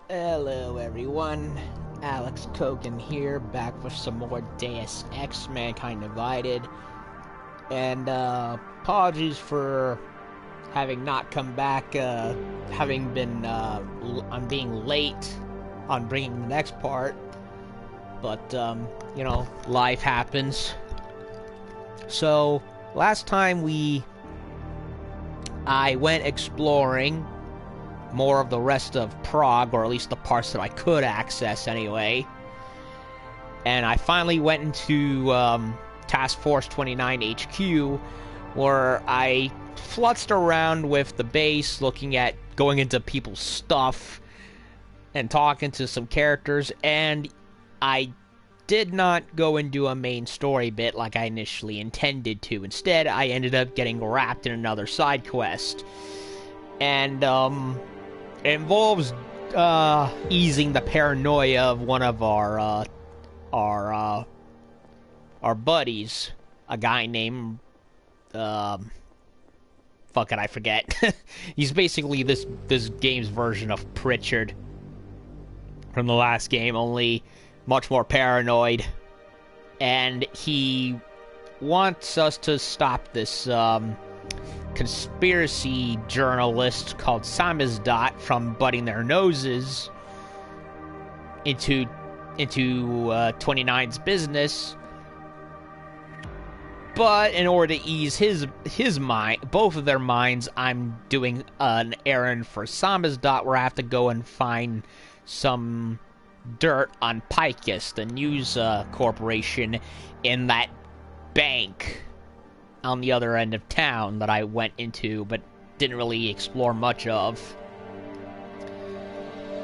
Hello everyone, Alex Kogan here, back with some more Deus Ex Mankind Divided, and apologies for having not come back, having been, on being late on bringing the next part, but, you know, life happens. So, last time I went exploring more of the rest of Prague, or at least the parts that I could access anyway. And I finally went into Task Force 29 HQ, where I flutzed around with the base, going into people's stuff, and talking to some characters, and I did not go into a main story bit like I initially intended to. Instead, I ended up getting wrapped in another side quest. And, it involves easing the paranoia of one of our buddies, a guy named fuck it, I forget. He's basically this game's version of Pritchard from the last game, only much more paranoid. And he wants us to stop this conspiracy journalist called Samizdat from butting their noses into 29's business. But in order to ease his mind, both of their minds, I'm doing an errand for Samizdat where I have to go and find some dirt on Picus, the news corporation in that bank on the other end of town that I went into but didn't really explore much of.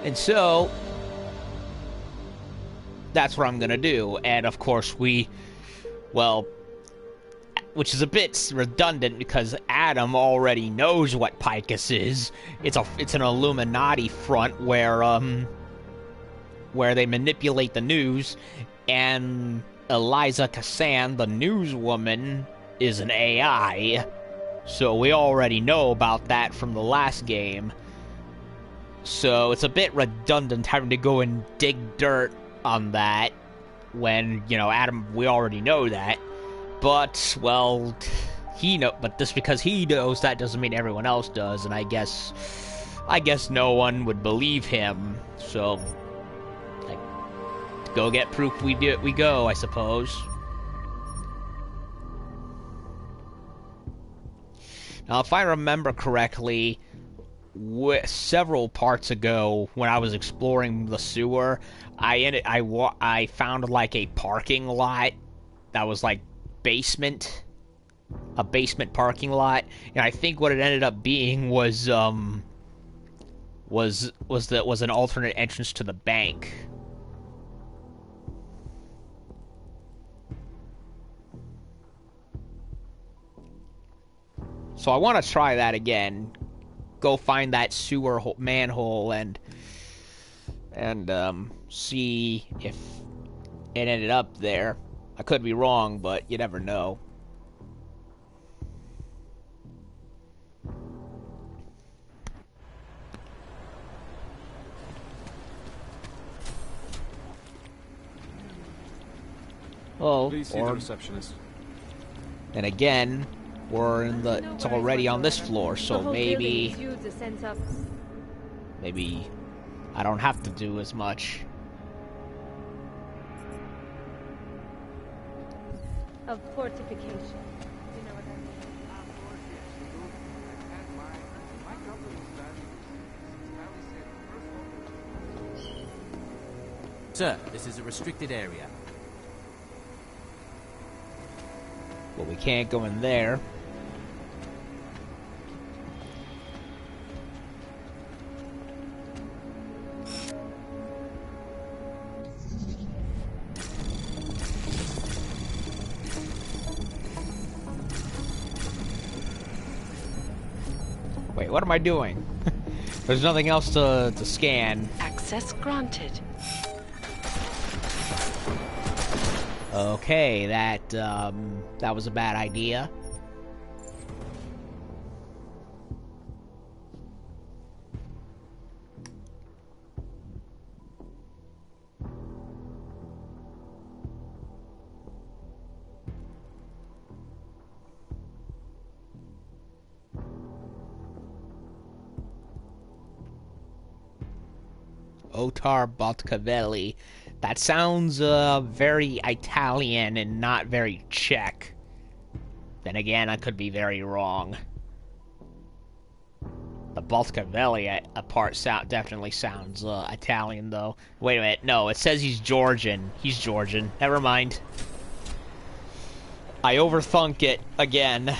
And so that's what I'm gonna do. And of course which is a bit redundant because Adam already knows what Picus is. It's an Illuminati front where they manipulate the news, and Eliza Kassan, the newswoman, is an AI, so we already know about that from the last game. So it's a bit redundant having to go and dig dirt on that when, you know, Adam, we already know that. But, well, but just because he knows that doesn't mean everyone else does, and I guess no one would believe him, so go get proof we go, I suppose. Now, if I remember correctly, several parts ago, when I was exploring the sewer, I found like a parking lot that was like a basement parking lot, and I think what it ended up being was an alternate entrance to the bank. So I want to try that again. Go find that sewer manhole and see if it ended up there. I could be wrong, but you never know. Oh, please see the receptionist. And again, it's already on this floor, so maybe I don't have to do as much. Of fortification. You know what I mean? Sir, this is a restricted area. Well, we can't go in there. Wait, what am I doing? There's nothing else to scan. Access granted. Okay, that was a bad idea. Otar Baltcavelli. That sounds very Italian and not very Czech. Then again, I could be very wrong. The Baltcavelli part definitely sounds Italian, though. Wait a minute, no, it says he's Georgian. He's Georgian. Never mind. I overthunk it again.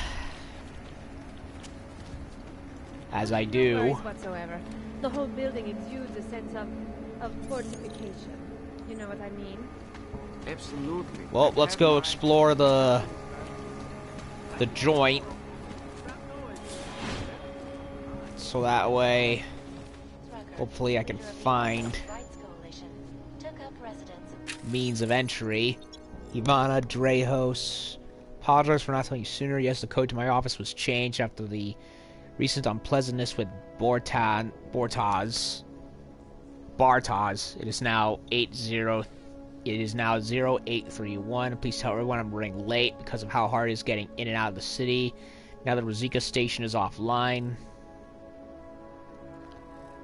As I do. No worries whatsoever. The whole building exudes a sense of fortification. You know what I mean? Absolutely. Well, let's go explore the joint. So that way, hopefully I can find means of entry. Ivana Dreyhos. Apologize for not telling you sooner. Yes, the code to my office was changed after the recent unpleasantness with Bartaz. It is now 0831. Please tell everyone I'm running late because of how hard it is getting in and out of the city. Now the Rosika station is offline.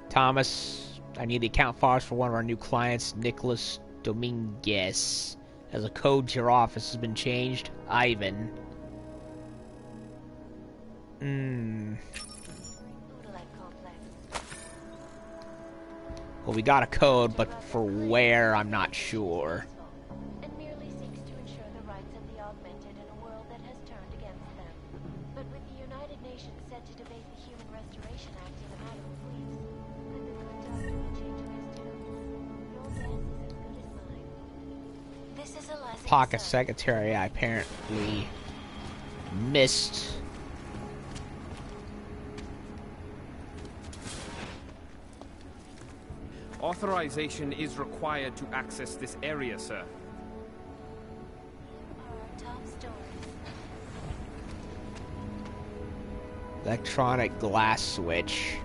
Thomas, I need the account files for one of our new clients, Nicholas Dominguez. As a code to your office has been changed, Ivan. Well, we got a code, but for where, I'm not sure. And merely seeks to ensure the rights of the augmented in a world that has turned against them. But with the United Nations set to debate the Human Restoration Act in a matter of weeks, and the good doctor will change his tune, your guess is as good as mine. This is a lesson. Pocket secretary I apparently missed. Authorization is required to access this area, sir. Our top stories. Electronic glass switch.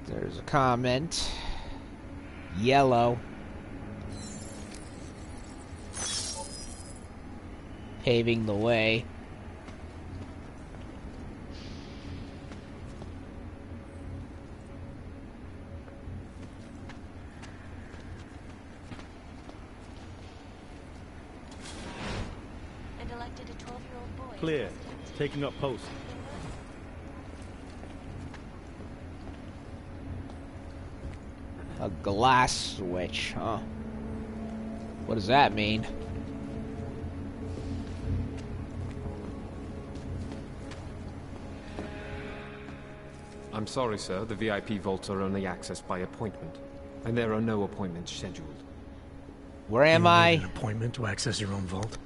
There's a comment. Yellow. Paving the way. And elected a 12-year-old boy. Clear. Taking up post. A glass switch, huh? What does that mean? I'm sorry, sir. The VIP vaults are only accessed by appointment, and there are no appointments scheduled. Where am You I? need an appointment to access your own vault?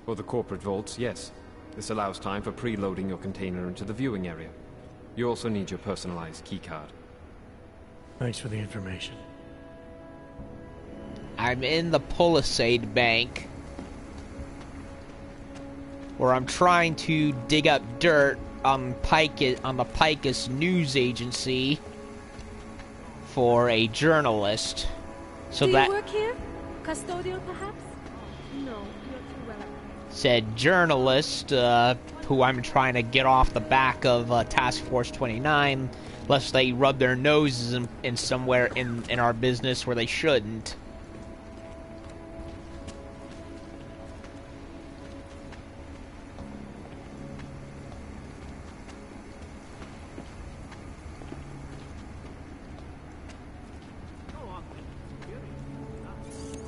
For the corporate vaults, yes. This allows time for preloading your container into the viewing area. You also need your personalized keycard. Thanks for the information. I'm in the Palisade Bank, where I'm trying to dig up dirt on the Picus news agency for a journalist. So Do that you work here? Custodial, perhaps? No, you're too well up. Said journalist, who I'm trying to get off the back of Task Force 29, lest they rub their noses in somewhere in our business where they shouldn't.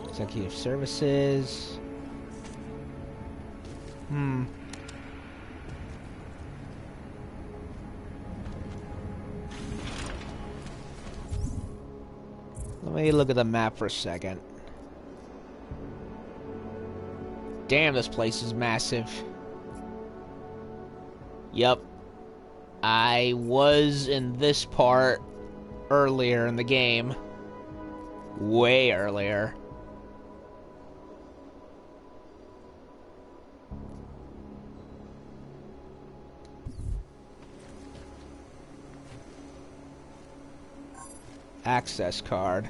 Executive services. Let me look at the map for a second. Damn, this place is massive. Yep. I was in this part earlier in the game. Way earlier. Access card.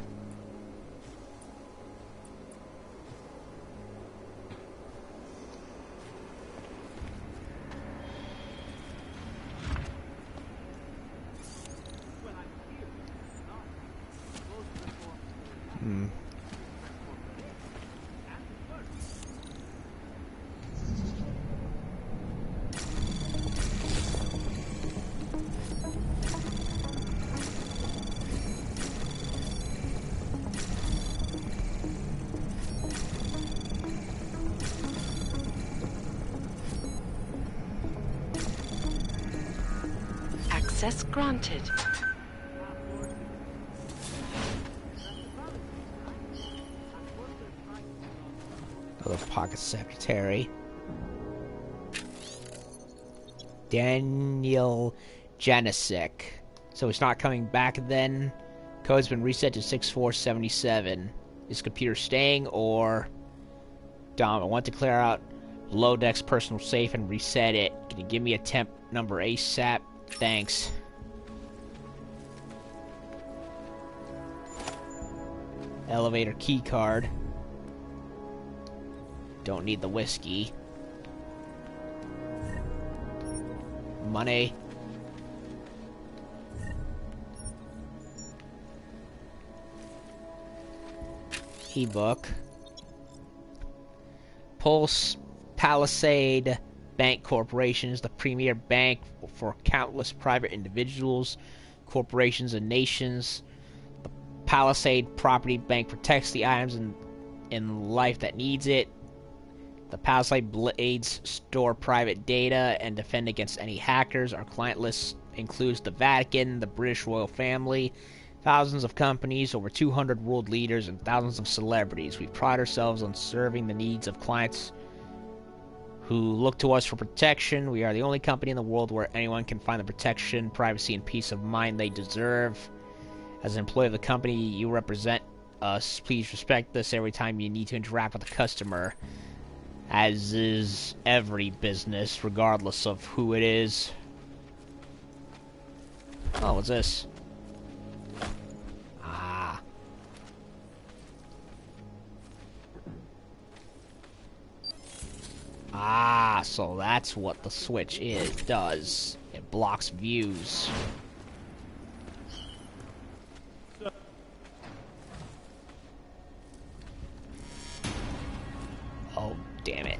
access granted. Oh, the pocket secretary. Daniel Janicek. So he's not coming back then. Code's been reset to 6477. Is computer staying or... Dom, I want to clear out below deck's personal safe and reset it. Can you give me a temp number ASAP? Thanks. Elevator key card. Don't need the whiskey. Money. E-book. Pulse Palisade Bank Corporation is the premier bank for countless private individuals, corporations, and nations. The Palisade Property Bank protects the items in life that needs it. The Palisade Blades store private data and defend against any hackers. Our client list includes the Vatican, the British royal family, thousands of companies, over 200 world leaders, and thousands of celebrities. We pride ourselves on serving the needs of clients who look to us for protection. We are the only company in the world where anyone can find the protection, privacy, and peace of mind they deserve. As an employee of the company, you represent us. Please respect this every time you need to interact with a customer, as is every business, regardless of who it is. Oh, what's this? So that's what the switch does. It blocks views. Oh, damn it.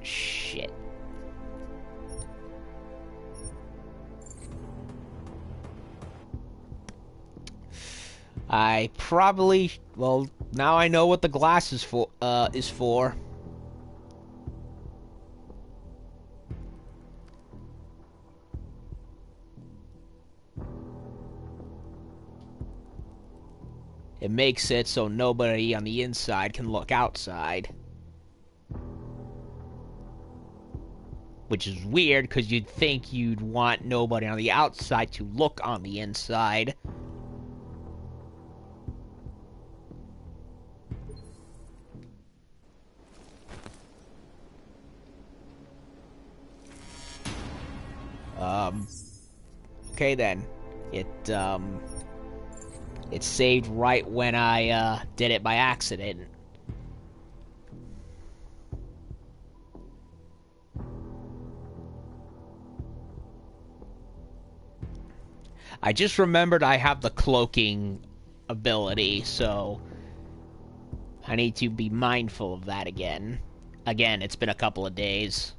Shit. I probably... Well, now I know what the glass is for. It makes it so nobody on the inside can look outside. Which is weird, because you'd think you'd want nobody on the outside to look on the inside. Okay then. It saved right when I, did it by accident. I just remembered I have the cloaking ability, so I need to be mindful of that again. Again, it's been a couple of days.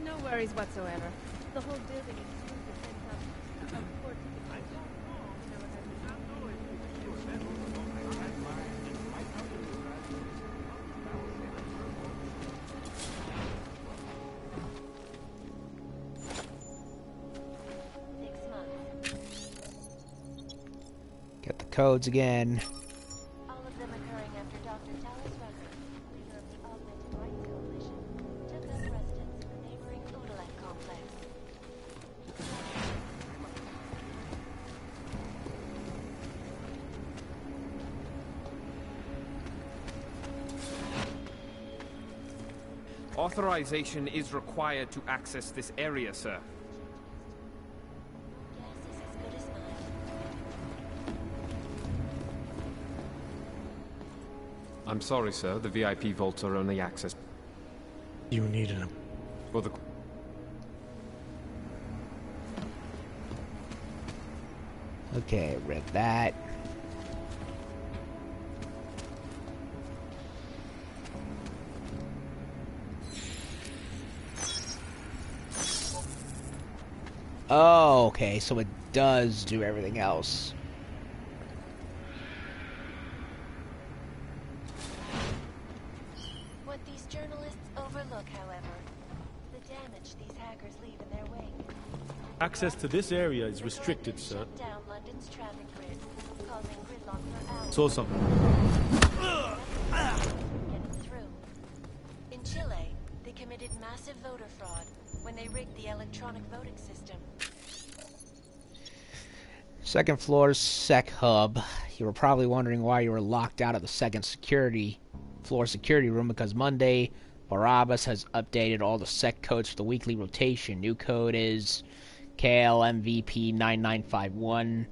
No worries whatsoever. The whole building is used as a sense of fortification. Get the codes again. All of them occurring after Dr. Talos Rucker, leader of the Augmented Rights Coalition, took up residence in the neighboring Odolet complex. Authorization is required to access this area, sir. Guess is as good as mine. I'm sorry, sir. The VIP vaults are only accessed You needed him. for the... Okay, read that. Oh, okay, so it does do everything else. What these journalists overlook, however, the damage these hackers leave in their wake. Access to this area is restricted, sir. Shut down London's traffic grid, causing gridlock for hours. Saw something. Getting through. In Chile, they committed massive voter fraud when they rigged the electronic voting system. Second floor sec hub. You were probably wondering why you were locked out of the second floor security room, because Monday, Barabbas has updated all the sec codes for the weekly rotation. New code is KLMVP 9951.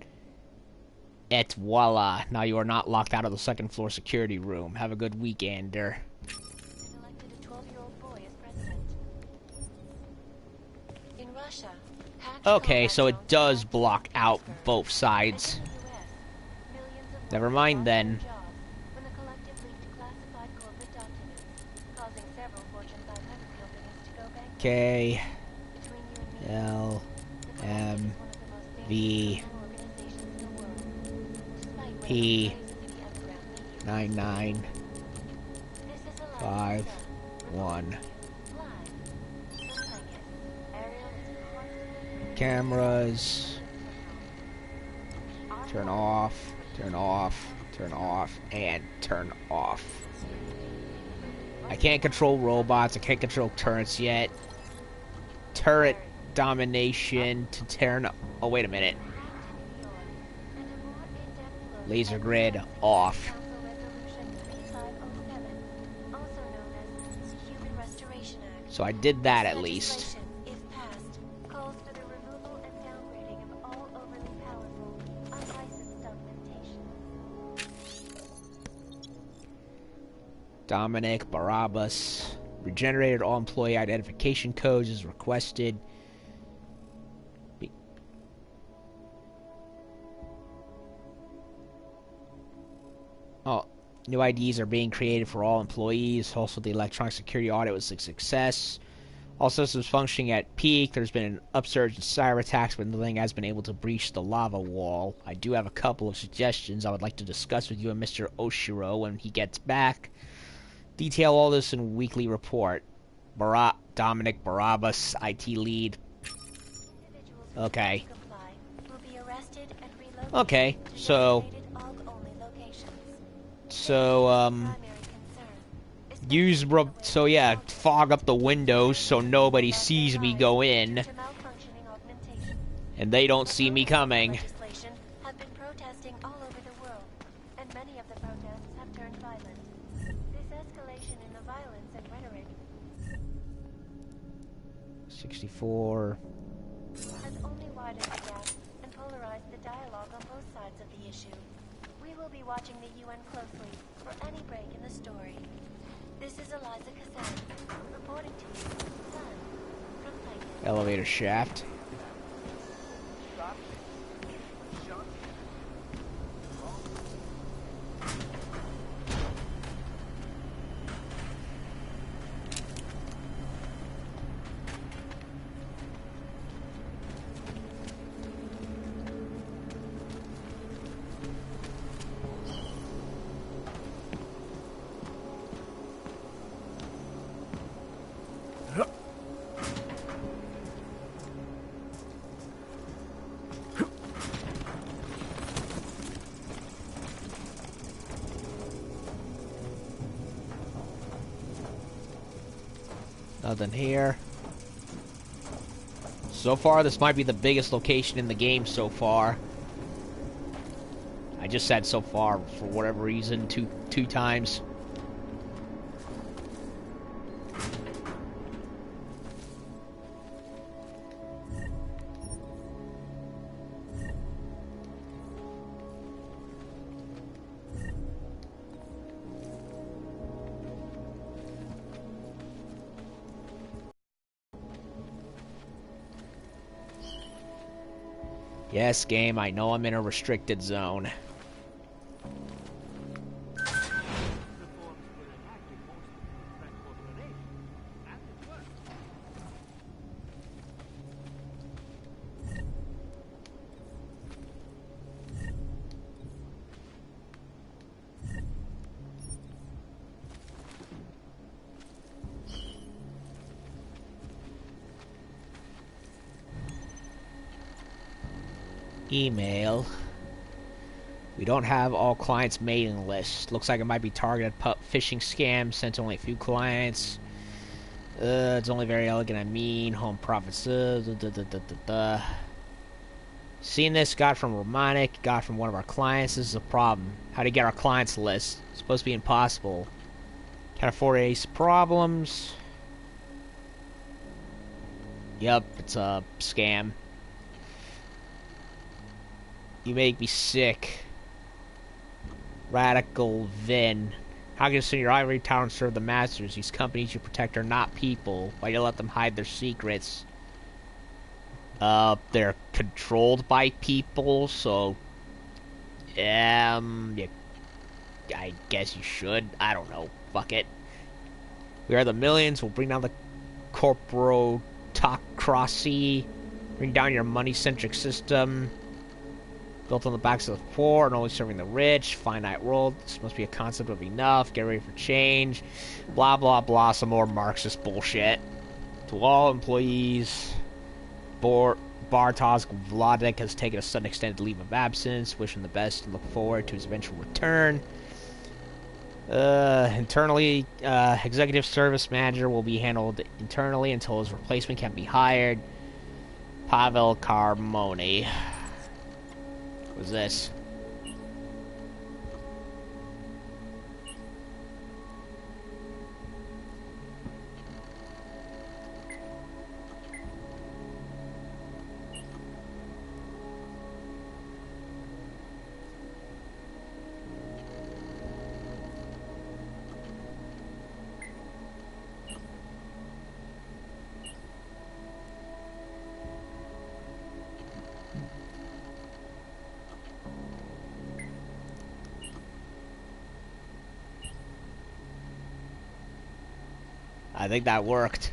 Et voila. Now you are not locked out of the second floor security room. Have a good weekender. And elected a 12-year-old boy as president. In Russia, Okay, so it does block out both sides. Never mind then. When the collective leaked classified corporate documents, causing several Fortune 500 companies to go bankrupt. K Between you and me, L the collective M is one of the most V dangerous organizations in the world. Despite P whatever praise in the underground media. 99 This is a 5 1. live. Something it. Ariel is constantly Cameras. Turn off. Turn off. Turn off. And turn off. I can't control robots. I can't control turrets yet. Turret domination to turn. Oh, wait a minute. Laser grid off. So I did that at least. If passed, calls for the removal and downgrading of all overly powerful, unlicensed documentation. Dominic Barabbas. Regenerated all employee identification codes is requested. Oh, new IDs are being created for all employees. Also, the electronic security audit was a success. All systems functioning at peak. There's been an upsurge in cyber attacks, but nothing has been able to breach the lava wall. I do have a couple of suggestions I would like to discuss with you and Mr. Oshiro when he gets back. Detail all this in weekly report. Dominic Barabbas, IT lead. Individuals Okay. who comply will be arrested and relocated Okay, to so designated AUG-only locations. So, Primary concern is so yeah, fog up the windows so nobody sees me go in, to malfunctioning augmentation. and they don't see me coming. Legislation have been protesting all over the world, and many of the protests have turned violent. This escalation in the violence and rhetoric 64. has only widened the gap and polarized the dialogue on both sides of the issue. We will be watching the UN closely for any break in the story. This is Eliza Cassan, reporting to you, Sun, from Titan. Elevator shaft. Nothing here. So far, this might be the biggest location in the game so far. I just said so far for whatever reason two times. Yes, game, I know I'm in a restricted zone. Email. We don't have all clients' mailing lists. Looks like it might be targeted phishing scams sent to only a few clients. It's only very elegant and mean. Home profits. Seen this? Got from Romanic. Got from one of our clients. This is a problem. How to get our clients list? It's supposed to be impossible. Can't afford ace problems. Yep, it's a scam. You make me sick. Radical Vin. How can you send your ivory tower and serve the masters? These companies you protect are not people. Why do you let them hide their secrets? They're controlled by people, so... I guess you should. I don't know. Fuck it. We are the millions. We'll bring down the corporocracy. Bring down your money-centric system. Built on the backs of the poor and only serving the rich. Finite world. This must be a concept of enough. Get ready for change. Blah, blah, blah. Some more Marxist bullshit. To all employees, Bartosz Vladek has taken a sudden extended leave of absence. Wish him the best and look forward to his eventual return. Internally, executive service manager will be handled internally until his replacement can be hired. Pavel Carmoni. What's this? I think that worked.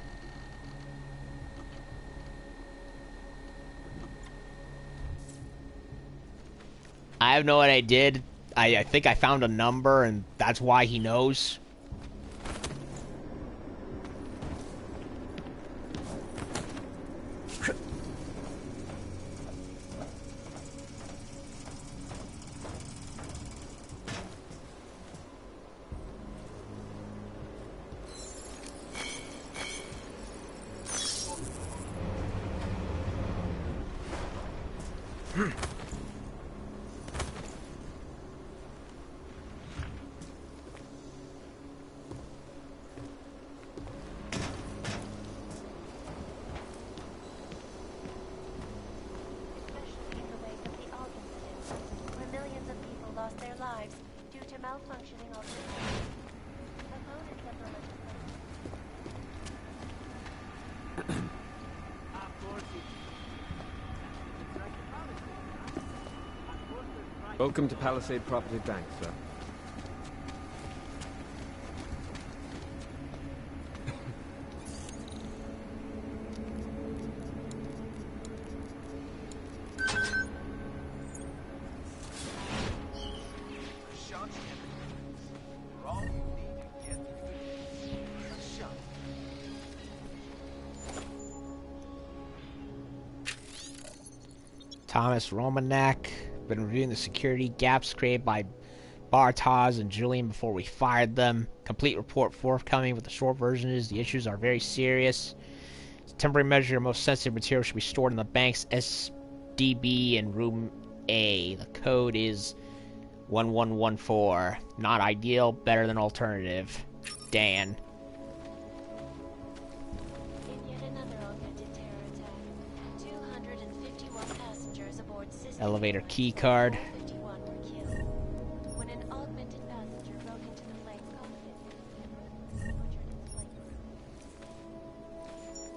I have no what I did. I think I found a number, and that's why he knows. Welcome to Palisade Property Bank, sir. Thomas Romanek. Been reviewing the security gaps created by Bartosz and Julian before we fired them. Complete report forthcoming, but the short version is the issues are very serious. As a temporary measure, your most sensitive material should be stored in the bank's SDB in room A. The code is 1114. Not ideal, better than alternative. Dan. Elevator key card. When an augmented passenger broke into the plane's cockpit,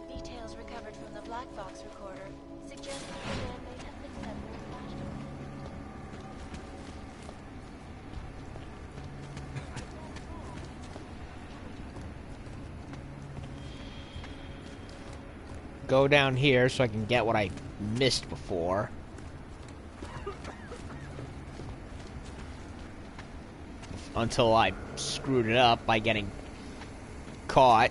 details recovered from the black box recorder suggest that the man may have been several flashbacks. Go down here so I can get what I missed before. Until I screwed it up by getting caught.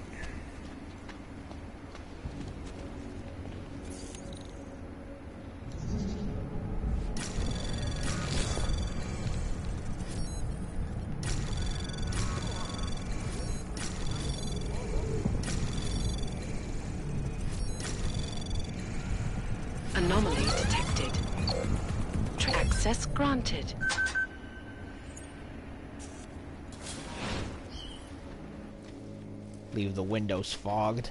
Anomaly detected. Access granted. Leave the windows fogged.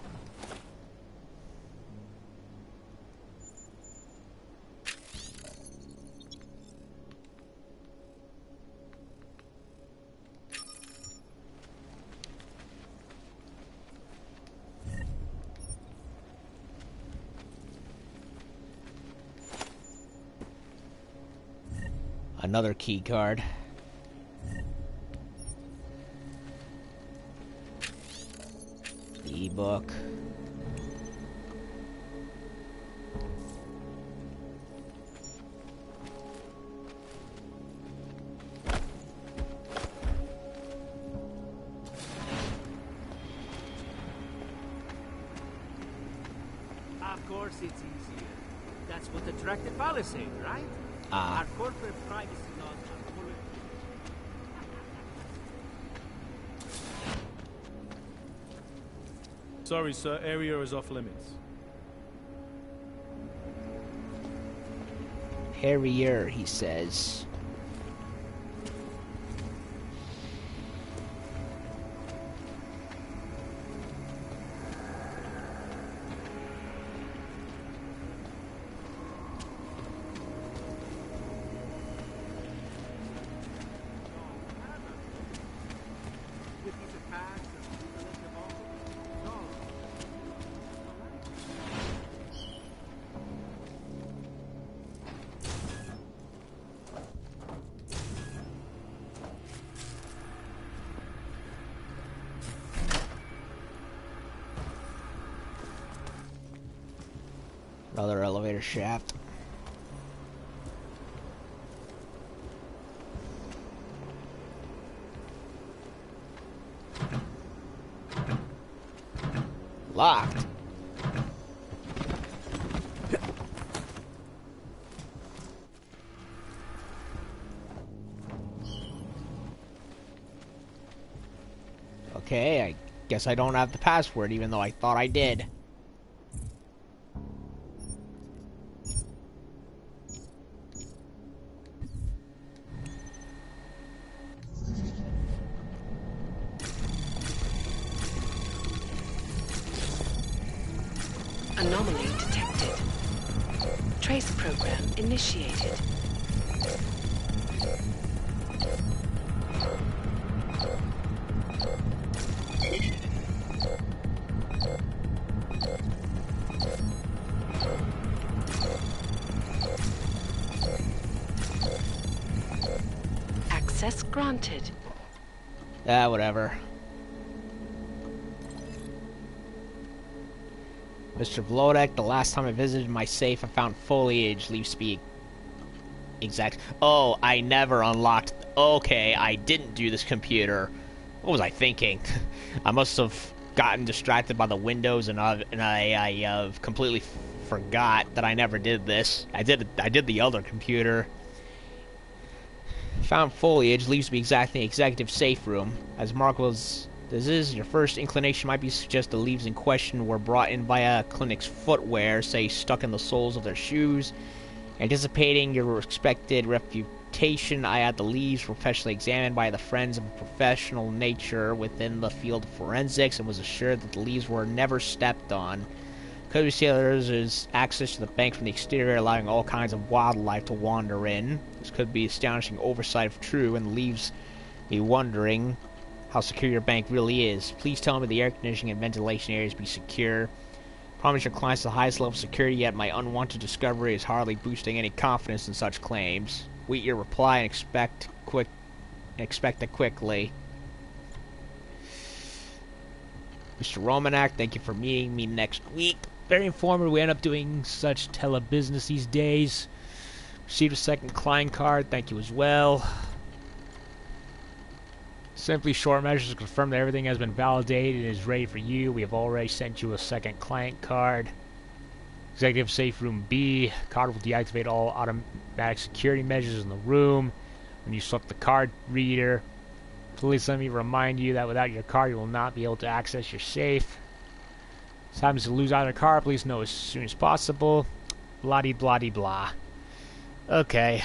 Another key card. E-book. Of course it's easier. That's what the directed policy, right? Our corporate privacy laws are full of... Sorry, sir. Area is off limits. Harrier, he says. Another elevator shaft. Locked. Okay, I guess I don't have the password, even though I thought I did. Anomaly detected. Trace program initiated. Access granted. Whatever. Mr. Vlodek, the last time I visited my safe, I found foliage. Leaves to be exact. Oh, I never unlocked. Okay, I didn't do this computer. What was I thinking? I must have gotten distracted by the windows, and I completely forgot that I never did this. I did the other computer. Found foliage. Leaves to be exact in the executive safe room. As Mark was. This is your first inclination might be to suggest the leaves in question were brought in via clinic's footwear, say stuck in the soles of their shoes. Anticipating your expected reputation, I had the leaves professionally examined by the friends of a professional nature within the field of forensics and was assured that the leaves were never stepped on. Could be sailors is access to the bank from the exterior, allowing all kinds of wildlife to wander in. This could be astonishing oversight if true, and leaves me wondering how secure your bank really is. Please tell me the air conditioning and ventilation areas be secure. Promise your clients the highest level of security, yet my unwanted discovery is hardly boosting any confidence in such claims. Wait your reply and expect it quickly. Mr. Romanak, thank you for meeting me next week. Very informative. We end up doing such telebusiness these days. Received a second client card. Thank you as well. Simply short measures to confirm that everything has been validated and is ready for you. We have already sent you a second client card. Executive Safe Room B. Card will deactivate all automatic security measures in the room when you select the card reader. Please let me remind you that without your card you will not be able to access your safe. If this happens to lose either card, please know as soon as possible. Blah-de-blah-de-blah. Okay.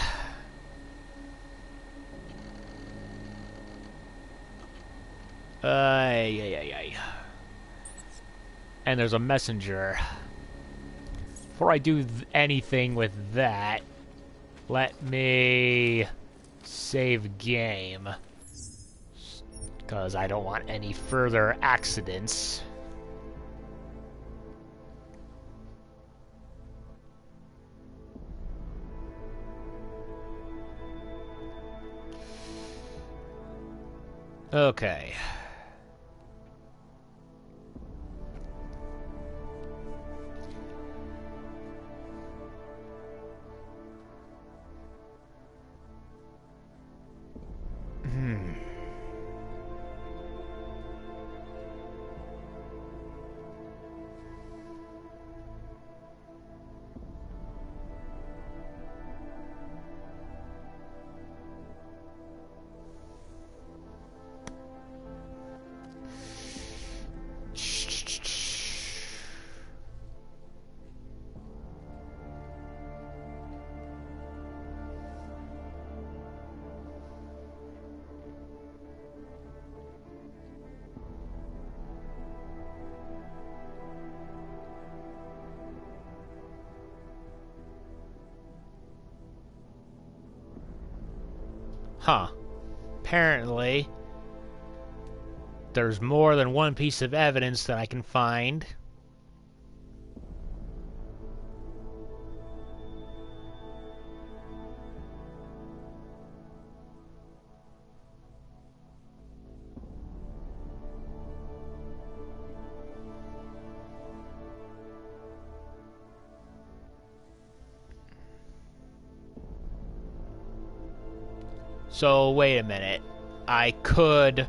Yeah. And there's a messenger. Before I do anything with that, let me save game. Because I don't want any further accidents. Okay. Huh. Apparently, there's more than one piece of evidence that I can find. So, wait a minute. I could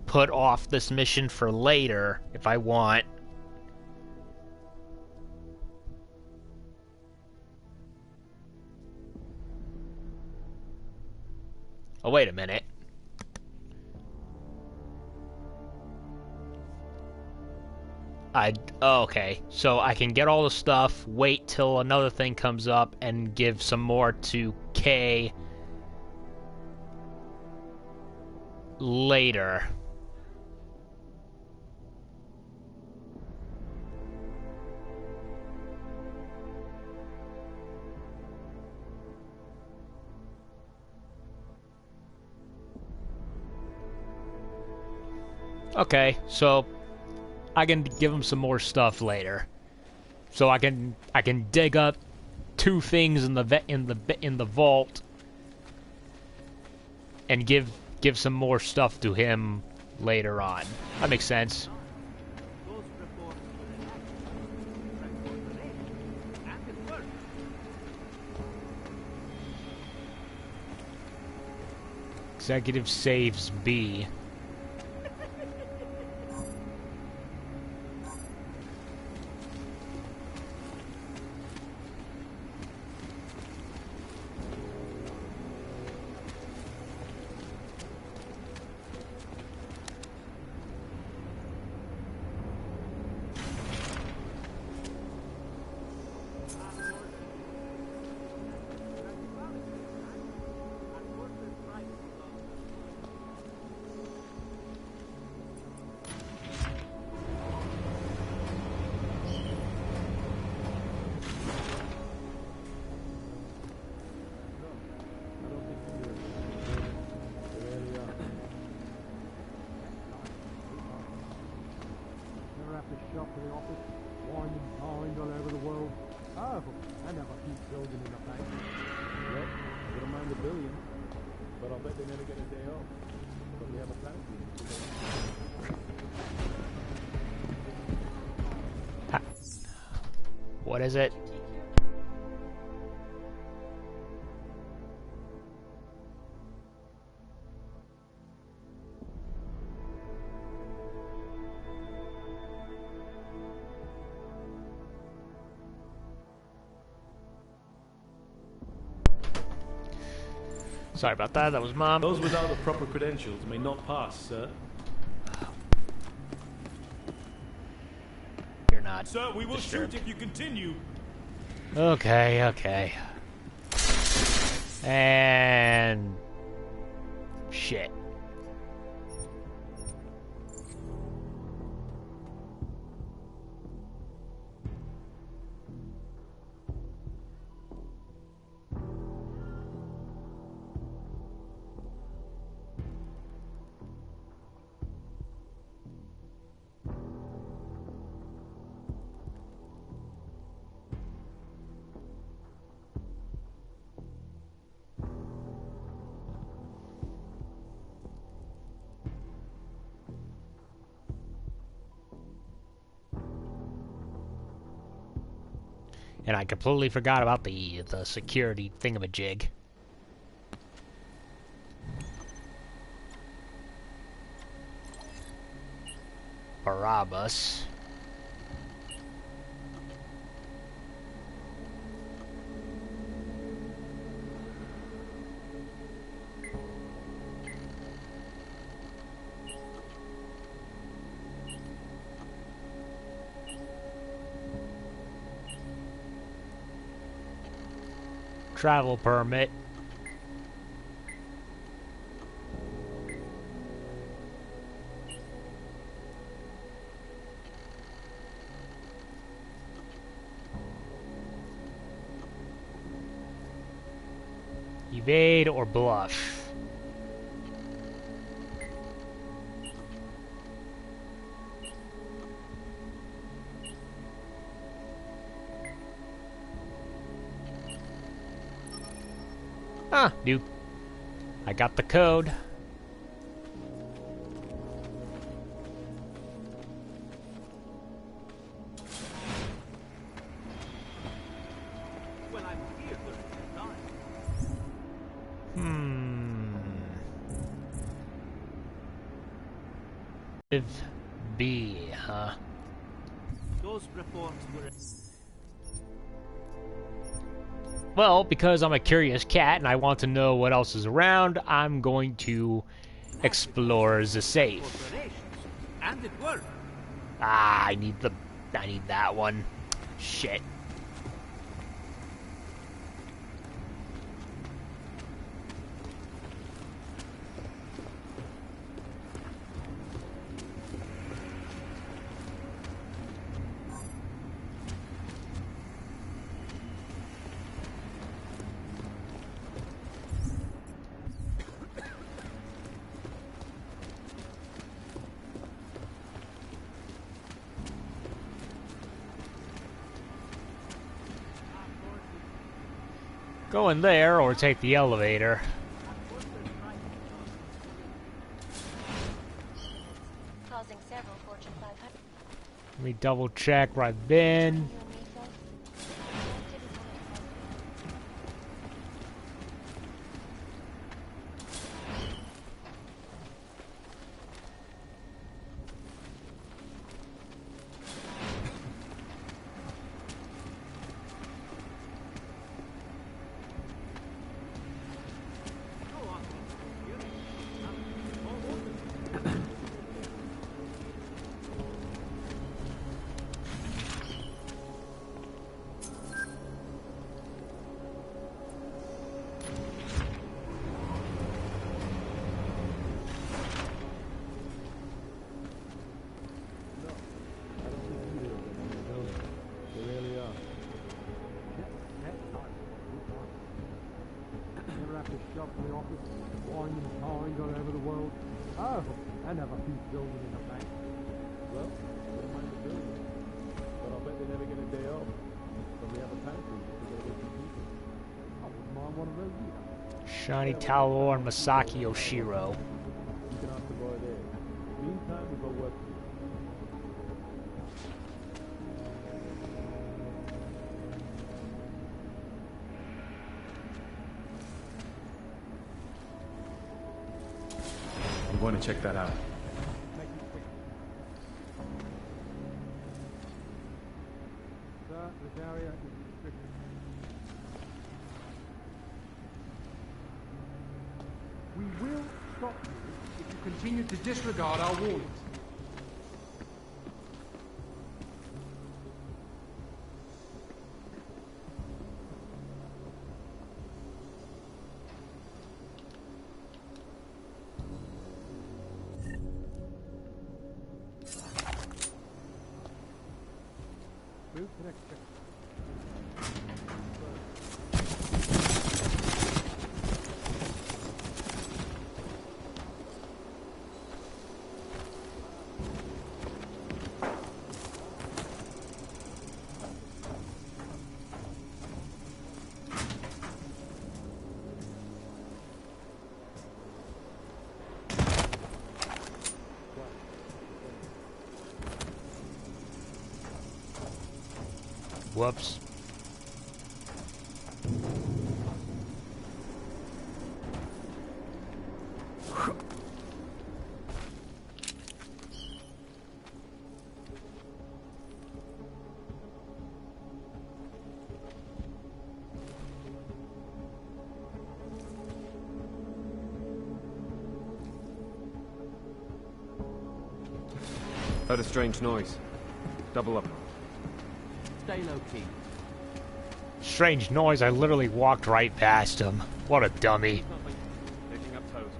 put off this mission for later if I want. Oh, wait a minute. Okay, so I can get all the stuff, wait till another thing comes up, and give some more to K later. Okay, so I can give him some more stuff later. So I can dig up two things in the vault and give some more stuff to him later on. That makes sense. Executive saves B. What is it? Sorry about that, that was Mom. Those without the proper credentials may not pass, sir. not. Sir, we will disturbed. shoot if you continue. Okay, okay. And... shit. And I completely forgot about the security thingamajig. Barabbas. Travel permit. Evade or bluff. Ah, dude. I got the code. Well, I'm here for a time. B, huh? Those reports were... Well, because I'm a curious cat and I want to know what else is around, I'm going to explore the safe. Corporations. And it worked. Ah, I need that one. Shit. Go in there or take the elevator. Causing several Fortune 500. Let me double check where I've been. You and me, folks. Activities on it. Shiny Towel and Masaki Oshiro. I'm going to check that out. This area is restricted. We will stop you if you continue to disregard our warnings. Whoops. Heard a strange noise. Double up. Stay low-key. Strange noise, I literally walked right past him. What a dummy. Picking up toast.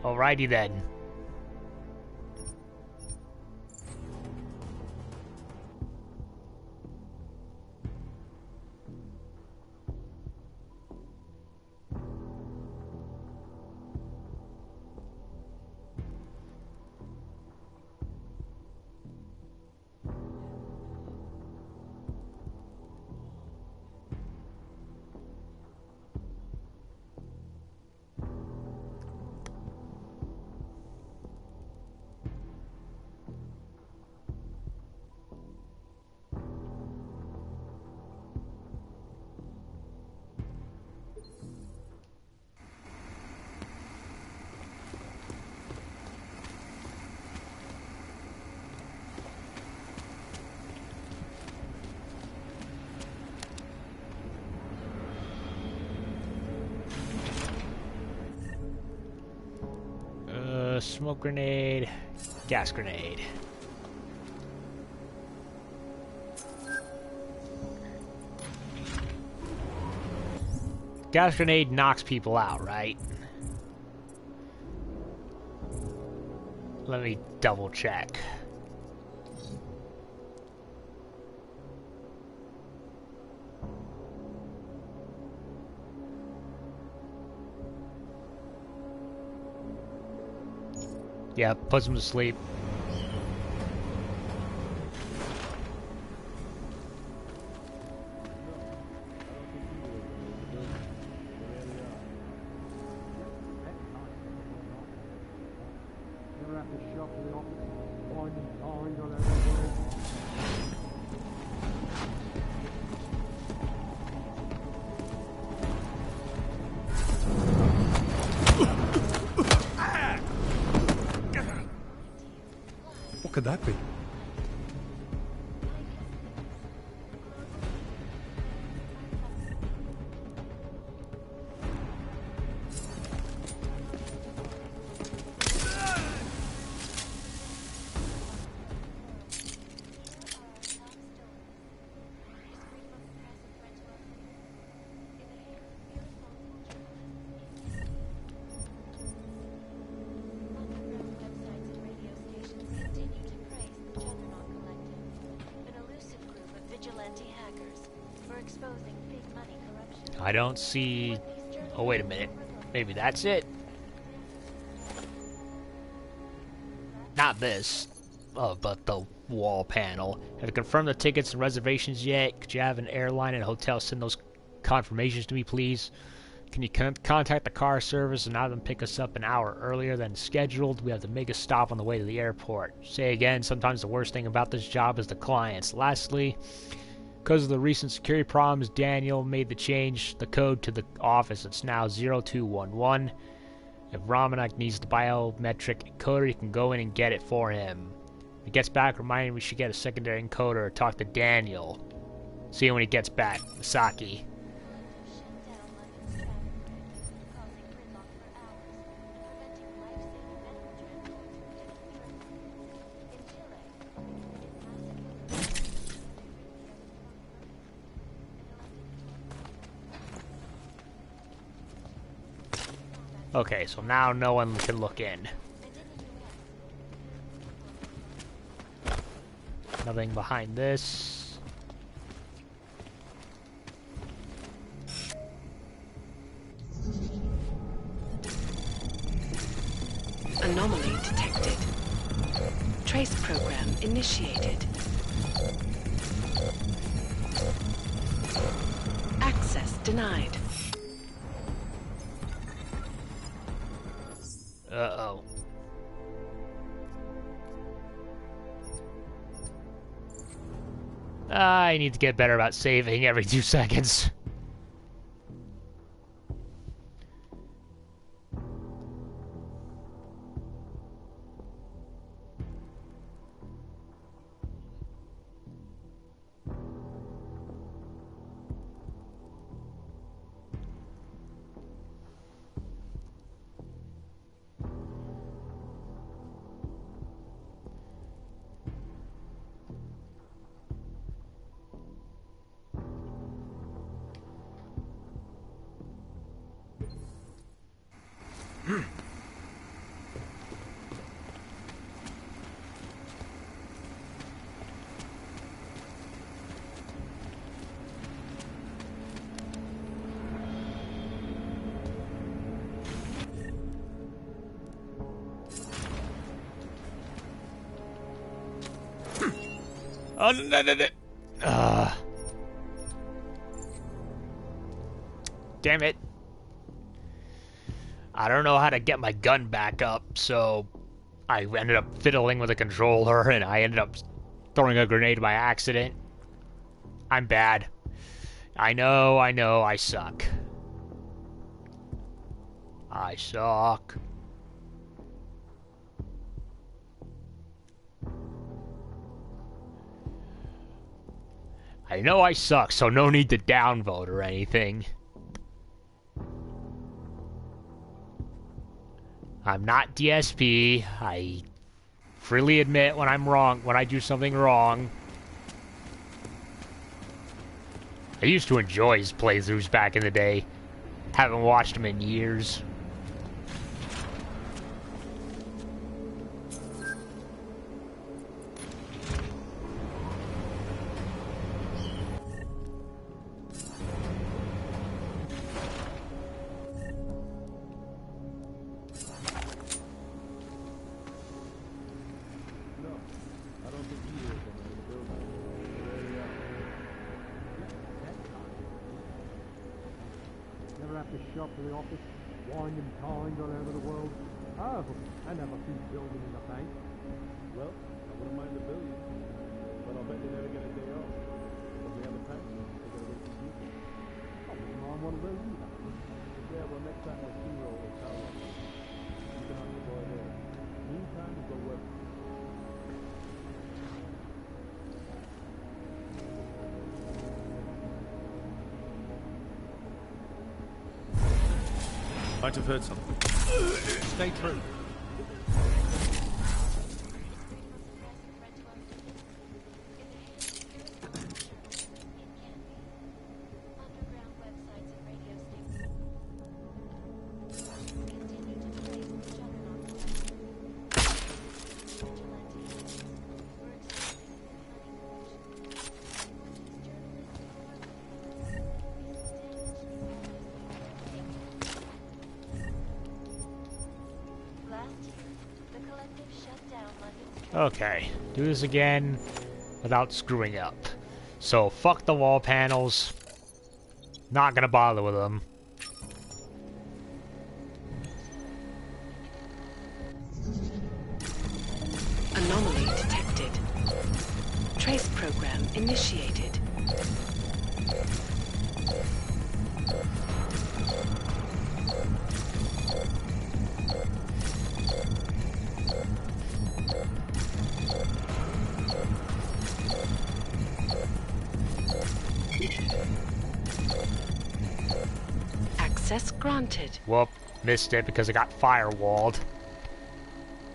Alrighty then. Smoke grenade, gas grenade. Gas grenade knocks people out, right? Let me double check. Yeah, puts him to sleep. What could that be? I don't see... Oh, wait a minute. Maybe that's it? Not this. Oh, but the wall panel. Have you confirmed the tickets and reservations yet? Could you have an airline and a hotel send those confirmations to me, please? Can you contact the car service and have them pick us up an hour earlier than scheduled? We have to make a stop on the way to the airport. Say again, sometimes the worst thing about this job is the clients. Lastly, because of the recent security problems, Daniel made the code to the office. It's now 0211. If Romanek needs the biometric encoder, you can go in and get it for him. If he gets back, remind him we should get a secondary encoder or talk to Daniel. See you when he gets back. Misaki. Okay, so now no one can look in. Nothing behind this. Anomaly detected. Trace program initiated. Access denied. Uh-oh. I need to get better about saving every 2 seconds. Oh, no. Damn it. I don't know how to get my gun back up, so I ended up fiddling with the controller, and I ended up throwing a grenade by accident. I'm bad. I know, I suck. I suck. I know I suck, so no need to downvote or anything. I'm not DSP. I freely admit when I'm wrong, when I do something wrong. I used to enjoy his playthroughs back in the day. Haven't watched him in years. Shop to the office, winding times all over the world. Oh, and have a few building in the bank. Well, I wouldn't mind the billion, but I'll bet they never get a day off. But we have a tax, they gotta wait for people. I wouldn't mind one of those either. Yeah, well, next time I see you or tell you, you can have the boy there. Meantime, we go work. Might have heard something. Stay true. Okay, do this again without screwing up. So, fuck the wall panels. Not gonna bother with them. Anomaly detected. Trace program initiated. Access granted. Whoop, missed it because it got firewalled.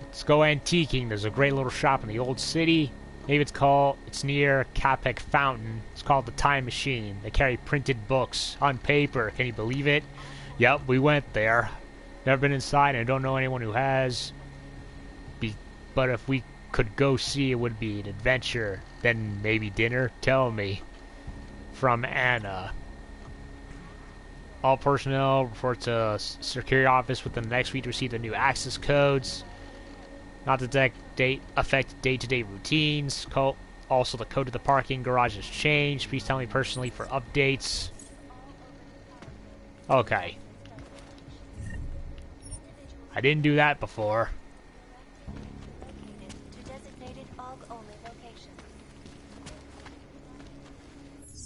Let's go antiquing. There's a great little shop in the old city. Maybe it's near Capek Fountain. It's called the Time Machine. They carry printed books on paper. Can you believe it? Yep, we went there. Never been inside, and I don't know anyone who has. But if we could go see, it would be an adventure. Then maybe dinner? Tell me. From Anna. All personnel report to security office within the next week to receive the new access codes. Not to affect day-to-day routines. Also, the code to the parking garage has changed. Please tell me personally for updates. Okay. I didn't do that before.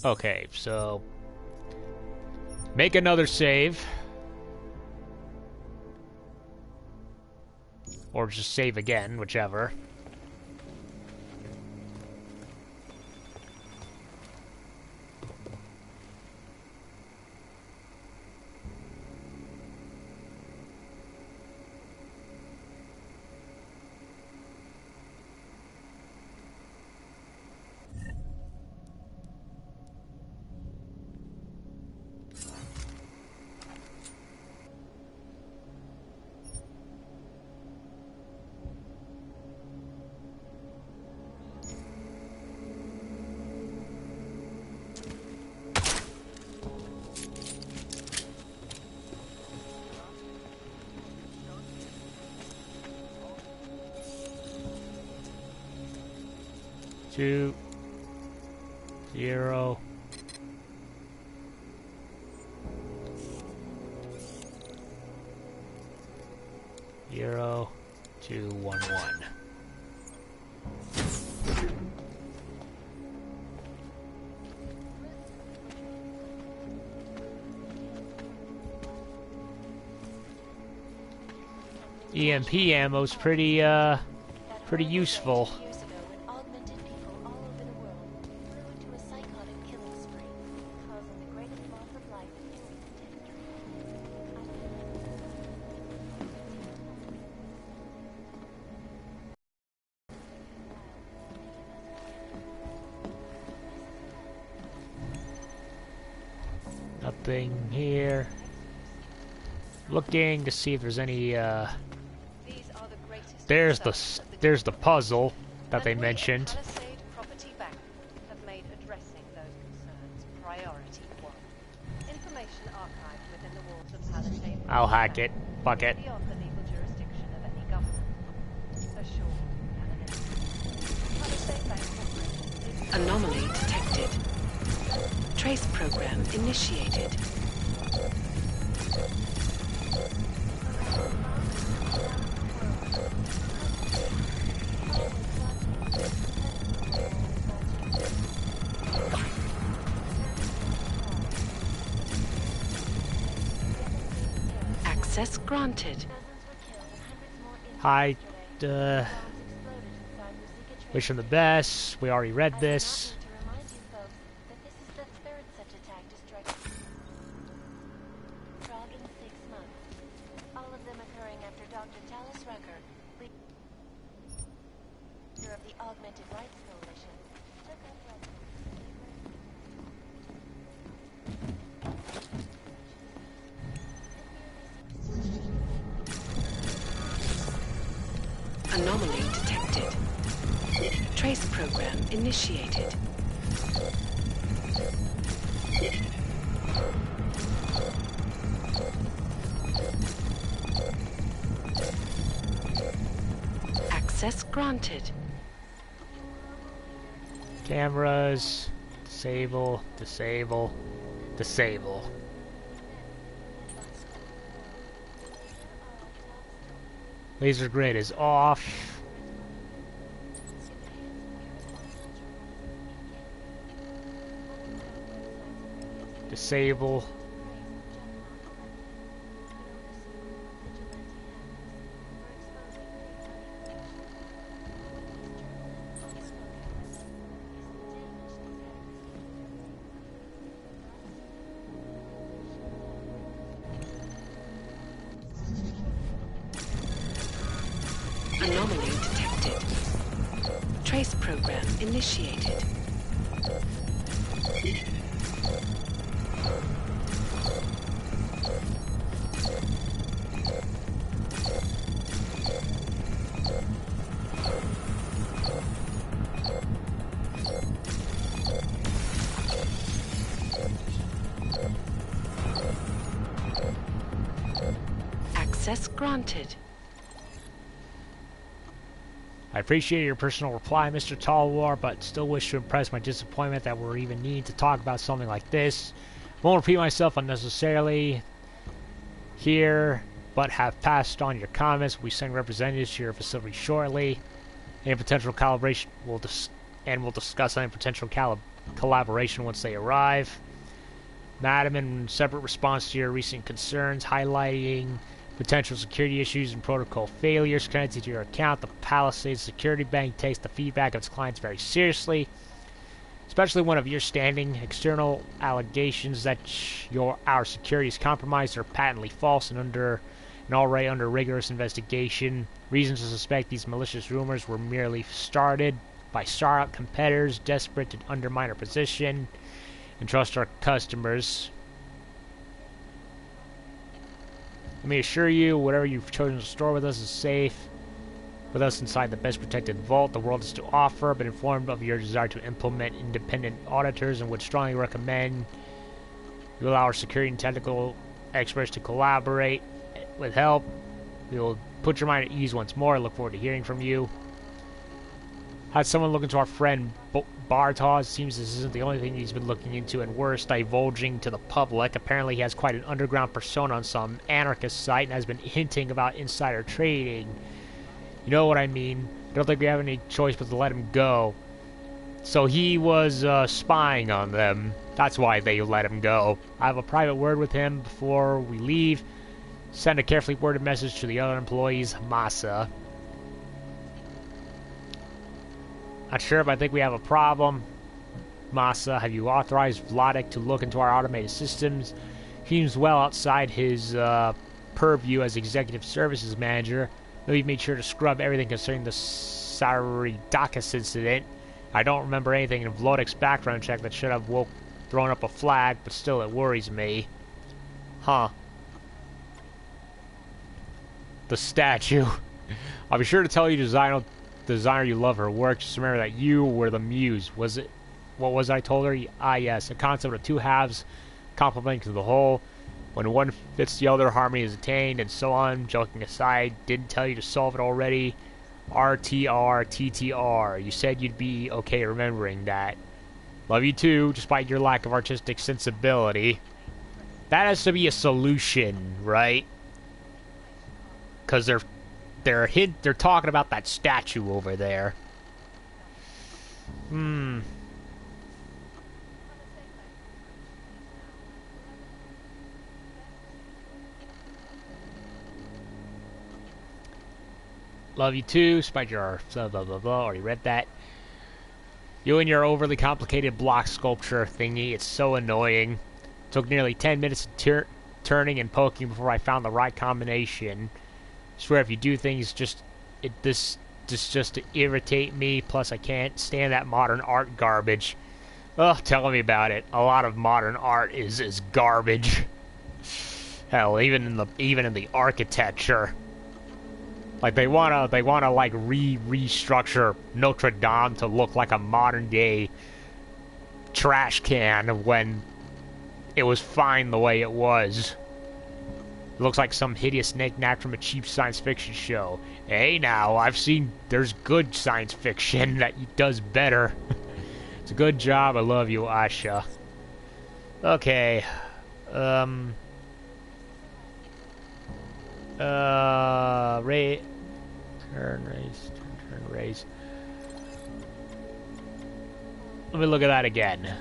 Okay, so make another save. Or just save again, whichever. Two, 0. Zero, 2, 1, 1. EMP ammo's pretty useful. Nothing here. Looking to see if there's any there's the puzzle that they mentioned. I'll hack it. Fuck it. Anomaly detected. Trace program initiated. Access granted. Hi, wish them the best. We already read this. Anomaly detected. Trace program initiated. Access granted. Cameras. Disable. Disable. Disable. Laser grid is off. Disable. Anomaly detected. Trace program initiated. Access granted. I appreciate your personal reply, Mr. Talwar, but still wish to impress my disappointment that we're even needing to talk about something like this. Won't repeat myself unnecessarily here, but have passed on your comments. We send representatives to your facility shortly. Any potential calibration we'll discuss any potential collaboration once they arrive. Madam, in separate response to your recent concerns, highlighting potential security issues and protocol failures connected to your account, the Palisades Security Bank takes the feedback of its clients very seriously, especially one of your standing. External allegations that our security is compromised are patently false and already under rigorous investigation. Reasons to suspect these malicious rumors were merely started by startup competitors desperate to undermine our position and trust our customers. Let me assure you, whatever you've chosen to store with us is safe. With us inside the best protected vault the world has to offer, but informed of your desire to implement independent auditors and would strongly recommend you allow our security and technical experts to collaborate with help. We will put your mind at ease once more. I look forward to hearing from you. Had someone look into our friend Bartos. Seems this isn't the only thing he's been looking into, and worse, divulging to the public. Apparently he has quite an underground persona on some anarchist site and has been hinting about insider trading. You know what I mean. I don't think we have any choice but to let him go. So he was spying on them. That's why they let him go. I have a private word with him before we leave. Send a carefully worded message to the other employees. Masa. Not sure, but I think we have a problem. Masa, have you authorized Vladek to look into our automated systems? He seems well outside his purview as executive services manager. Maybe made sure to scrub everything concerning the Saridakas incident. I don't remember anything in Vladek's background check that should have thrown up a flag, but still it worries me. Huh. The statue. I'll be sure to tell you, designer, you love her work. Just remember that you were the muse. Was it? What was I told her? Ah, yes. A concept of two halves complementing to the whole. When one fits the other, harmony is attained, and so on. Joking aside, didn't tell you to solve it already. RTR, TTR. You said you'd be okay remembering that. Love you too, despite your lack of artistic sensibility. That has to be a solution, right? Because they're talking about that statue over there. Love you too, despite your blah blah blah blah. Already read that. You and your overly complicated block sculpture thingy. It's so annoying. Took nearly 10 minutes turning and poking before I found the right combination. Swear if you do things just to irritate me. Plus I can't stand that modern art garbage. Ugh, tell me about it. A lot of modern art is garbage. Hell, even in the architecture. Like they wanna like restructure Notre Dame to look like a modern day trash can when it was fine the way it was. It looks like some hideous knick-knack from a cheap science fiction show. Hey now, I've seen there's good science fiction that does better. It's a good job, I love you, Asha. Okay. Turn raise. Let me look at that again.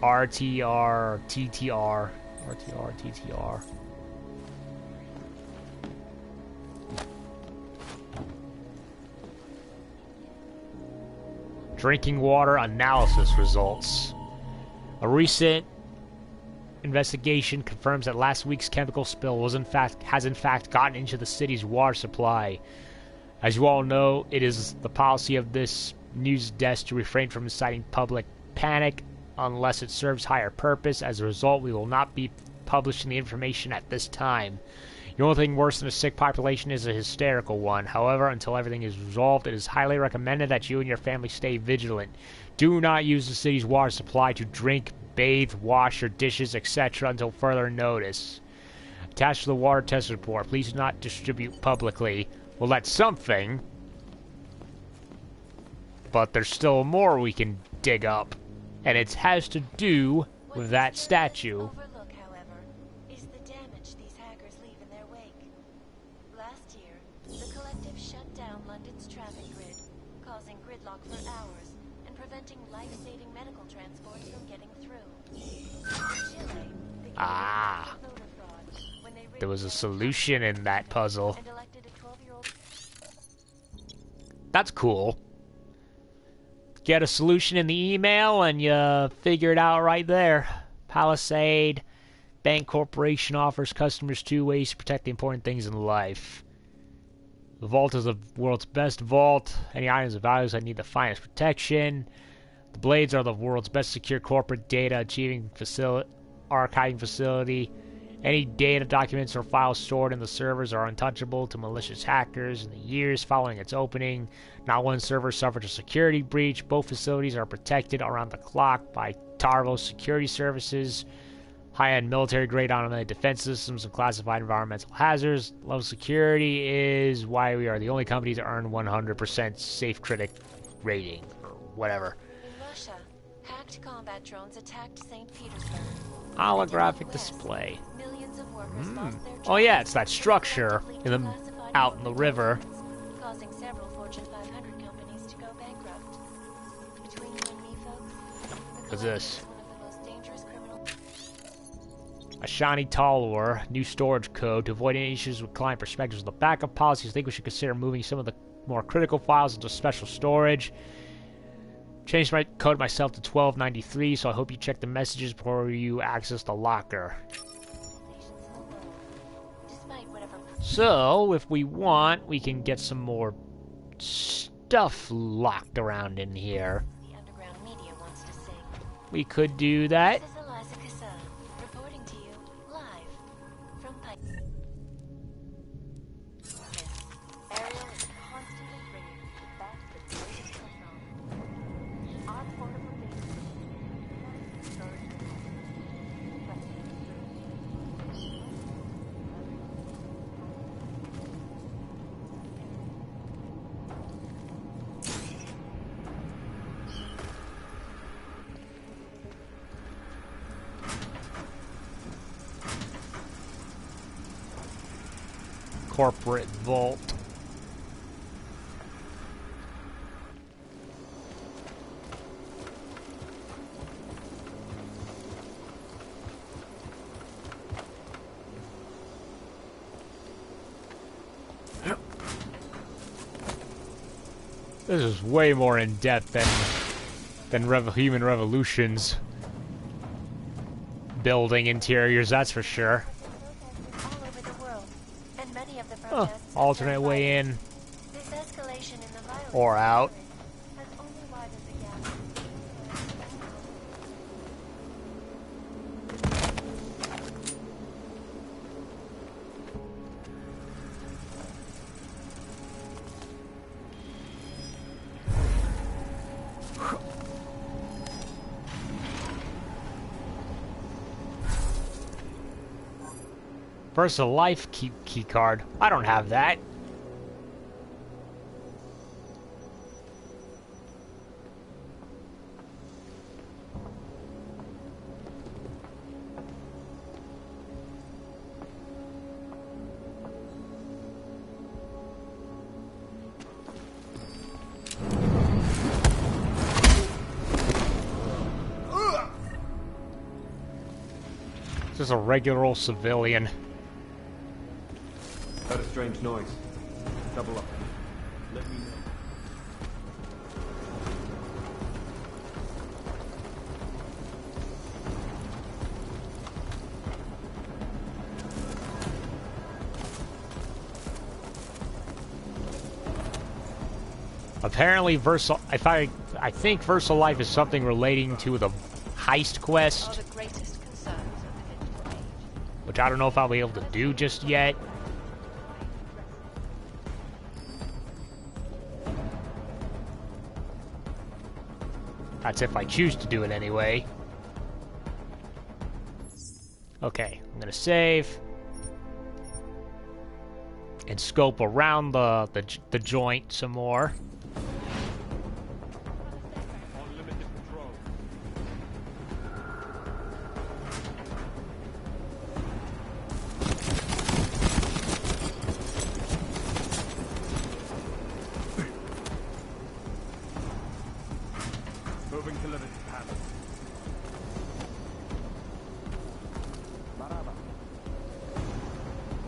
RTR, TTR. RTR, TTR. Drinking water analysis results. A recent investigation confirms that last week's chemical spill has in fact gotten into the city's water supply. As you all know, it is the policy of this news desk to refrain from inciting public panic unless it serves higher purpose. As a result, we will not be publishing the information at this time. The only thing worse than a sick population is a hysterical one. However, until everything is resolved, it is highly recommended that you and your family stay vigilant. Do not use the city's water supply to drink, bathe, wash your dishes, etc. until further notice. Attached to the water test report. Please do not distribute publicly. Well, that's something. But there's still more we can dig up. And it has to do with that statue. Overlook, however, is the damage these hackers leave in their wake. Last year, the collective shut down London's traffic grid, causing gridlock for hours and preventing life-saving medical transports from getting through. In Chile, they Ah. voter fraud when they There was a solution in that puzzle. and elected a 12-year-old. That's cool. Get a solution in the email and you figure it out right there. Palisade Bank Corporation offers customers 2 ways to protect the important things in life. The vault is the world's best vault. Any items of values that need the finest protection. The blades are the world's best secure corporate data archiving facility. Any data, documents, or files stored in the servers are untouchable to malicious hackers. In the years following its opening, not one server suffered a security breach. Both facilities are protected around the clock by Tarvo security services, high-end military-grade automated defense systems, and classified environmental hazards. Low security is why we are the only company to earn 100% Safe Critic rating, or whatever. In Russia, hacked combat drones attacked St. Petersburg. Holographic display. Millions of workers lost their Oh yeah, jobs, it's that structure in the classified out in the river. causing several Fortune 500 companies to go bankrupt. Between you and me, folks, What's this? one of the most dangerous criminal. A shiny Talor, new storage code to avoid any issues with client perspectives. The backup policies, I think we should consider moving some of the more critical files into special storage. Changed my code myself to 1293, so I hope you check the messages before you access the locker. Despite whatever So, if we want, we can get some more stuff locked around in here. the underground media wants to sing. We could do that. This is Eliza Kassan, reporting to you live from Pike. Ariel is constantly bringing you back the latest technology. Our portable data storage Corporate vault. This is way more in depth than Human Revolution's building interiors, that's for sure. all over the world, and many of the Oh, protests alternate way in This escalation in the violence or out. has only widened the gap. Versa life key card. I don't have that. Just a regular old civilian. Heard a strange noise. Double up. Let me know. Apparently, I think Versa Life is something relating to the heist quest, The greatest concerns of the digital age. which I don't know if I'll be able to do just yet. That's if I choose to do it anyway. Okay, I'm gonna save. and scope around the joint some more. Unlimited control. Moving to limited pattern. Maraba.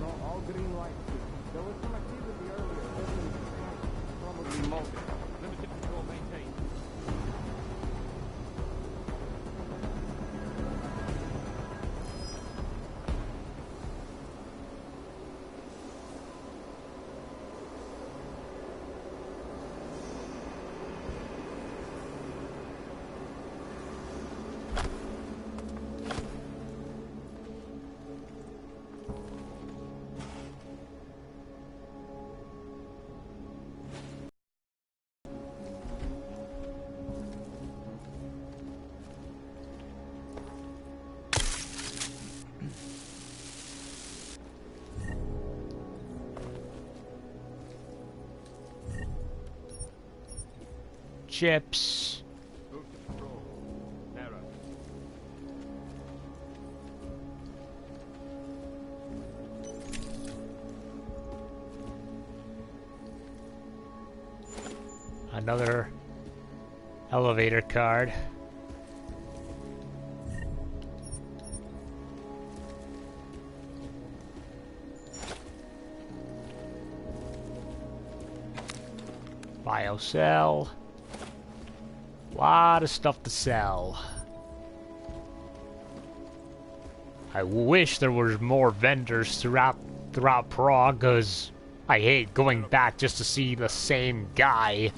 No, all green lights. There was some activity earlier. Probably molded. Limited control maintained. Chips. Move to control. Narrow. Another elevator card. Biocell. Lot of stuff to sell. I wish there was more vendors throughout Prague, because I hate going back just to see the same guy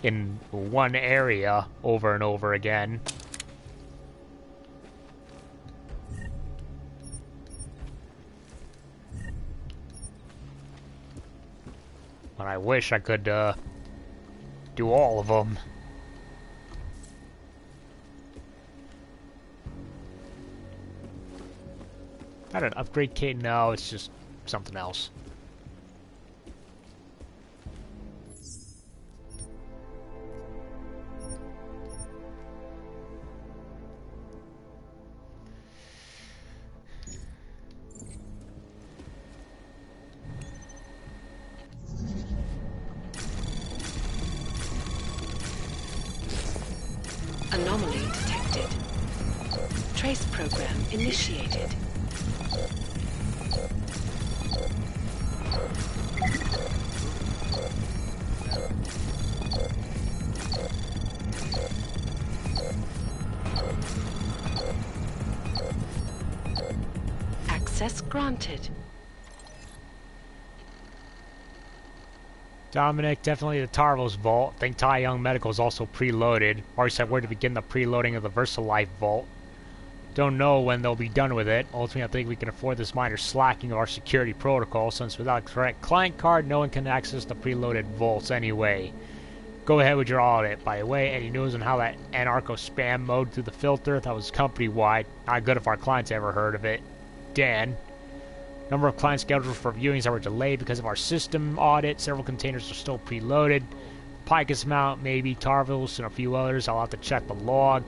in one area over and over again. And I wish I could do all of them. I don't upgrade kit. No, it's just something else. Anomaly detected. Trace program initiated. Access granted. Dominic, definitely the Tarvos vault. Think Tai Young Medical is also preloaded. Already said where to begin the preloading of the VersaLife vault. Don't know when they'll be done with it. Ultimately, I think we can afford this minor slacking of our security protocol, since without a correct client card, no one can access the preloaded vaults anyway. Go ahead with your audit. By the way, any news on how that anarcho spam mode through the filter? That was company-wide. Not good if our clients ever heard of it. Dan. Number of clients scheduled for viewings that were delayed because of our system audit. Several containers are still preloaded. Picus Mount, maybe. Tarvos, and a few others. I'll have to check the log.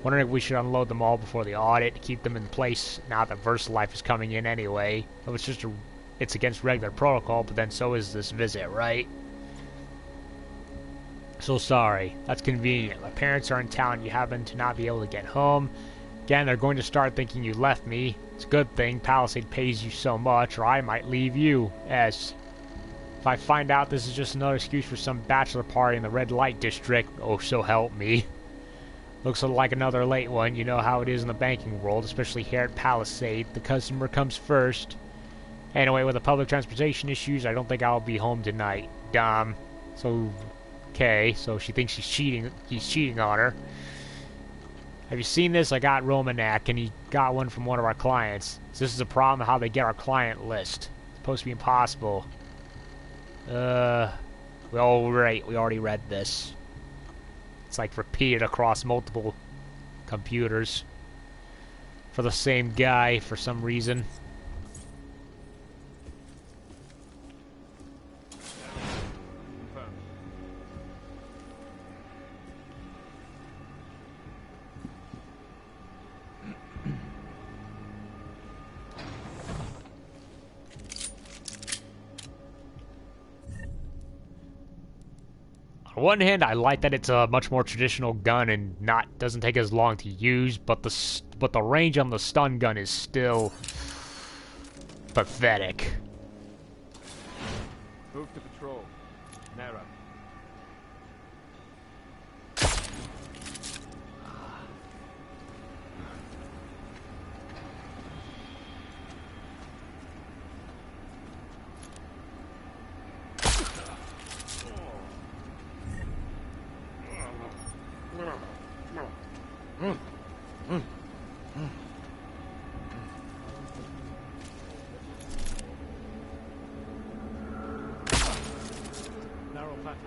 Wondering if we should unload them all before the audit to keep them in place now that VersaLife is coming in anyway. It's against regular protocol, but then so is this visit, right? So sorry. That's convenient. My parents are in town. You happen to not be able to get home. Again, they're going to start thinking you left me. It's a good thing Palisade pays you so much, or I might leave you. As if I find out this is just another excuse for some bachelor party in the red light district, oh, so help me. Looks like another late one. You know how it is in the banking world, especially here at Palisade. The customer comes first. Anyway, with the public transportation issues, I don't think I'll be home tonight. Dom. So, okay, so she thinks he's cheating on her. Have you seen this? I got Romanak, and he got one from one of our clients. So this is a problem of how they get our client list. It's supposed to be impossible. Alright, we already read this. It's like repeated across multiple computers. For the same guy, for some reason. On one hand, I like that it's a much more traditional gun and doesn't take as long to use, but the range on the stun gun is still pathetic. Move to patrol. Narrow. Narrow passage.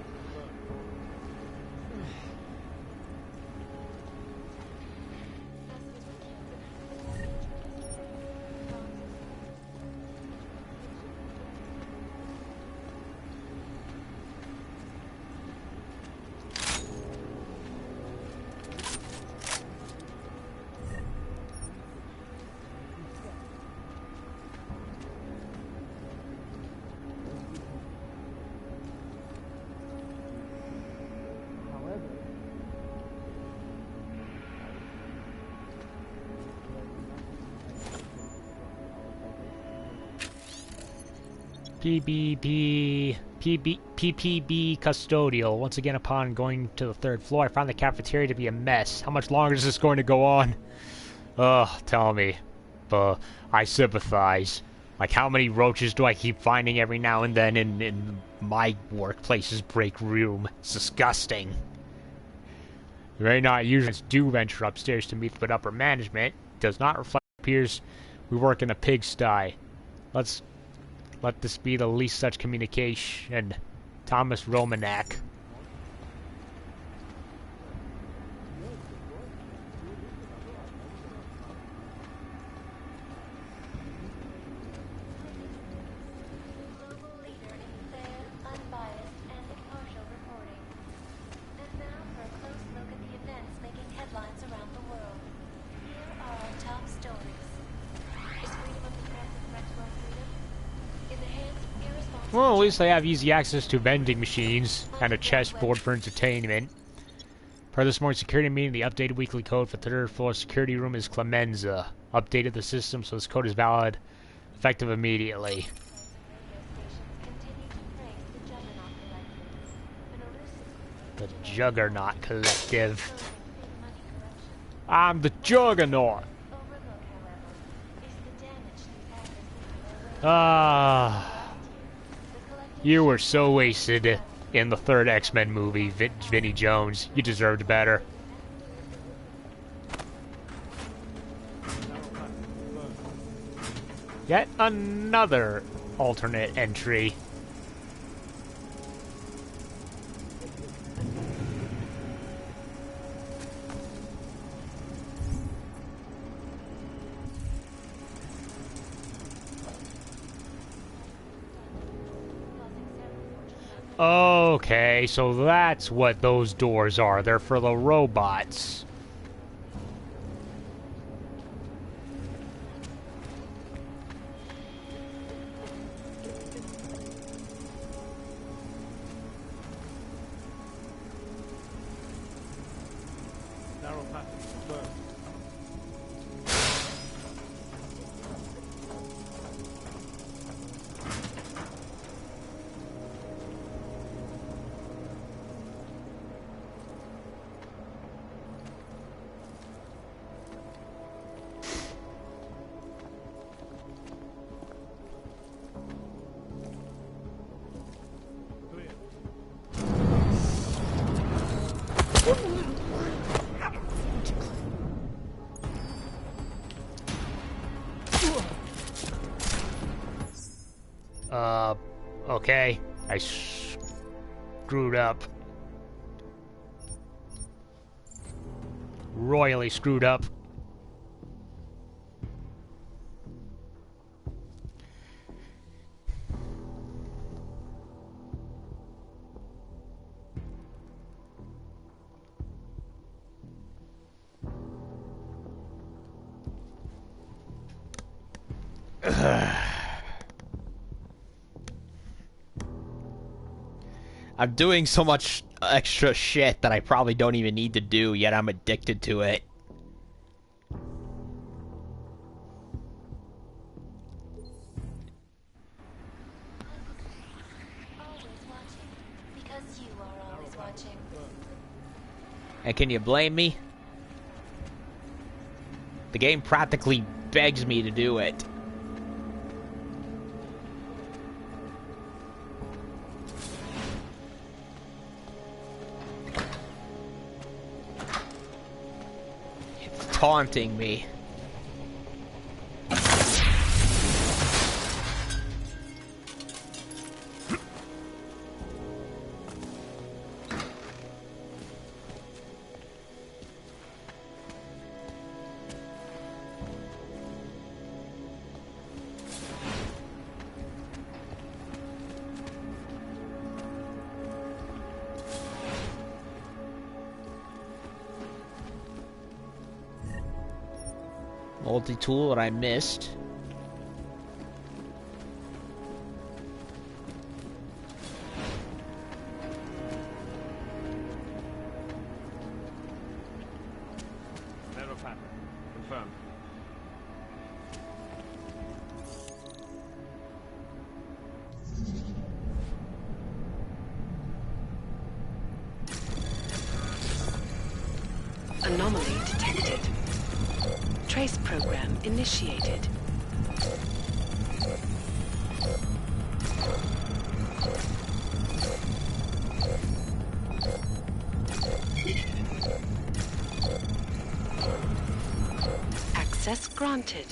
PPB custodial. Once again, upon going to the 3rd floor, I found the cafeteria to be a mess. How much longer is this going to go on? Ugh, tell me. I sympathize. Like, how many roaches do I keep finding every now and then in my workplace's break room? It's disgusting. You may not usually do venture upstairs to meet with upper management. It does not reflect. It appears we work in a pigsty. Let this be the least such communication. Thomas Romanak. Global leader in fair, unbiased, and impartial reporting. And now for a close look at the events making headlines around the world. Here are our top stories. Is freedom of the press a threat to our freedom? In the hands of irresponsible... Well, at least they have easy access to vending machines and a chessboard for entertainment. Per this morning's security meeting, the updated weekly code for 3rd floor security room is Clemenza. Updated the system so this code is valid, effective immediately. The Juggernaut Collective. I'm the Juggernaut! You were so wasted in the 3rd X-Men movie, Vinnie Jones. You deserved better. Yet another alternate entry. Okay, so that's what those doors are. They're for the robots. Narrow passage. Confirmed. Okay. I screwed up. Royally screwed up. I'm doing so much extra shit that I probably don't even need to do, yet I'm addicted to it. And can you blame me? The game practically begs me to do it. It's taunting me. Multi-tool that I missed. Narrow pattern. Confirmed. Anomaly detected. Trace program initiated. Access granted.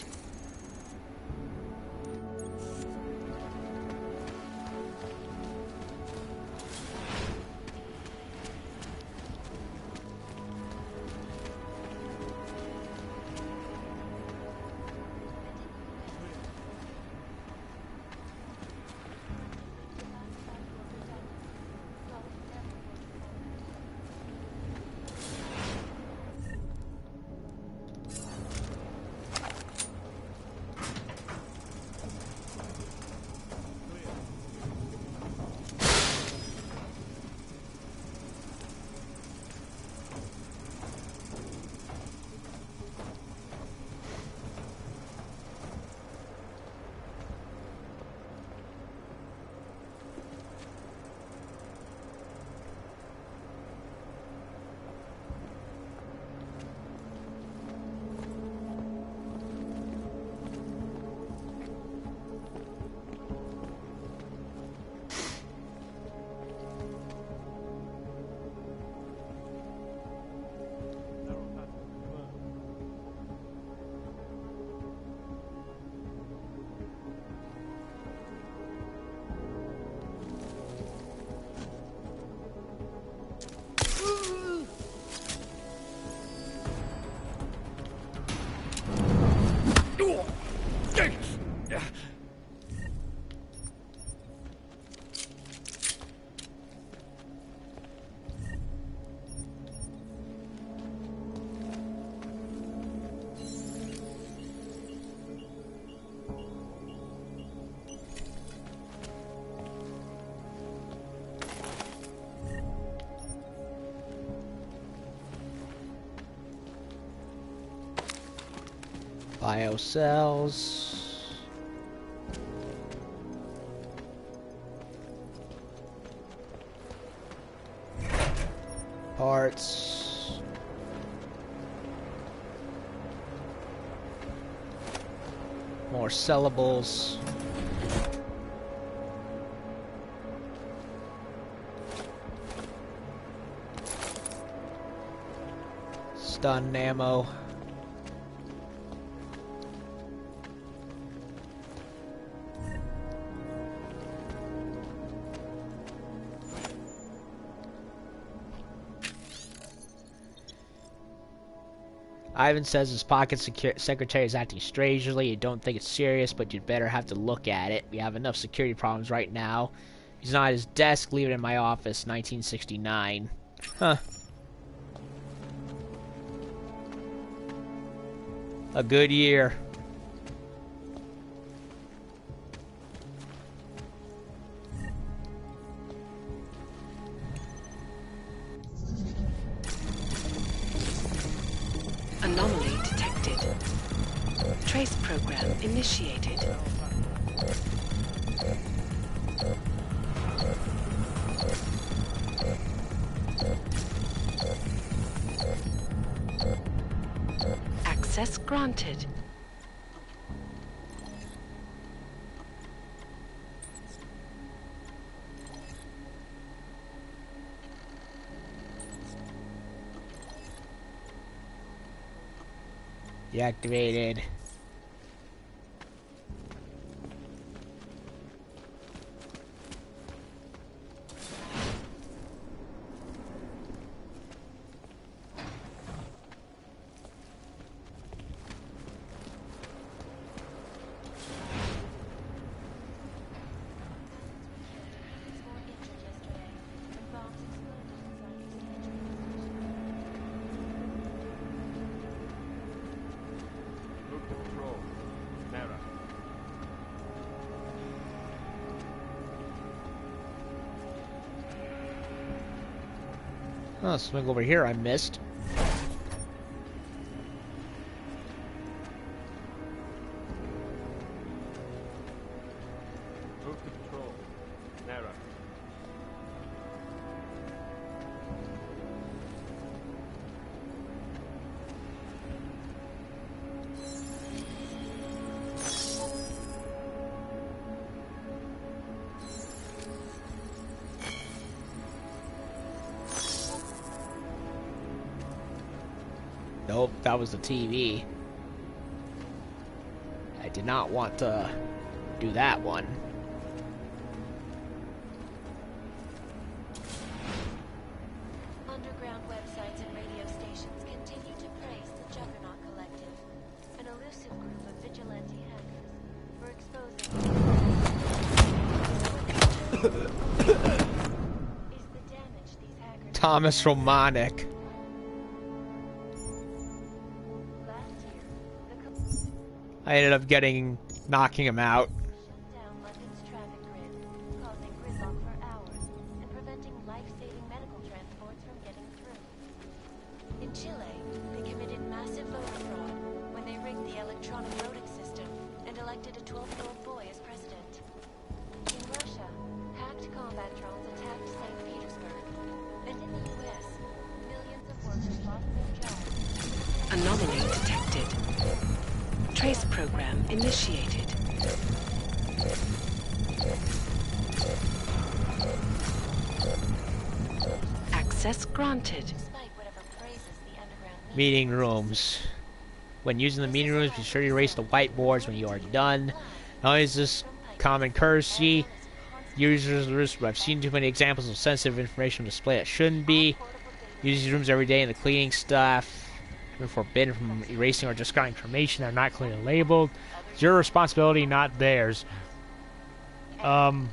Biocells. Parts. More sellables. Stun ammo. Ivan says his pocket secretary is acting strangely. You don't think it's serious, but you'd better have to look at it. We have enough security problems right now. He's not at his desk. Leave it in my office. 1969. Huh. A good year. Trace program initiated. Access granted. Deactivated. Oh, something over here I missed. Move to patrol. Nara. Nope, that was the TV. I did not want to do that one. Underground websites and radio stations continue to praise the Juggernaut Collective, an elusive group of vigilante hackers for exposing is the damage these hackers. Thomas Romanek. I ended up knocking him out. Shut down London's traffic grid, causing gridlock for hours and preventing life-saving medical transports from getting through. In Chile, they committed massive voter fraud when they rigged the electronic voting system and elected a 12-year-old boy as president. In Russia, hacked combat drones attacked St. Petersburg. And in the U.S., millions of workers lost their jobs. Anomaly detected. Trace program initiated. Access granted. Despite whatever praises the underground Meeting rooms. When using the meeting rooms, be sure to erase the whiteboards when you are done. Not only is this common courtesy, users, but I've seen too many examples of sensitive information on display that shouldn't be. Use these rooms every day, and the cleaning staff are forbidden from erasing or discarding information that are not clearly labeled. It's your responsibility, not theirs. I'm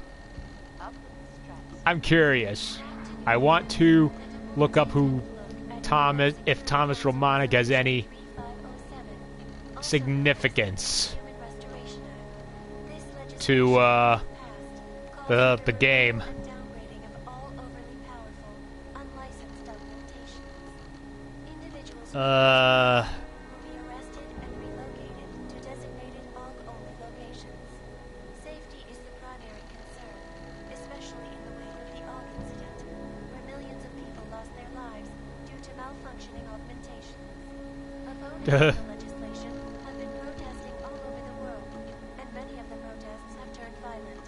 curious. I want to look up if Thomas Romanek has any significance to the game. Safety is the primary concern, especially in the wake of the AUG incident, where millions of people lost their lives due to malfunctioning augmentations. Opponents of the legislation have been protesting all over the world, and many of the protests have turned violent.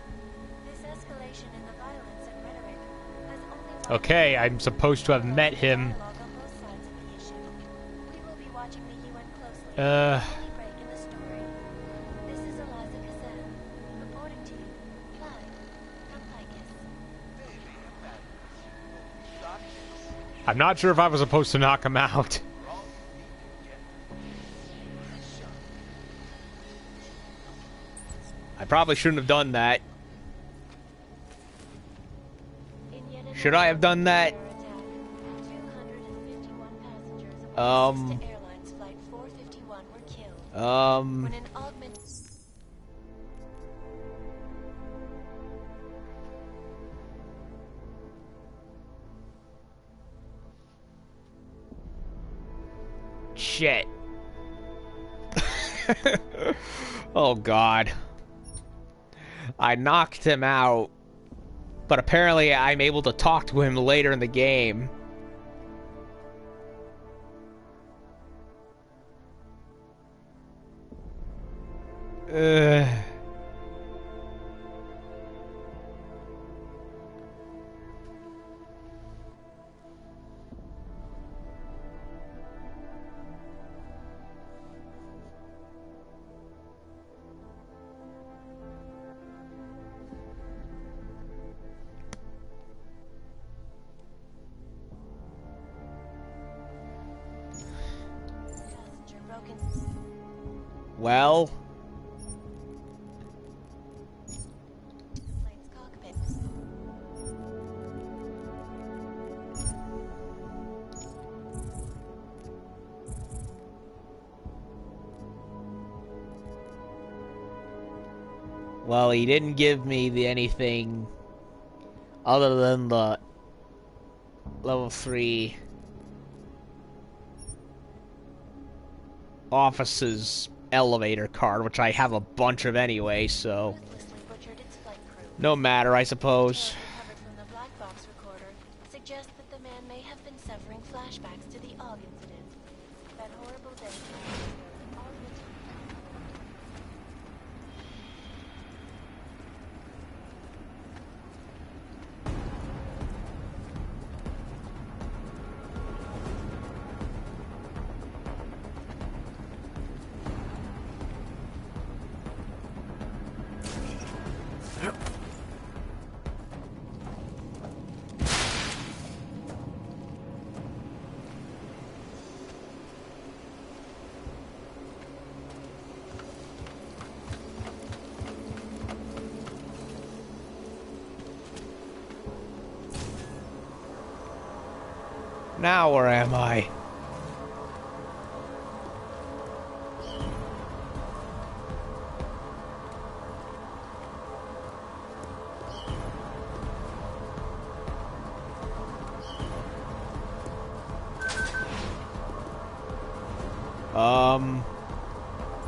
This escalation in the violence and rhetoric has only Okay, I'm supposed to have met him. I'm not sure if I was supposed to knock him out. I probably shouldn't have done that. Should I have done that? Shit. Oh god. I knocked him out, but apparently I'm able to talk to him later in the game. Well... Well, he didn't give me anything other than the level 3 office's elevator card, which I have a bunch of anyway, so no matter, I suppose. Recovered from the black box recorder suggests that the man may have been suffering flashbacks to the Og incident. That horrible day. All the time. Now where am I?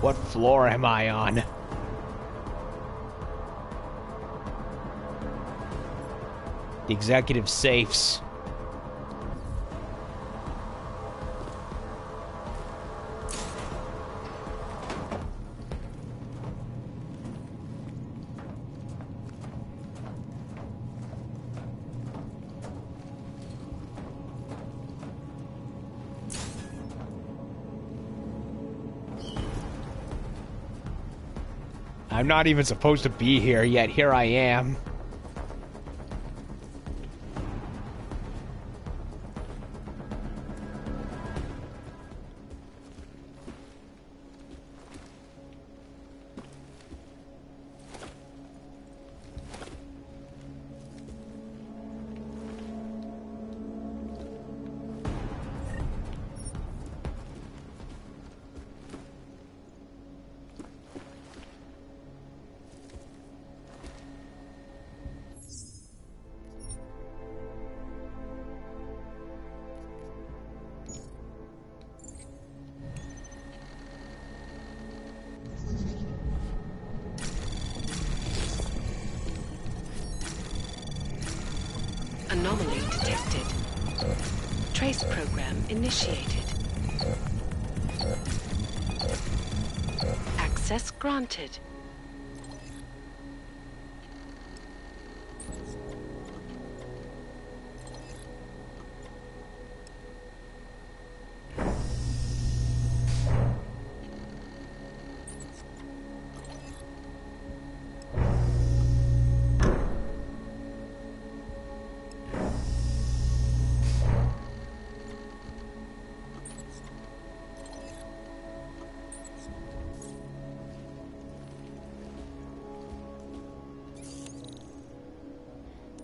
What floor am I on? The executive safes. I'm not even supposed to be here, yet here I am. Anomaly detected. Trace program initiated. Access granted.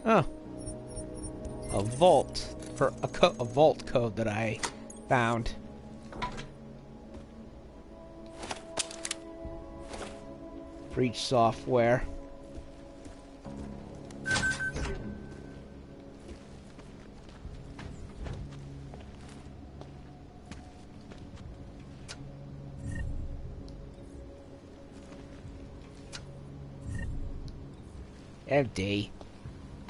Oh. A vault. For a vault code that I found. Breach software. Empty.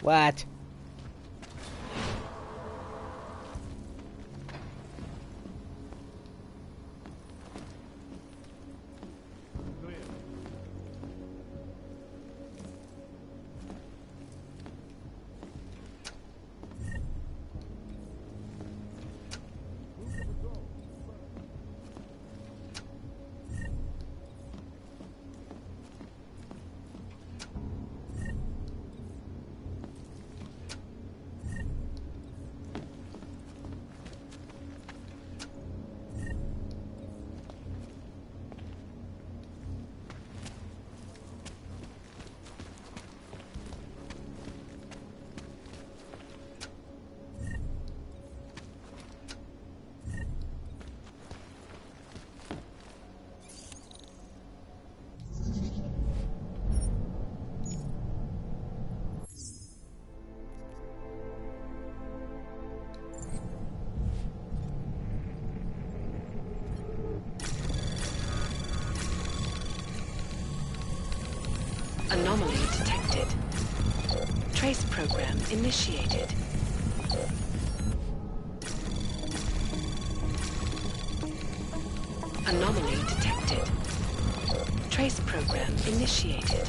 What? Anomaly detected. Trace program initiated. Anomaly detected. Trace program initiated.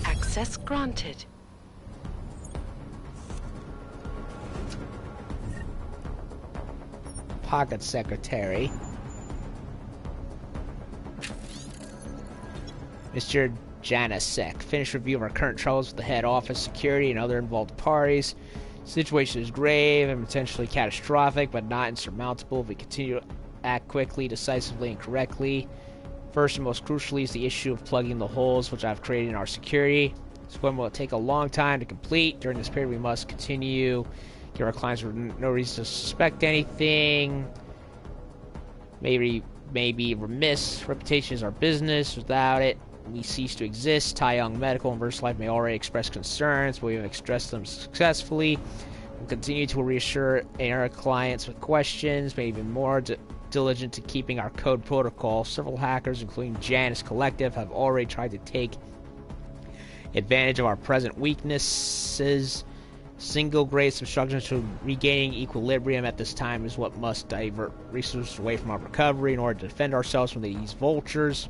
Access granted. Pocket Secretary. Mr. Janasek. Finished review of our current troubles with the head office, security, and other involved parties. Situation is grave and potentially catastrophic, but not insurmountable if we continue to act quickly, decisively, and correctly. First and most crucially is the issue of plugging the holes which I've created in our security. This one will take a long time to complete. During this period, we must continue. Give our clients no reason to suspect anything. Maybe remiss. Reputation is our business. Without it, we cease to exist. Tai Young Medical and VersaLife may already express concerns, but we have expressed them successfully. We'll continue to reassure our clients with questions, maybe even more diligent to keeping our code protocol. Several hackers, including Janus Collective, have already tried to take advantage of our present weaknesses. Single greatest obstruction to regaining equilibrium at this time is what must divert resources away from our recovery in order to defend ourselves from these vultures.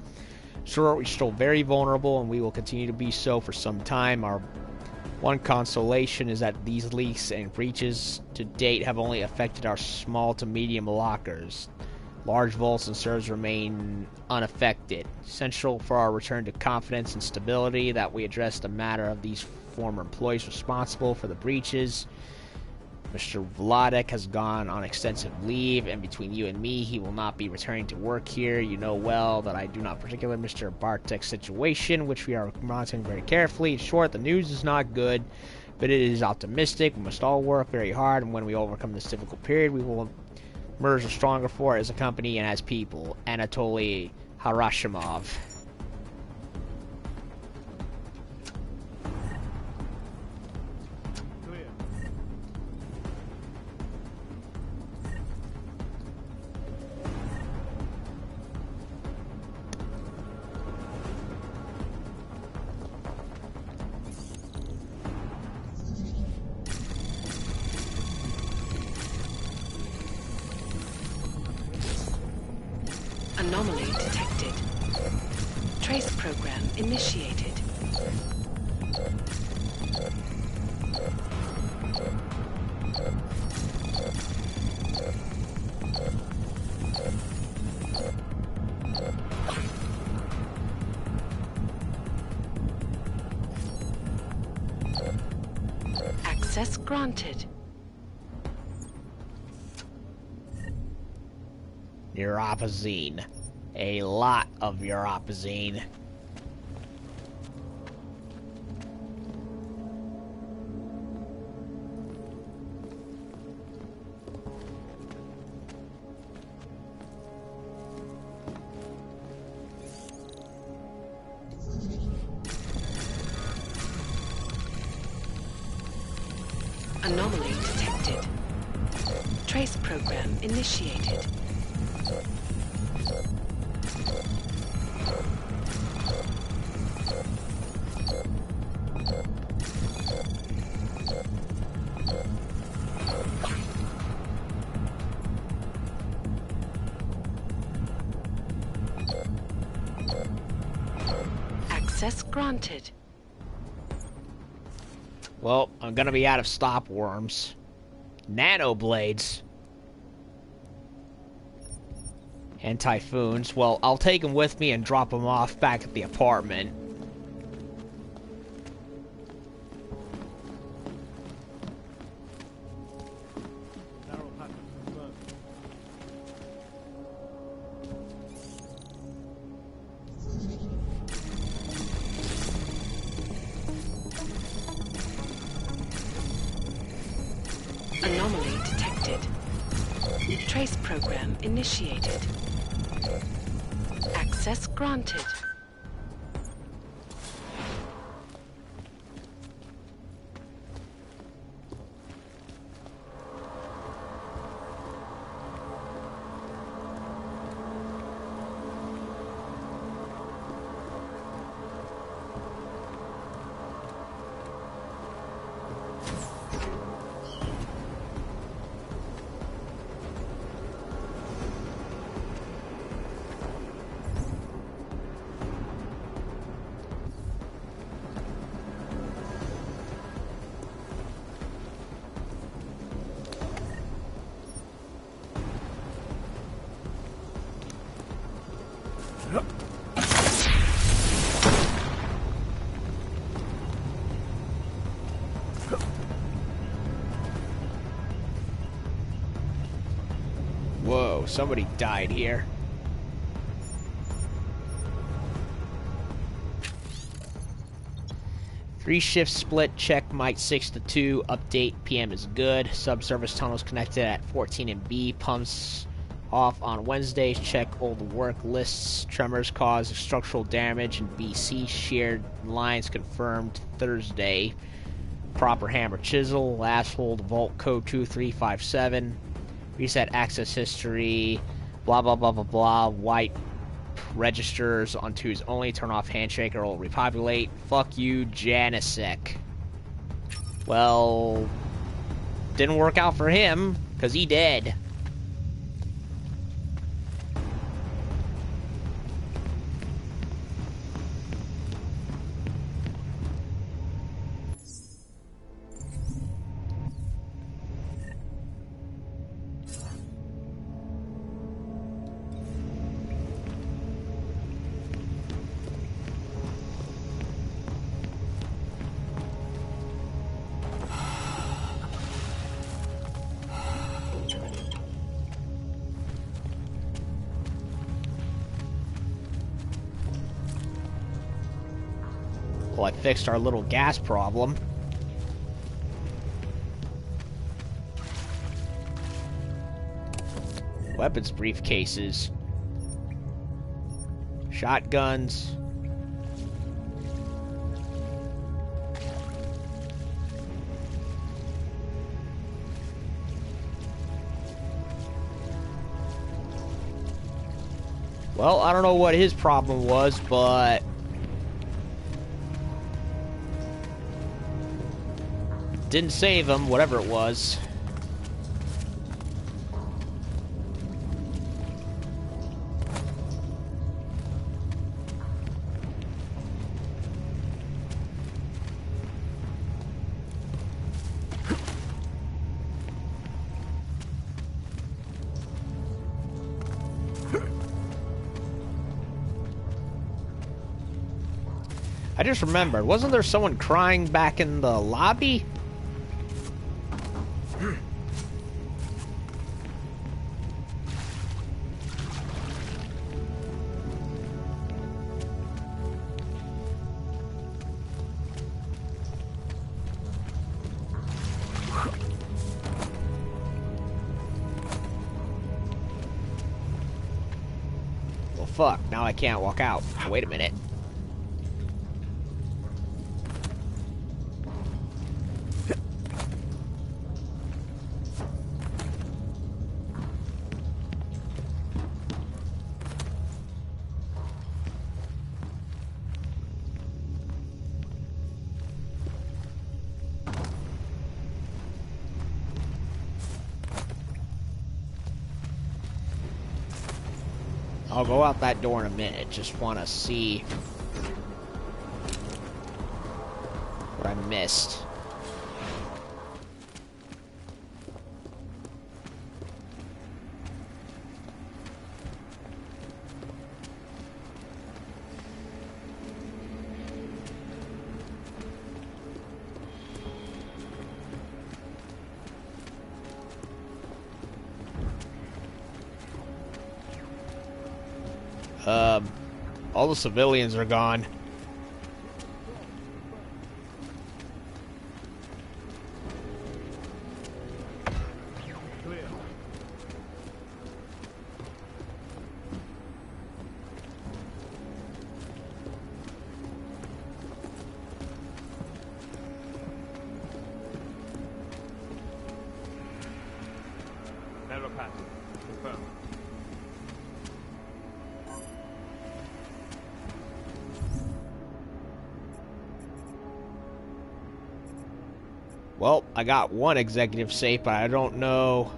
Sure, we're still very vulnerable, and we will continue to be so for some time. Our one consolation is that these leaks and breaches to date have only affected our small to medium lockers. Large vaults and servers remain unaffected. Essential for our return to confidence and stability that we address the matter of these former employees responsible for the breaches. Mr. Vladek has gone on extensive leave, and between you and me, he will not be returning to work here. You know well that I do not particularly Mr. Bartek's situation, which we are monitoring very carefully. In short, the news is not good, but it is optimistic. We must all work very hard, and when we overcome this difficult period, we will emerge stronger for it as a company and as people. Anatoly Harashimov. Anomaly detected. Trace program initiated. Access granted. Neuropazine. A lot of neuropazine. Anomaly detected. Trace program initiated. Access granted. Well, I'm gonna be out of stop worms. Nano blades. And typhoons. Well, I'll take them with me and drop them off back at the apartment. Anomaly detected. Trace program initiated. Access granted. Whoa, somebody died here. Three shift split, check Mike 6 to 2, update PM is good. Subsurface tunnels connected at 14 and B, pumps off on Wednesdays, check old work lists. Tremors cause structural damage in BC, shared lines confirmed Thursday. Proper hammer chisel, asshole vault code 2357. Reset access history, blah blah blah blah blah. White registers on twos only. Turn off handshake or it'll repopulate. Fuck you, Janisek. Well, didn't work out for him, because he dead. Well, I fixed our little gas problem. Weapons briefcases. Shotguns. Well, I don't know what his problem was, but didn't save him, whatever it was. I just remembered, wasn't there someone crying back in the lobby? Well, fuck, now I can't walk out. Wait a minute. I'll go out that door in a minute. Just want to see what I missed. All the civilians are gone. Narrow path. Confirmed. Well, I got one executive safe, but I don't know.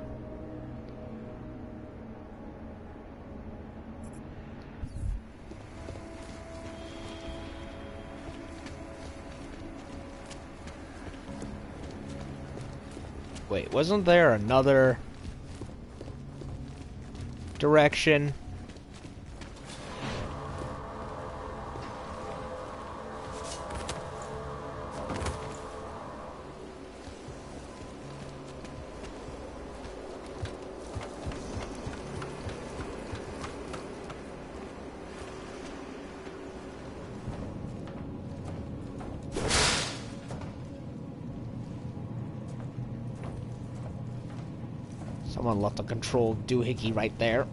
Wait, wasn't there another direction? Someone left a controlled doohickey right there.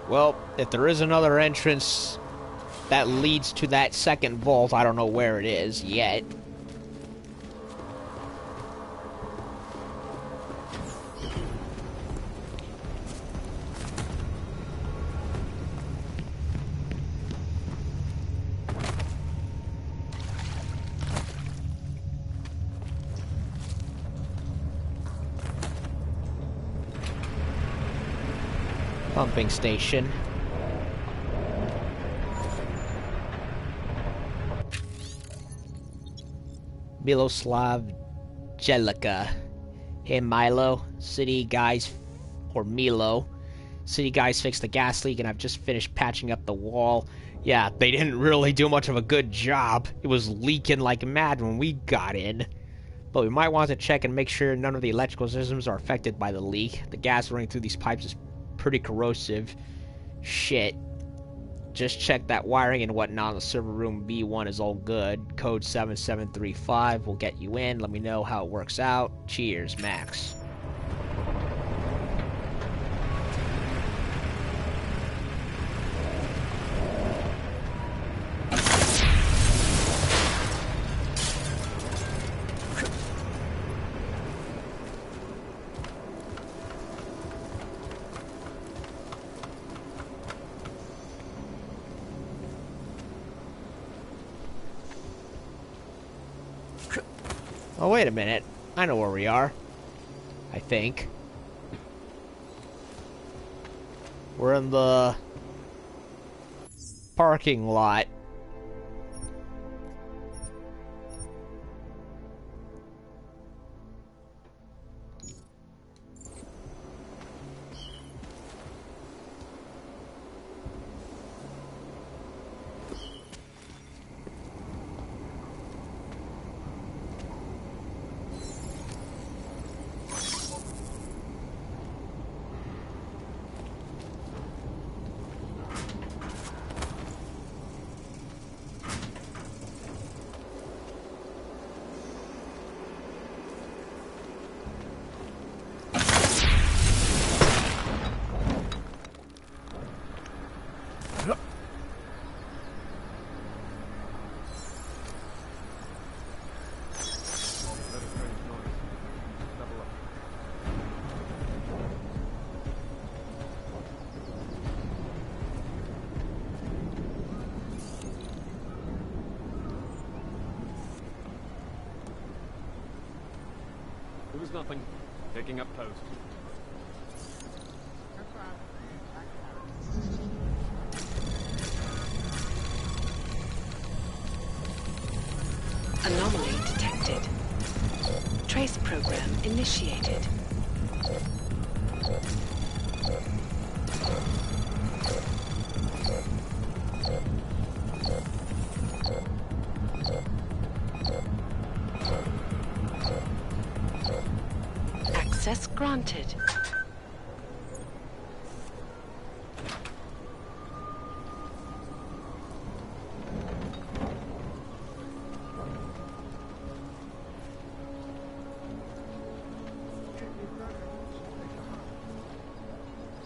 Well, if there is another entrance that leads to that second vault, I don't know where it is yet. Pumping station. Miloslav Jellica. Hey Milo, city guys, or Milo. City guys fixed the gas leak and I've just finished patching up the wall. Yeah, they didn't really do much of a good job. It was leaking like mad when we got in. But we might want to check and make sure none of the electrical systems are affected by the leak. The gas running through these pipes is pretty corrosive. Shit. Just check that wiring and whatnot. The server room B1 is all good. Code 7735 will get you in. Let me know how it works out. Cheers, Max. Oh, wait a minute. I know where we are. I think. We're in the parking lot. It was nothing. Picking up post. Anomaly detected. Trace program initiated. Access granted.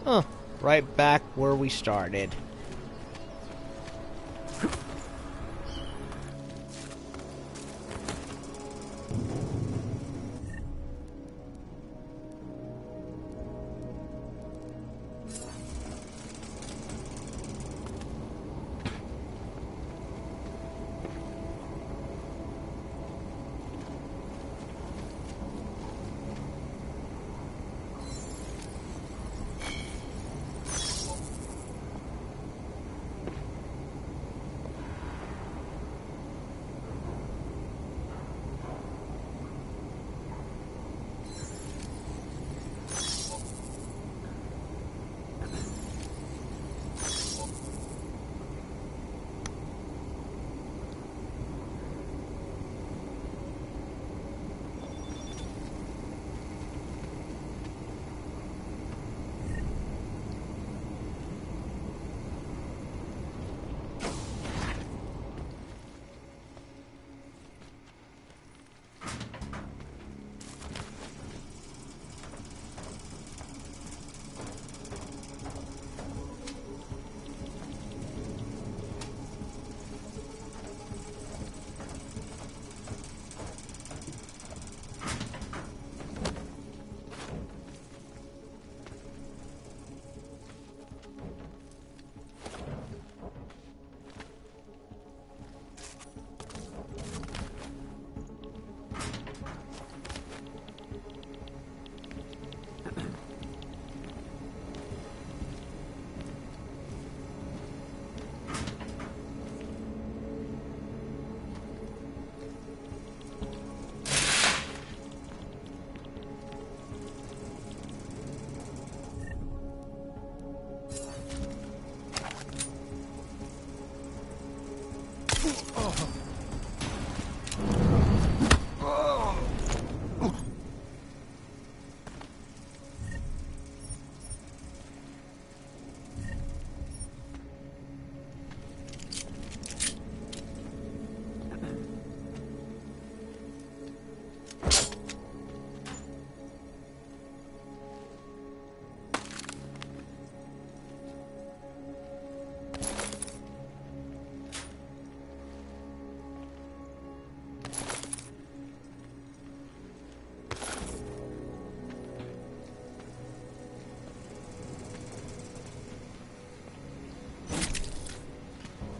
Huh. Right back where we started.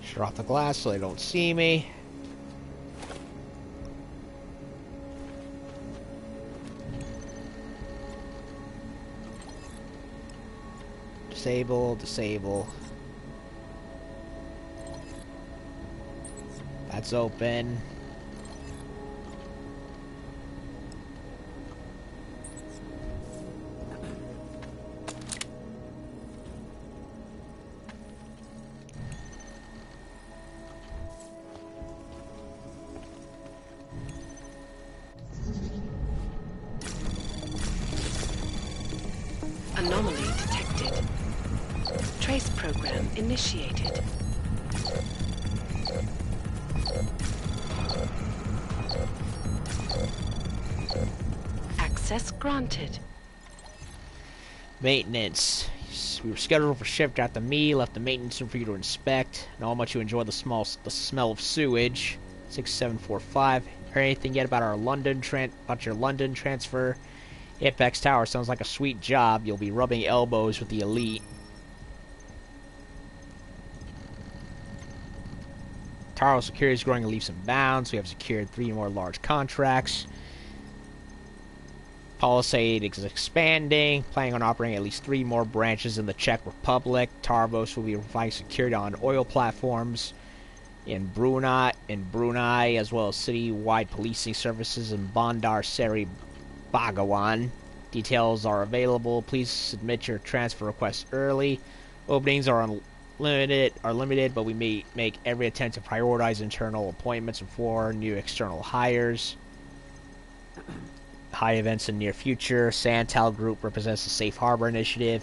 Shut off the glass so they don't see me. Disable, disable. That's open. Anomaly detected. Trace program initiated. Access granted. Maintenance. We were scheduled for shift after me, left the maintenance room for you to inspect. Know how much you enjoy the smell of sewage. 6745. Heard anything yet about your London transfer? Apex Tower sounds like a sweet job. You'll be rubbing elbows with the elite. Tower security is growing in leaps and bounds. We have secured 3 more large contracts. Palisade is expanding, planning on operating at least 3 more branches in the Czech Republic. Tarvos will be providing security on oil platforms in Brunei, as well as city-wide policing services in Bandar Seri Begawan. Details are available. Please submit your transfer requests early. Openings are limited, but we may make every attempt to prioritize internal appointments before new external hires. High events in near future. Santal Group represents the Safe Harbor Initiative,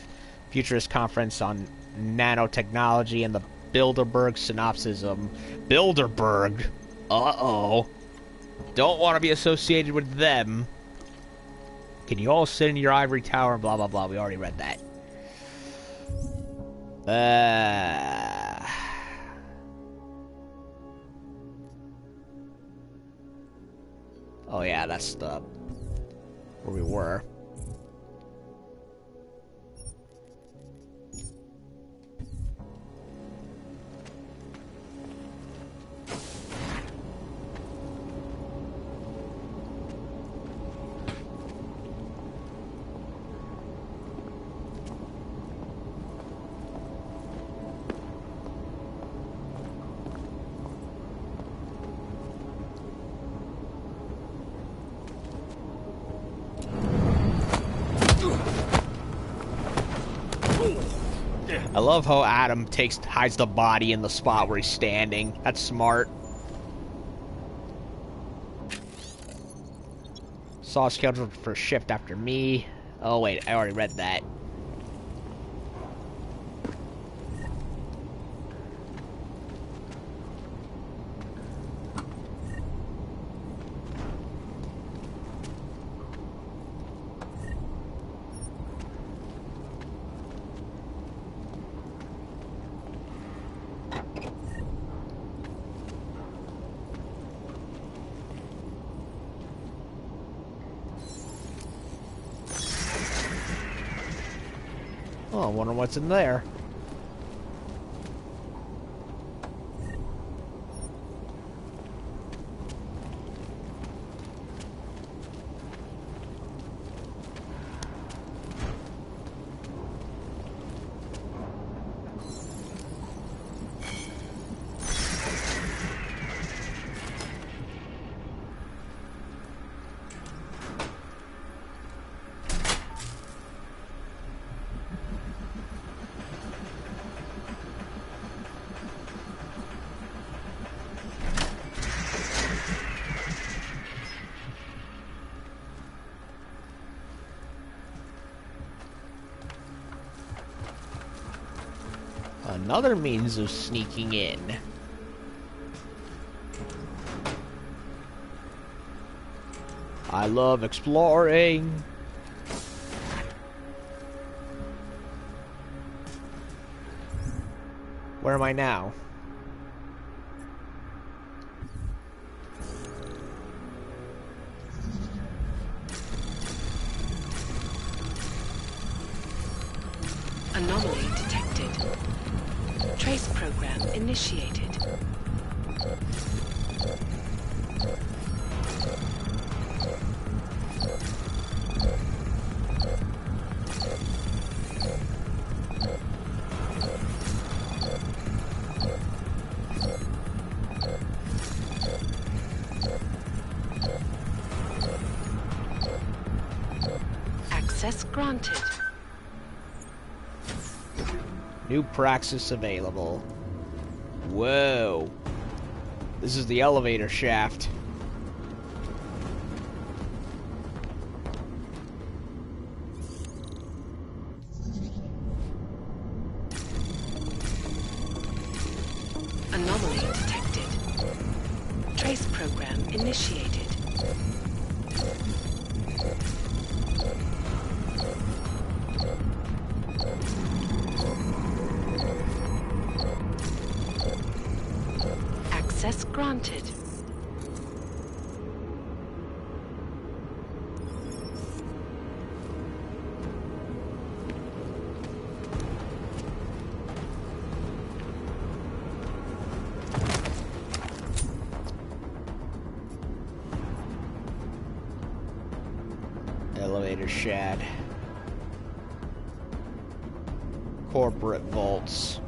Futurist Conference on Nanotechnology, and the Bilderberg Synopsism. Bilderberg? Uh-oh. Don't want to be associated with them. Can you all sit in your ivory tower? Blah, blah, blah. We already read that. Oh yeah, that's the... where we were. I love how Adam hides the body in the spot where he's standing. That's smart. Saw scheduled for shift after me. Oh wait, I already read that. Oh, I wonder what's in there. Another means of sneaking in. I love exploring. Where am I now? Anomaly detected. Trace program initiated. Access granted. New praxis available. Whoa. This is the elevator shaft. Anomaly detected. Trace program initiated. Access granted. Elevator shed. Corporate vaults.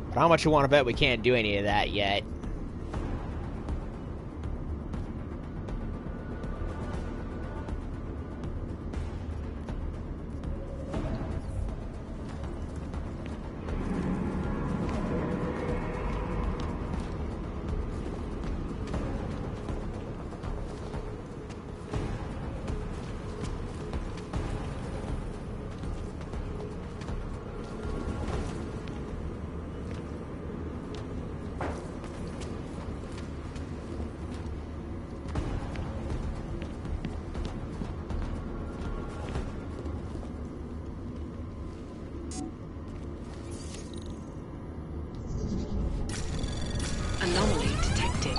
But how much you want to bet we can't do any of that yet? Anomaly detected.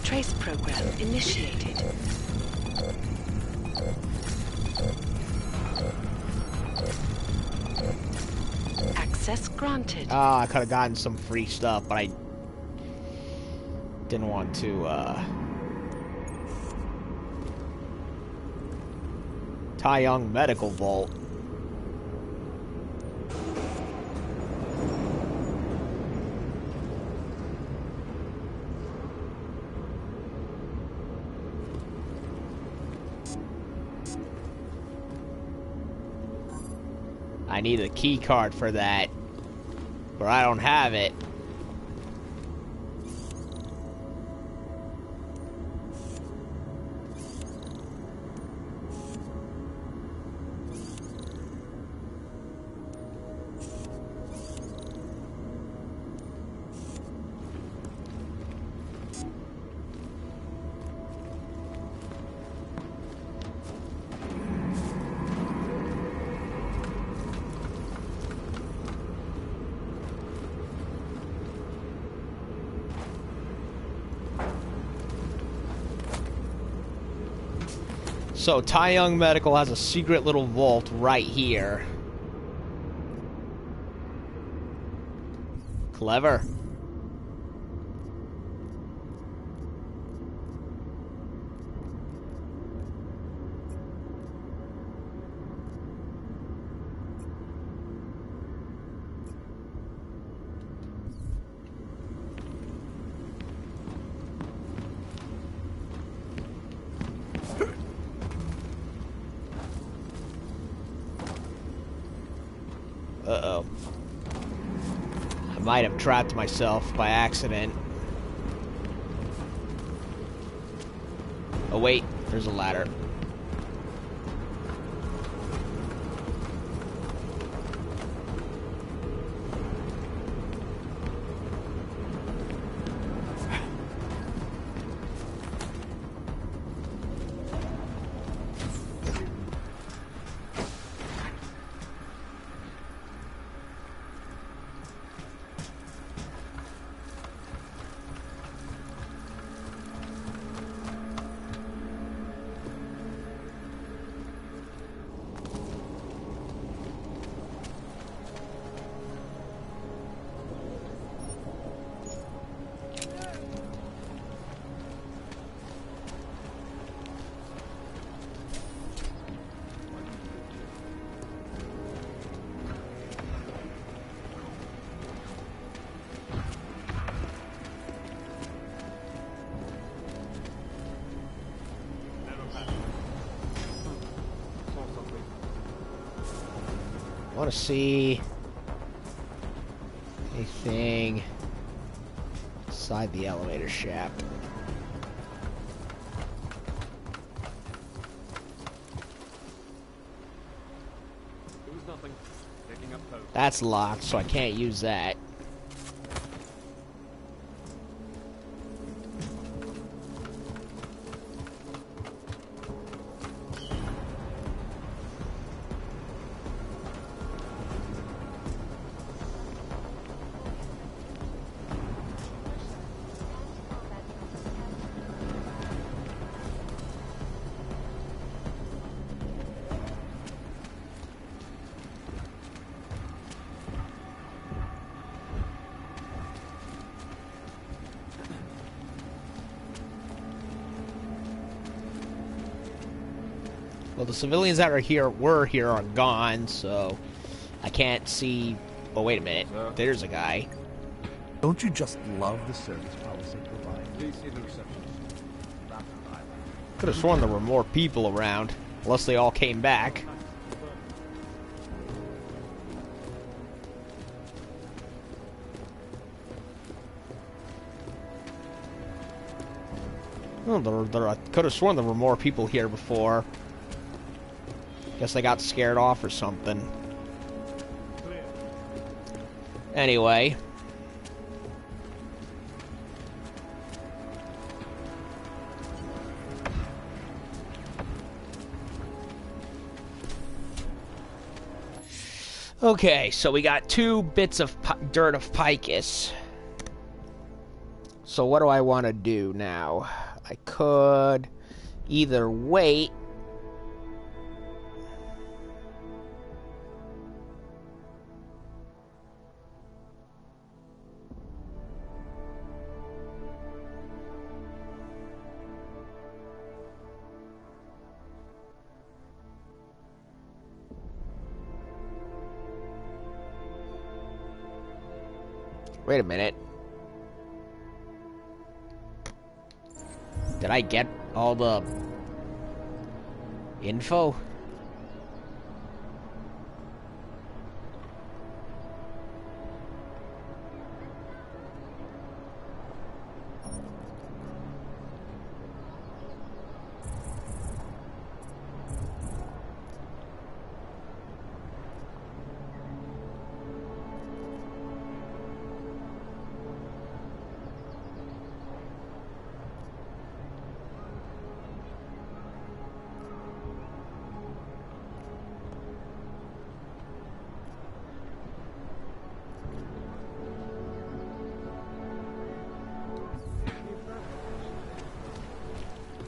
Trace program initiated. Access granted. Ah, I could have gotten some free stuff, but I didn't want to, Tai Young Medical Vault. I need a key card for that, but I don't have it. So, Tai Young Medical has a secret little vault right here. Clever. Uh-oh. I might have trapped myself by accident. Oh wait, there's a ladder. I want to see anything inside the elevator shaft. It was nothing. Picking up post. That's locked, so I can't use that. Well, the civilians that were here are gone, so I can't see... Oh, wait a minute. There's a guy. Don't you just love the service policy provided? Please see the reception. Could have sworn there were more people around, unless they all came back. Oh, I could have sworn there were more people here before. Guess they got scared off or something. Anyway. Okay, so we got 2 bits of dirt of Picus. So what do I want to do now? I could either wait. Wait a minute. Did I get all the info?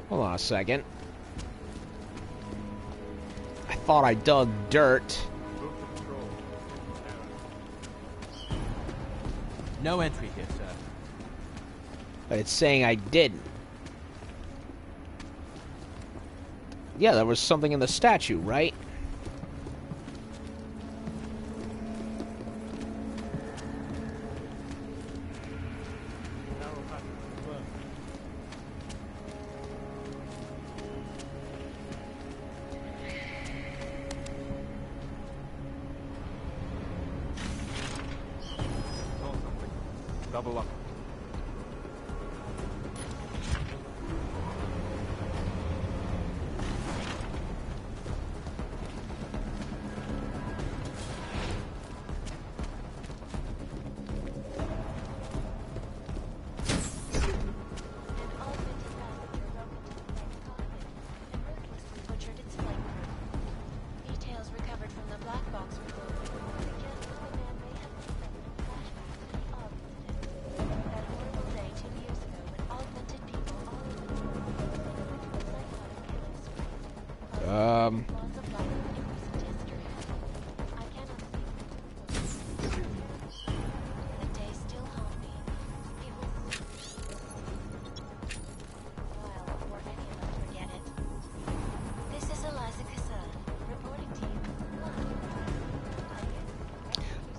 Hold on a second. I thought I dug dirt. No entry here, sir. But it's saying I didn't. Yeah, there was something in the statue, right? Double up.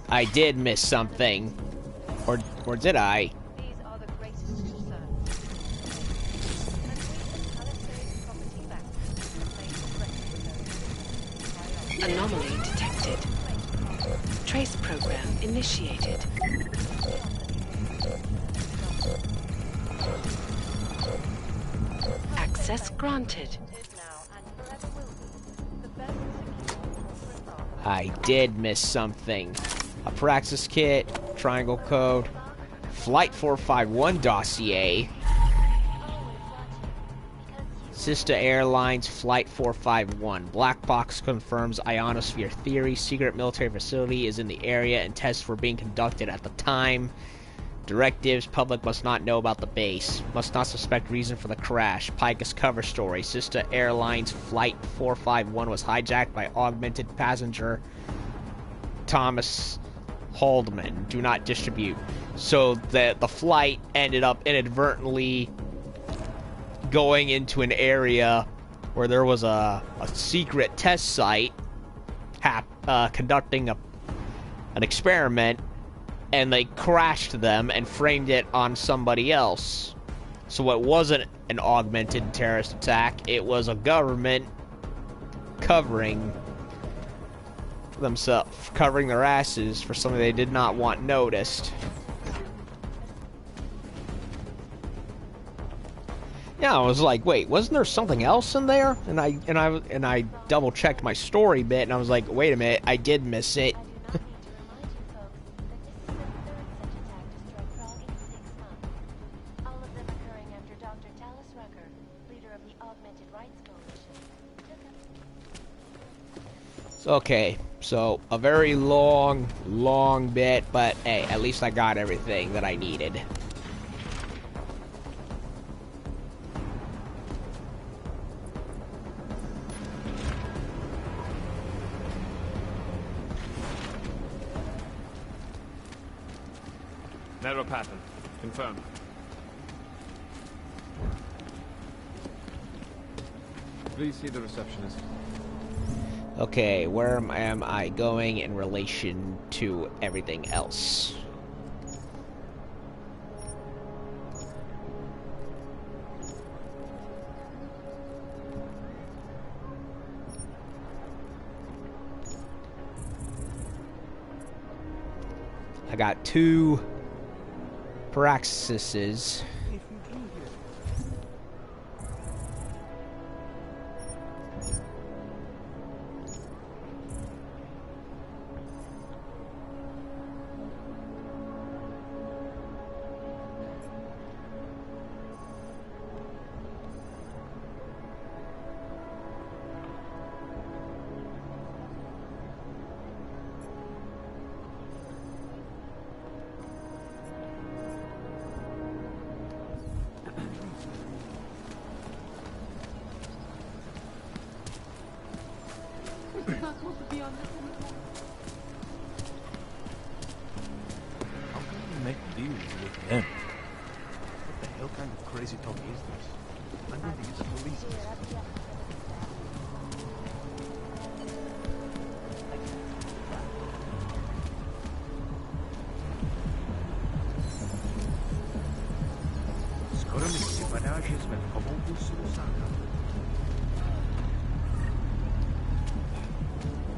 I did miss something. Or did I? These are the greatest concerns. Anomaly detected. Trace program initiated. Access granted. I did miss something. A Praxis kit, triangle code, Flight 451 dossier, Sister Airlines Flight 451. Black box confirms ionosphere theory. Secret military facility is in the area and tests were being conducted at the time. Directives: public must not know about the base. Must not suspect reason for the crash. Picus cover story: Sister Airlines Flight 451 was hijacked by augmented passenger Thomas Haldeman. Do not distribute. So the flight ended up inadvertently going into an area where there was a secret test site conducting an experiment, and they crashed them and framed it on somebody else. So it wasn't an augmented terrorist attack, it was a government covering themselves, covering their asses for something they did not want noticed. Yeah, I was like, wait, wasn't there something else in there? And I double checked my story bit, and I was like, wait a minute, I did miss it. Okay, so a very long bit, but hey, at least I got everything that I needed. Narrow pattern. Confirmed. Please see the receptionist. Okay, where am I going in relation to everything else? I got 2 praxises.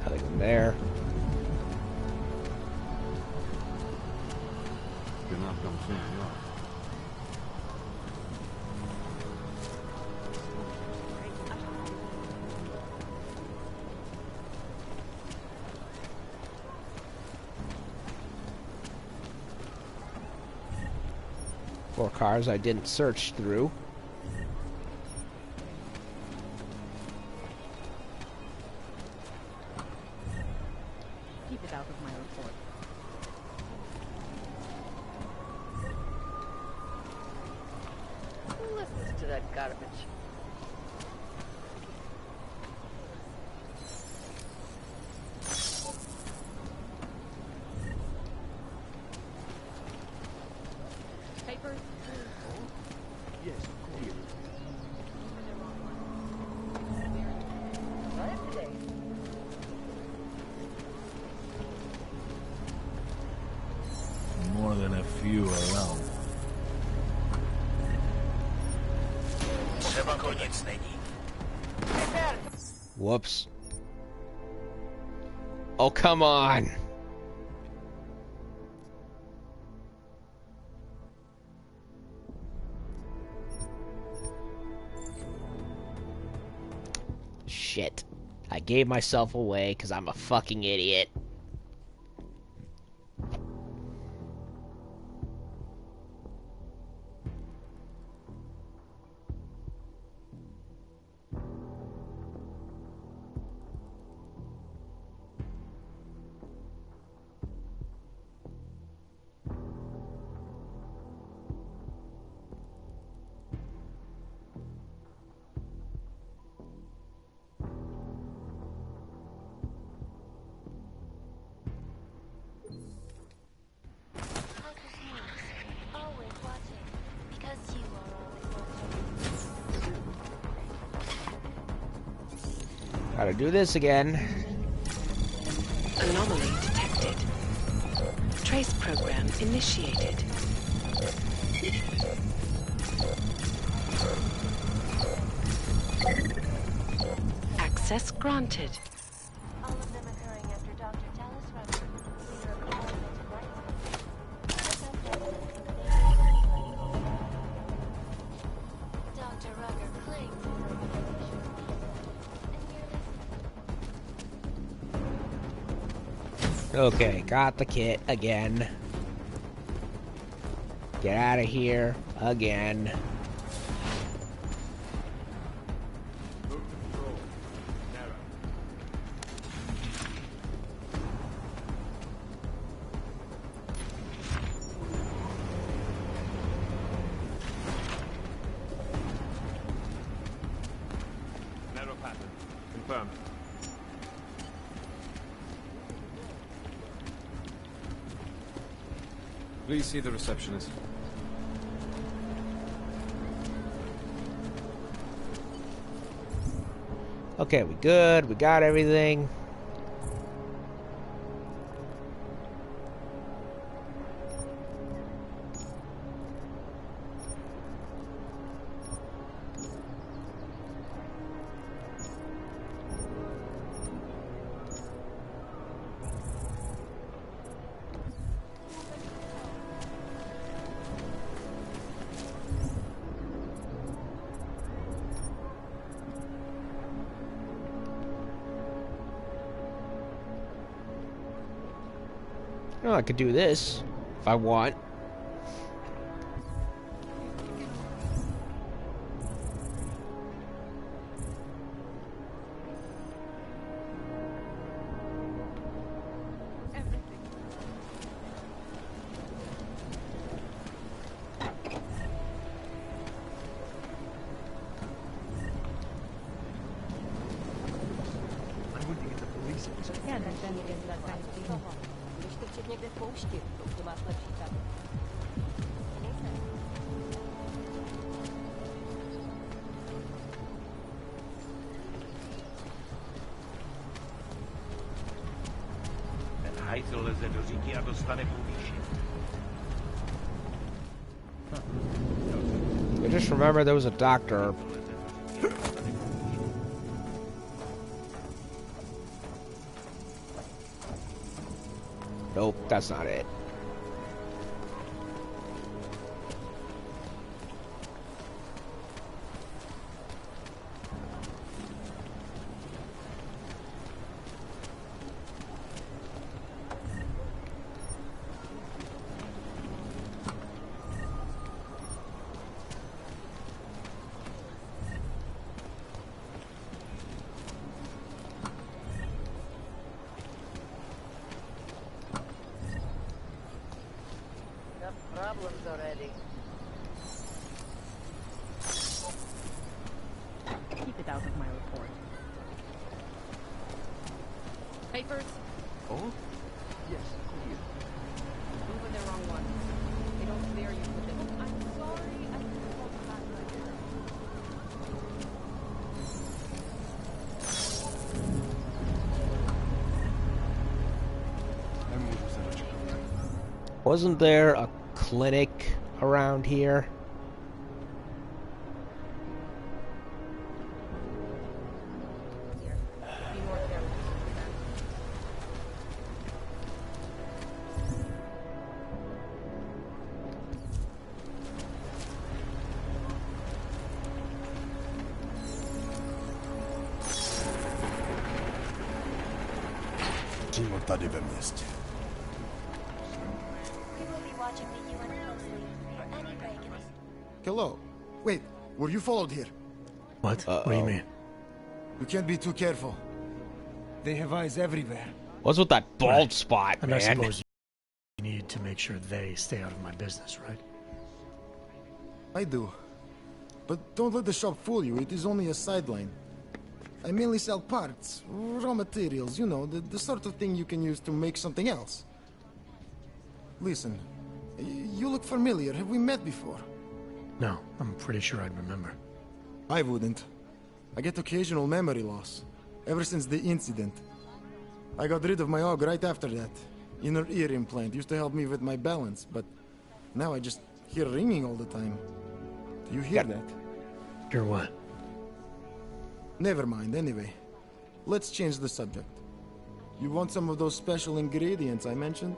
Nothing there. Four cars I didn't search through. Keep it out of my report. Who listens to that garbage? Papers? Yes, of course. Not today. More than a few around. Whoops. Oh, come on. Shit. I gave myself away because I'm a fucking idiot. Gotta do this again. Anomaly detected. Trace program initiated. Access granted. All of them occurring after Dr. Talis Rugger, leader of the Augmented Rights. Dr. Rugger claims his organization and Okay, got the kit again. Get out of here again. Narrow pattern. Confirmed. Please see the receptionist. Okay, we good. We got everything. Oh, I could do this if I want. I just remember there was a doctor. Nope, that's not it. Problems already. Keep it out of my report. Papers? Oh? Yes, here. Moving the wrong one. They don't clear you with it. I'm sorry. I didn't hold the back right here. Wasn't there a clinic around here? Be more careful. Czego tady we městě? we will be watching the UN closely for any break in the Hello. Wait, were you followed here? What? What do you mean? You can't be too careful. They have eyes everywhere. What's with that bald spot, And man? I suppose you need to make sure they stay out of my business, right? I do. But don't let the shop fool you, it is only a sideline. I mainly sell parts, raw materials, you know, the sort of thing you can use to make something else. Listen, you look familiar. Have we met before? No, I'm pretty sure I'd remember. I wouldn't. I get occasional memory loss. ever since the incident. I got rid of my og right after that. Inner ear implant used to help me with my balance, but now I just hear ringing all the time. Do you hear that? Hear what? Never mind, anyway. Let's change the subject. You want some of those special ingredients I mentioned?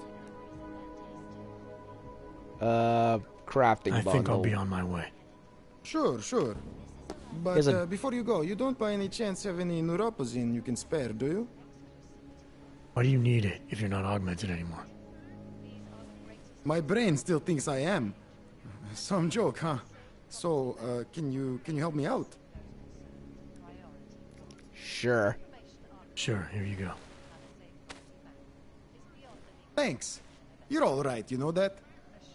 Crafting I bundle. think I'll be on my way. Sure. But before you go, you don't by any chance have any neuropozyne you can spare, do you? Why do you need it if you're not augmented anymore? My brain still thinks I am. Some joke, huh? So, can you help me out? Sure. Sure, here you go. Thanks. You're all right, you know that?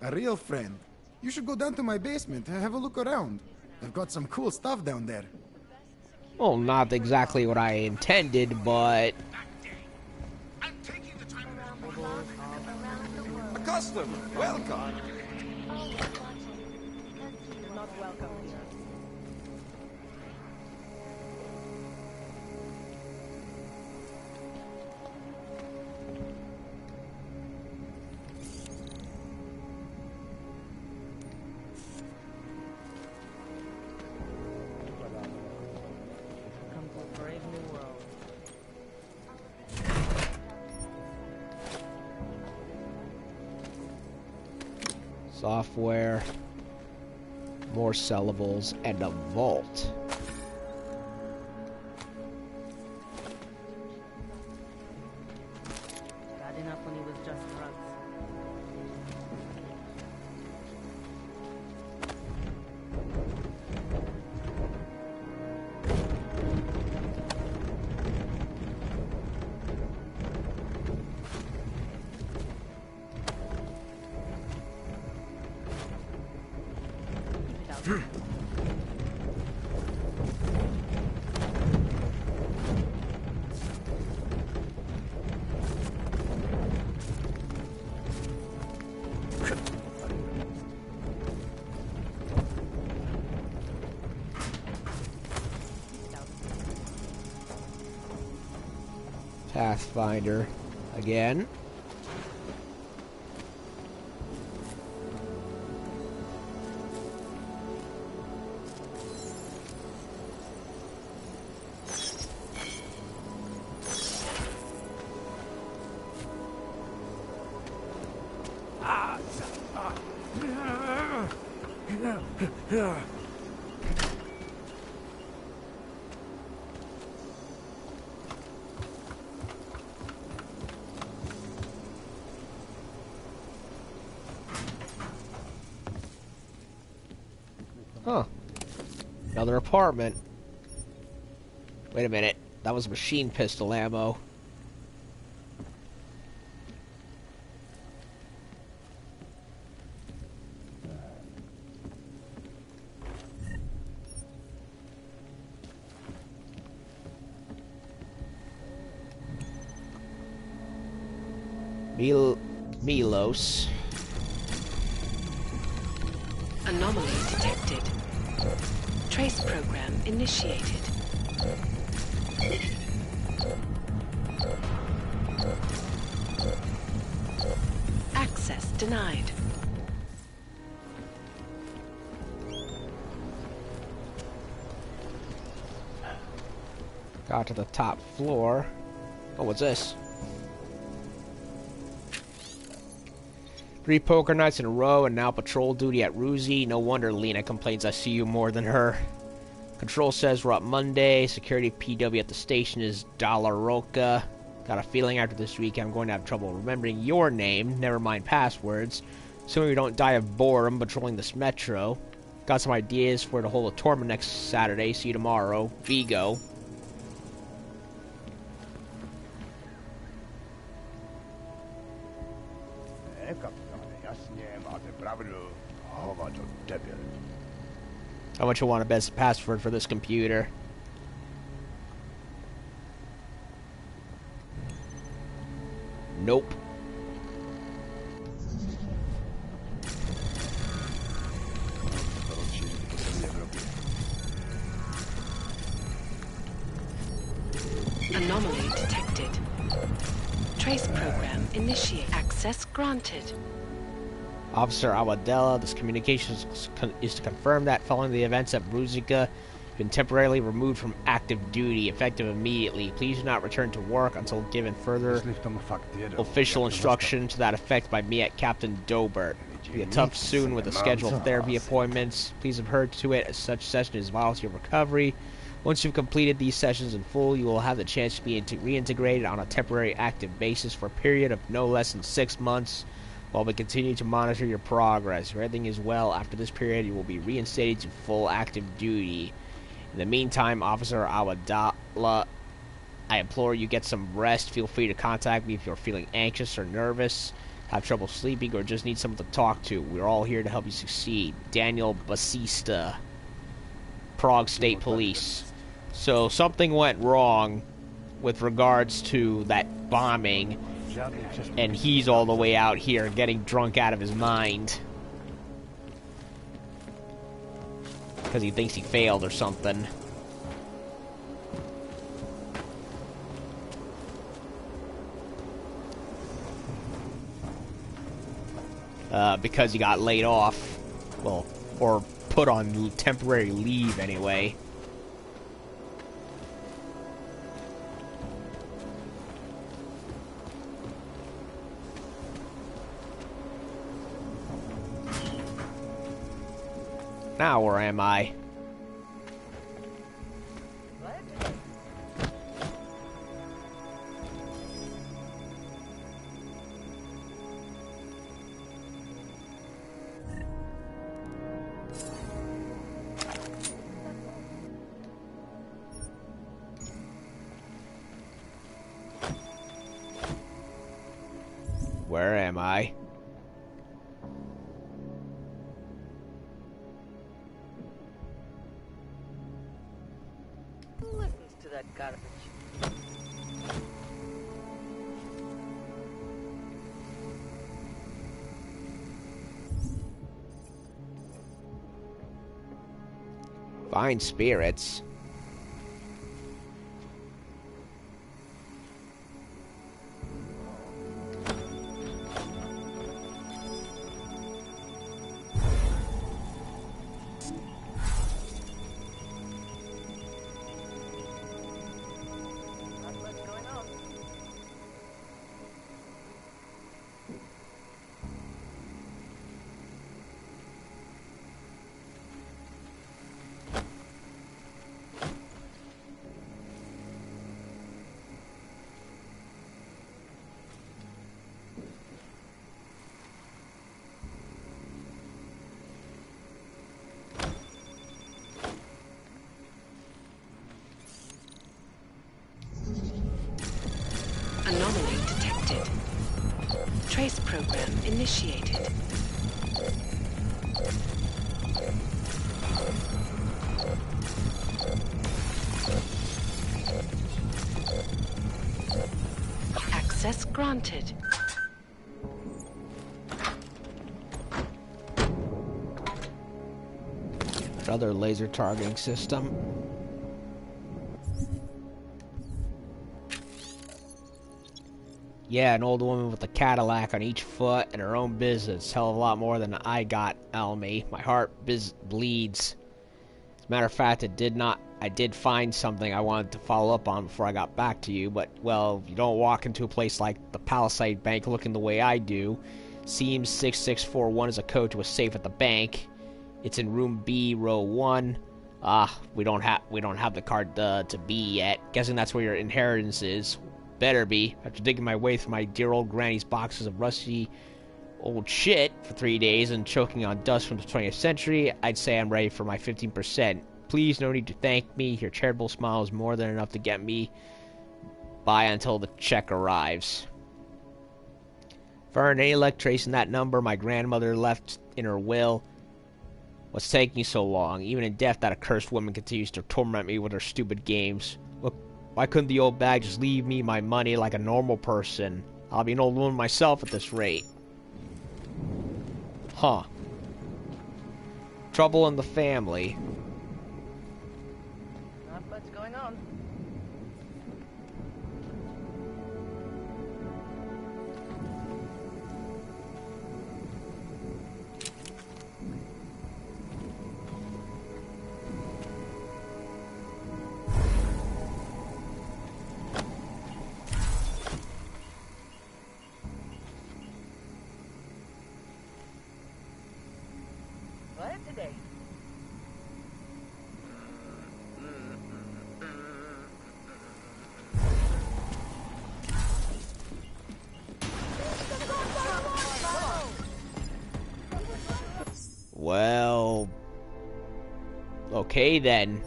A real friend. You should go down to my basement and have a look around. I've got some cool stuff down there. Well, not exactly what I intended, but... A customer, welcome. You're not welcome here. Welcome to a brave new world. Software, more sellables, and a vault. Bad enough when he was just drugs. Pathfinder again. Huh. Another apartment. Wait a minute. That was machine pistol ammo. Milos. Anomaly detected. Trace program initiated. Access denied. Got to the top floor. Oh, what's this? 3 poker nights in a row and now patrol duty at Ruzi. No wonder Lena complains I see you more than her. Control says we're up Monday. Security PW at the station is Dollar Roca. Got a feeling after this week I'm going to have trouble remembering your name, never mind passwords. Assuming we don't die of boredom patrolling this metro. Got some ideas for to hold a tournament next Saturday. See you tomorrow. Vigo. How much you want a best password for this computer? Nope. Anomaly detected. Trace program initiate. Access granted. Officer Awadella, this communication is to confirm that following the events at Bruzica, you've been temporarily removed from active duty, effective immediately. Please do not return to work until given further official instruction to that effect by me at Captain Dobert. Be a tough soon with the scheduled therapy appointments. Please adhere to it, as such session is vital to your recovery. Once you've completed these sessions in full, you will have the chance to be reintegrated on a temporary active basis for a period of no less than 6 months, while we continue to monitor your progress. If everything is well, after this period, you will be reinstated to full active duty. In the meantime, Officer Awadala, I implore you get some rest. Feel free to contact me if you're feeling anxious or nervous, have trouble sleeping, or just need someone to talk to. We're all here to help you succeed. Daniel Basista, Prague State Police. So something went wrong with regards to that bombing, and he's all the way out here getting drunk out of his mind because he thinks he failed or something. Because he got laid off. Well, or put on temporary leave anyway. Now where am I? Where am I? Who listens to that garbage? Fine spirits. Anomaly detected. Trace program initiated. Access granted. Another laser targeting system. Yeah, an old woman with a Cadillac on each foot and her own business. Hell of a lot more than I got, Elmy. My heart bleeds. As a matter of fact, I did find something I wanted to follow up on before I got back to you, but, well, you don't walk into a place like the Palisade Bank looking the way I do. Seems 6641 is a code to a safe at the bank. It's in room B, row 1. We don't have the card to B yet. Guessing that's where your inheritance is. Better be. After digging my way through my dear old granny's boxes of rusty old shit for 3 days and choking on dust from the 20th century, I'd say I'm ready for my 15%. Please, no need to thank me. Your charitable smile is more than enough to get me by until the check arrives. For any luck tracing that number my grandmother left in her will, what's taking so long? Even in death, that accursed woman continues to torment me with her stupid games. Look, why couldn't the old bag just leave me my money like a normal person? I'll be an old woman myself at this rate. Huh. Trouble in the family. Not much going on. bed today? Well, okay then.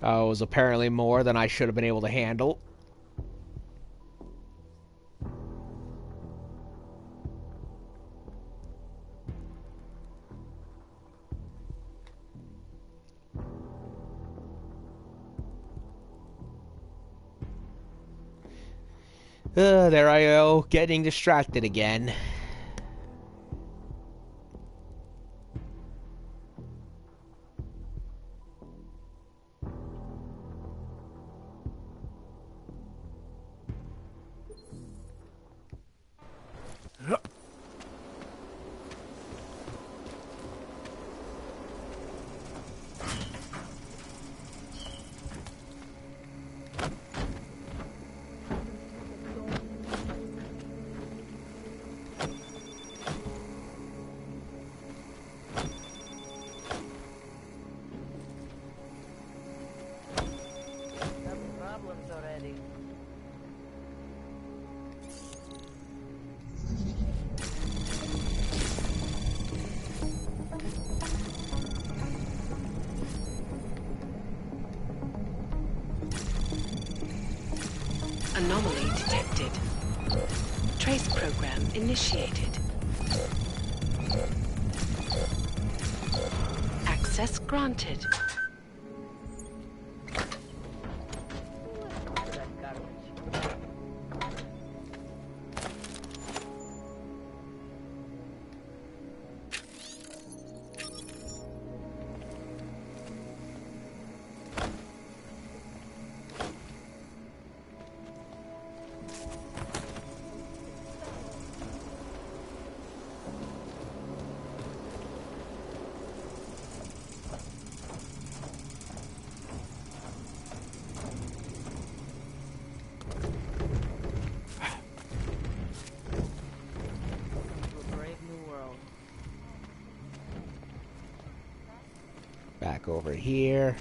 It was apparently more than I should have been able to handle. There I go, getting distracted again. Anomaly detected. Trace program initiated. Access granted. Back over here.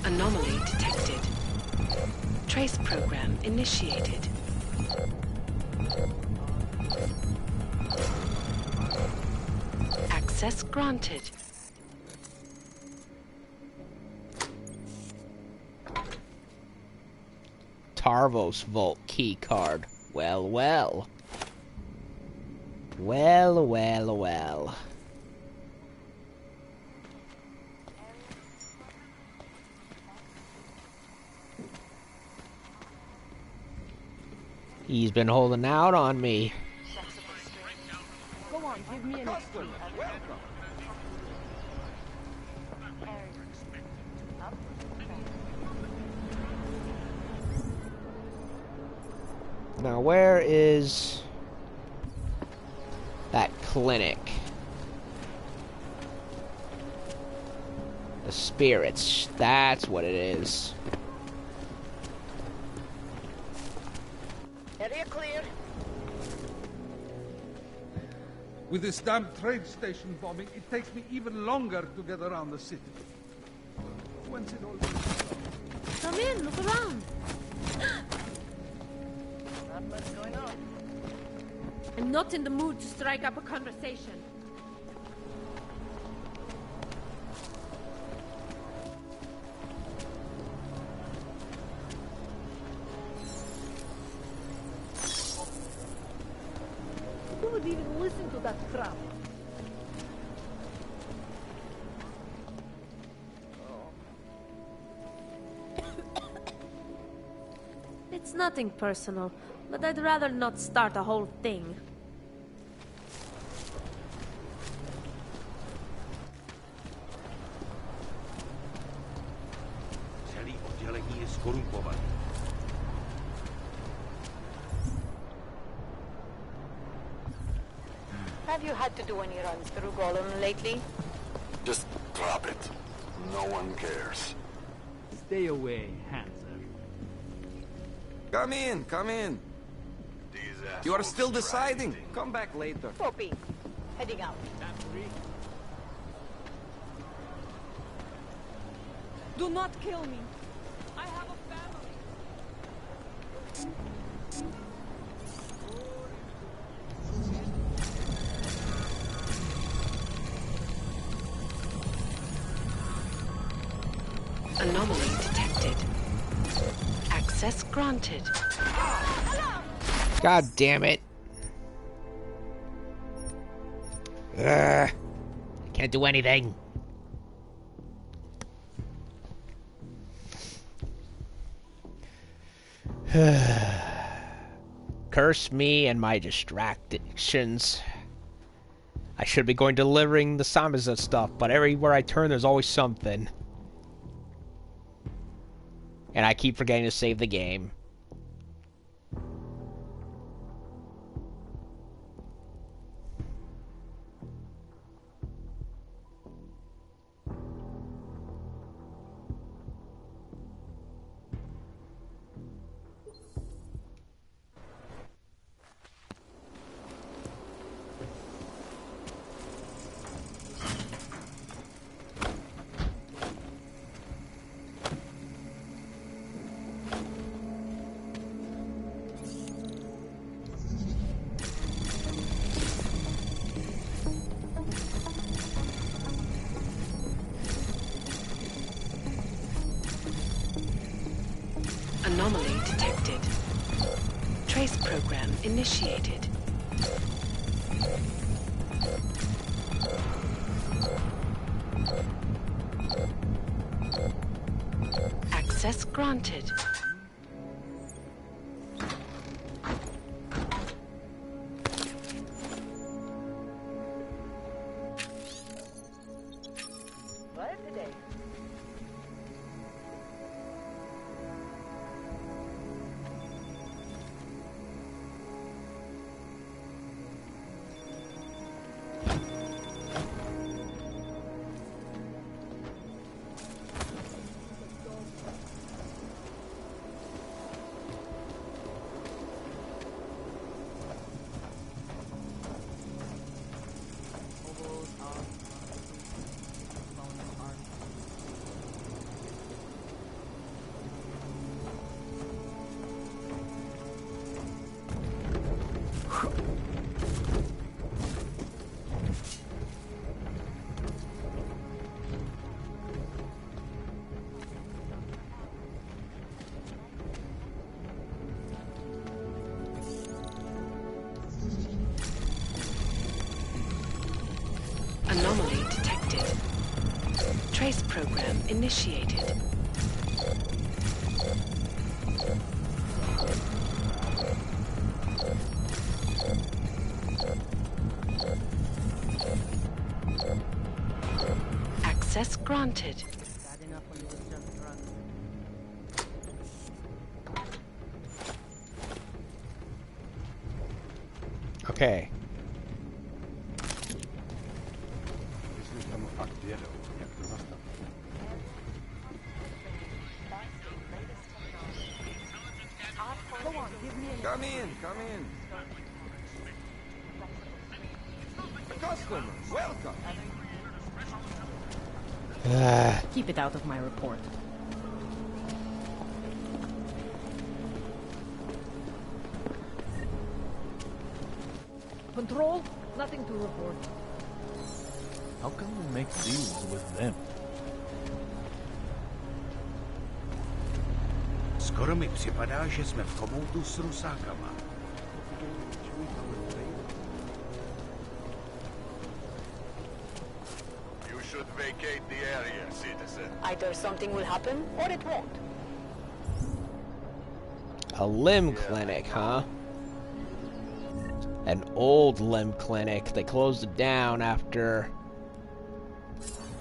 Anomaly detected. Trace program initiated. Access granted. Tarvos Vault key card. Well, well. Well, well, well. He's been holding out on me. Go on, give me an XP. Now, where is that clinic? The spirits. That's what it is. Area clear. With this damn train station bombing, it takes me even longer to get around the city. When's it all going to stop? Come in, look around. Not much going on. I'm not in the mood to strike up a conversation. Who would even listen to that crap? It's nothing personal, but I'd rather not start a whole thing. Celý oddělení je skorumpované. Have you had to do any runs through Golem lately? Just drop it. No one cares. Stay away, Hanser. Come in, come in. You are still deciding. Come back later. Copy. Heading out. Do not kill me. I have a family. Anomaly detected. Access granted. God damn it. I can't do anything. Curse me and my distractions. I should be going delivering the Samizdat stuff, but everywhere I turn there's always something. And I keep forgetting to save the game. Anomaly detected. Trace program initiated. Access granted. Where today? Anomaly detected. Trace program initiated. Access granted. Okay. Come in, come in. Customer, welcome. Keep it out of my report. Control? Nothing to report. How can we make deals with them? Skoro mi připadá, že jsme v komoutu s Rusákama. You should vacate the area, citizen. Either something will happen, or it won't. A limb clinic, huh? An old limb clinic. They closed it down after...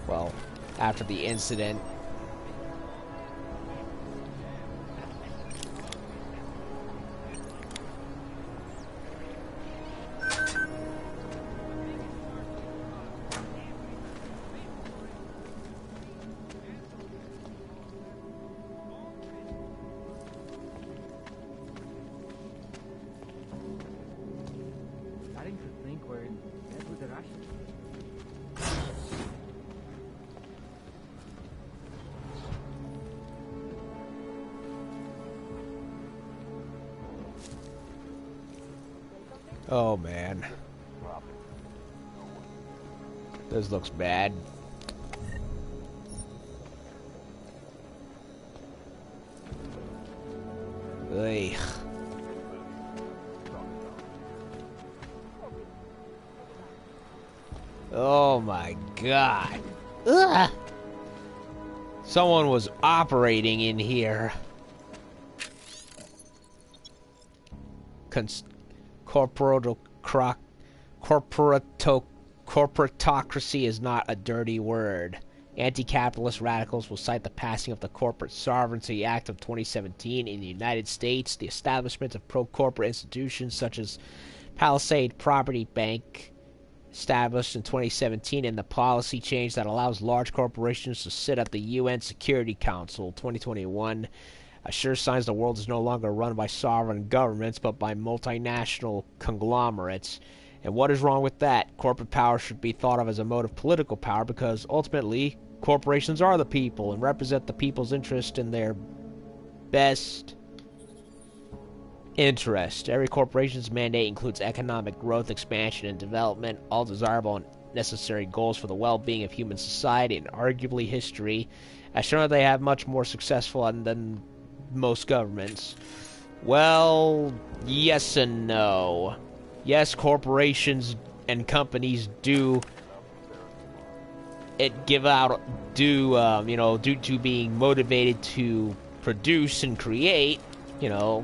well, after the incident. were in bed with the Russians. Oh man. This looks bad. Ugh. Oh my god. Ugh. Someone was operating in here. Corporatocracy is not a dirty word. Anti-capitalist radicals will cite the passing of the Corporate Sovereignty Act of 2017 in the United States, the establishment of pro-corporate institutions such as Palisade Property Bank, established in 2017, and the policy change that allows large corporations to sit at the UN Security Council 2021. Sure signs the world is no longer run by sovereign governments, but by multinational conglomerates. And what is wrong with that? Corporate power should be thought of as a mode of political power because, ultimately, corporations are the people and represent the people's interest in their best interest. Every corporation's mandate includes economic growth, expansion, and development, all desirable and necessary goals for the well-being of human society, and arguably history has shown that they have much more successful than most governments. Well, yes and no. Yes, corporations and companies do due to being motivated to produce and create, they're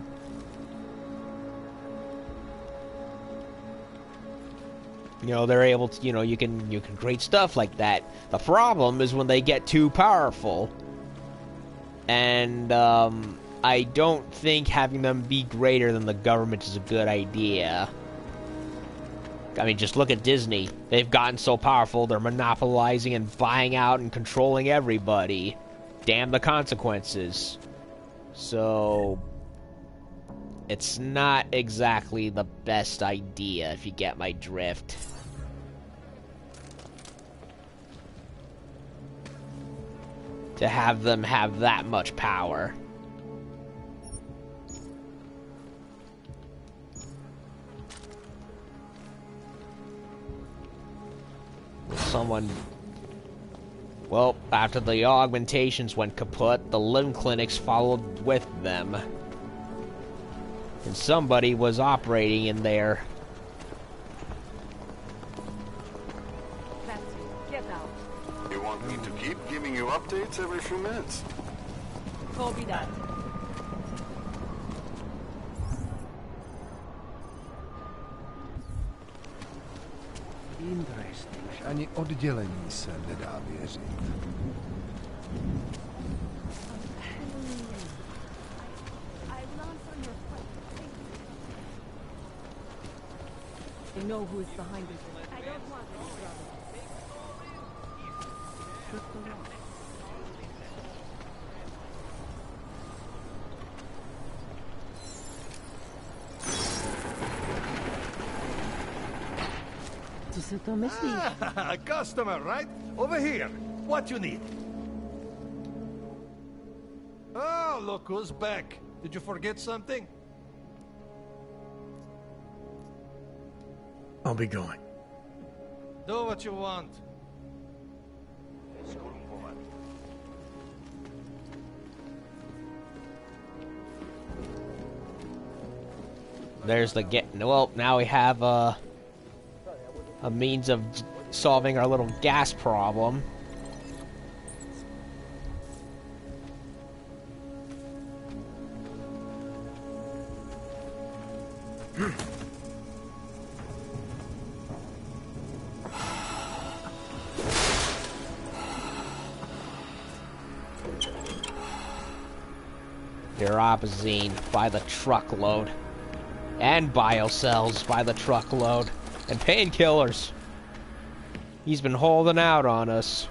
able to, you can create stuff like that. The problem is when they get too powerful. And, I don't think having them be greater than the government is a good idea. I mean, just look at Disney. They've gotten so powerful, they're monopolizing and buying out and controlling everybody. Damn the consequences. So, it's not exactly the best idea, if you get my drift. To have them have that much power. Well, after the augmentations went kaput, the limb clinics followed with them. And somebody was operating in there. Get out. You want me to keep giving you updates every few minutes? Copy that. Interesting. Ani oddělení se nedá věřit. They know who is behind it. I don't want this drama. Shut the door. A customer, right? Over here. What you need? Oh, look who's back. Did you forget something? I'll be going. Do what you want. There's the well, now we have a means of solving our little gas problem. Neuropazine by the truckload. And biocells by the truckload. And painkillers. He's been holding out on us.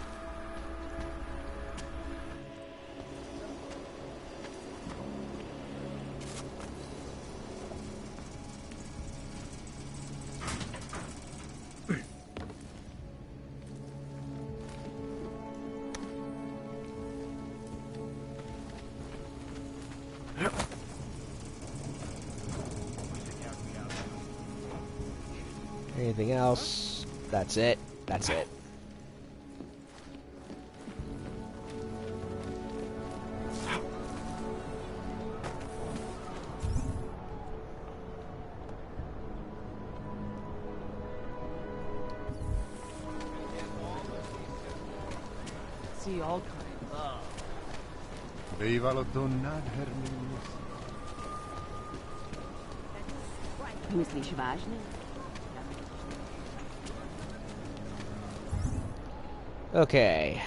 else? That's it? That's it. See all kinds. Bývalo to nádherný. Myslíš vážně? Okay.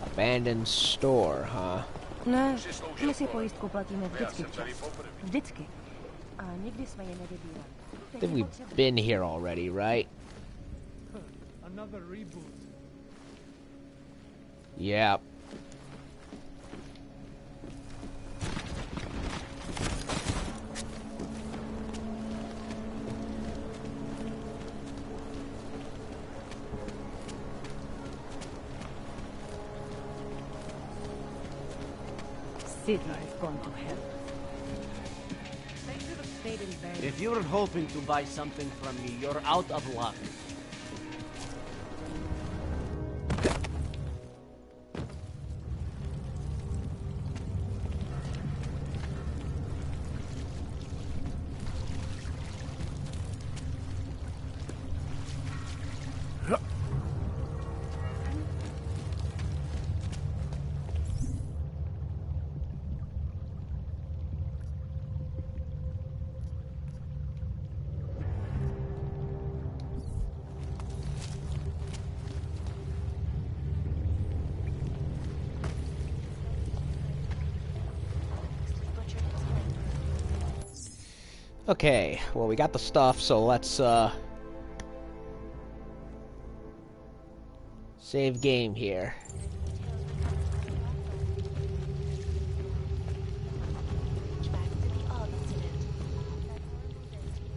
Abandoned store, huh? Ne, my si pojistku platíme vždycky včas. Vždycky. A nikdy jsme je nevybírali. I think we've been here already, right? Another reboot. Yep. City has gone to hell. If you're hoping to buy something from me, you're out of luck. Okay, well, we got the stuff, so let's, save game here.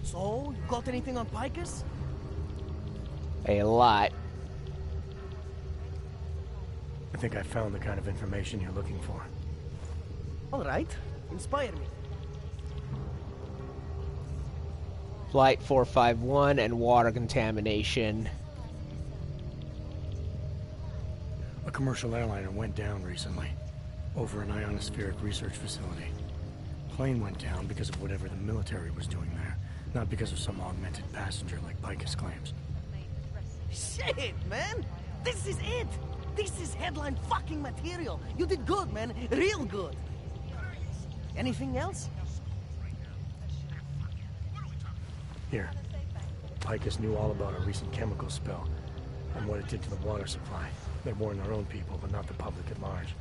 So, you got anything on Pikers? A lot. I think I found the kind of information you're looking for. All right, inspire me. Flight 451 and water contamination. A commercial airliner went down recently, over an ionospheric research facility. Plane went down because of whatever the military was doing there, not because of some augmented passenger like Picus claims. Shit, man! This is it! This is headline fucking material! You did good, man. Real good. Anything else? Here. Picus knew all about a recent chemical spill and what it did to the water supply. They warned their own people, but not the public at large.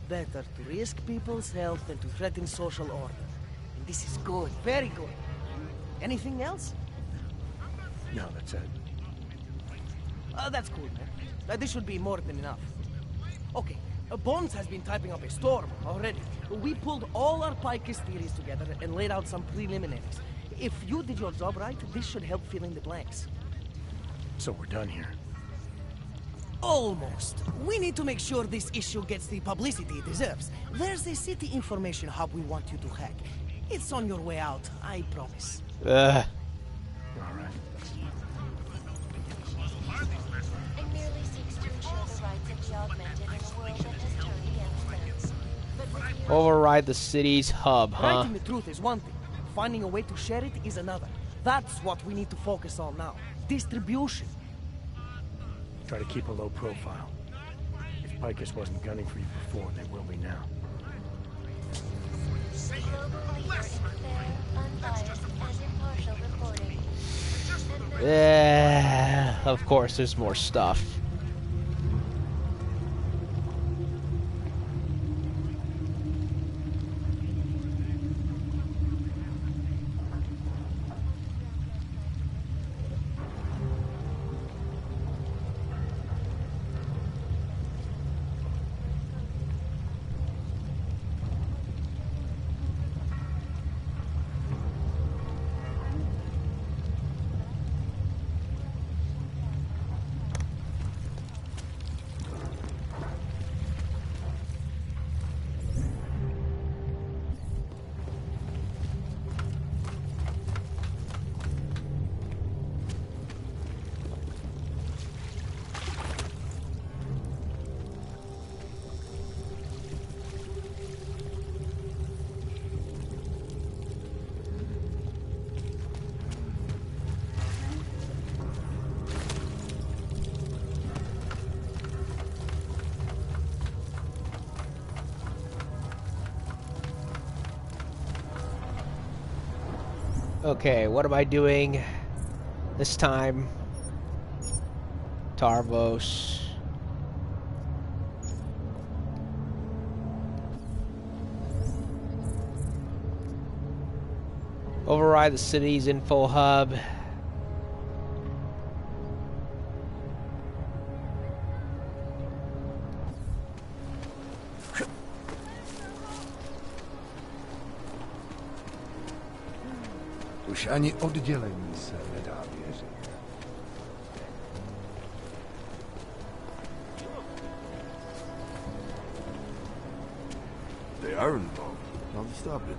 Better to risk people's health than to threaten social order. And this is good. Very good. Anything else? No, that's it. That's cool, man. This should be more than enough. Okay, Bones has been typing up a storm already. We pulled all our Picus theories together and laid out some preliminaries. If you did your job right, this should help fill in the blanks. So we're done here. Almost. We need to make sure this issue gets the publicity it deserves. There's a city information hub we want you to hack. It's on your way out, I promise. All right. It merely seeks to ensure the rights of the augmented in a world that has turned against them. But with the Override the city's hub, huh? Writing the truth is one thing. Finding a way to share it is another. That's what we need to focus on now. Distribution. Try to keep a low profile. If Picus wasn't gunning for you before, they will be now. Yeah, of course, there's more stuff. Okay, what am I doing this time? Tarvos. Override the city's info hub. Už ani oddělení se nedá věřit. They are involved. I'll stop it.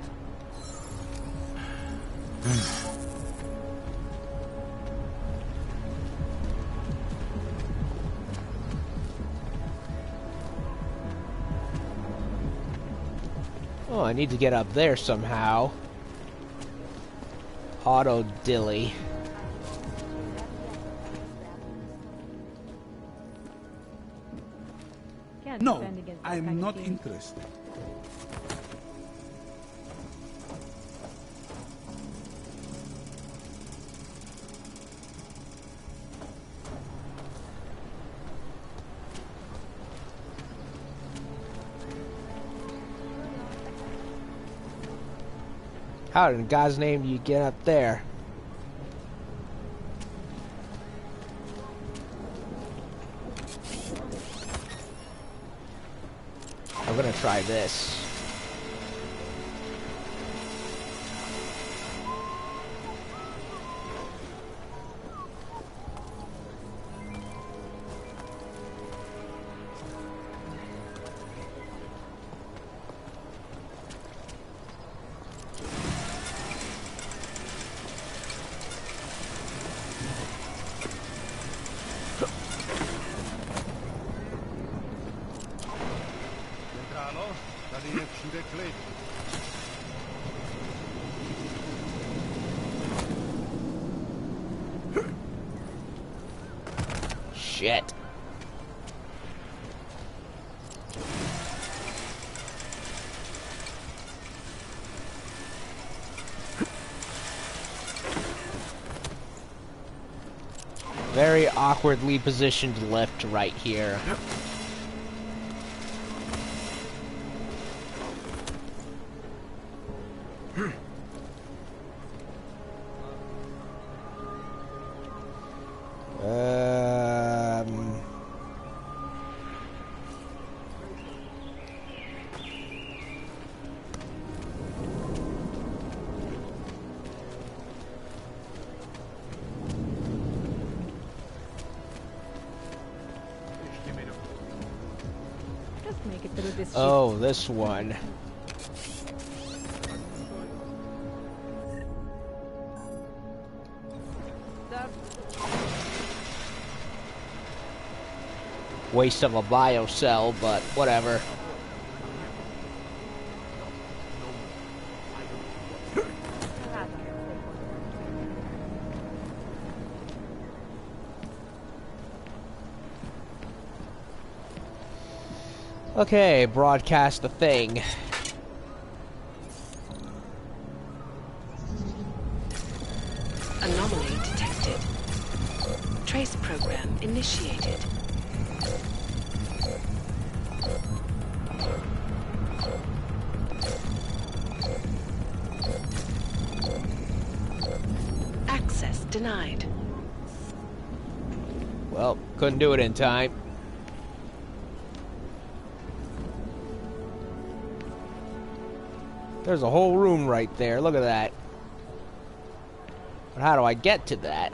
Oh, I need to get up there somehow. Auto dilly. No, I'm not interested. How in God's name do you get up there? I'm gonna try this. Shit. Very awkwardly positioned lift right here. Oh, this one. Waste of a bio cell, but whatever. Okay, broadcast the thing. Anomaly detected. Trace program initiated. Access denied. Well, couldn't do it in time. There's a whole room right there. Look at that. But how do I get to that?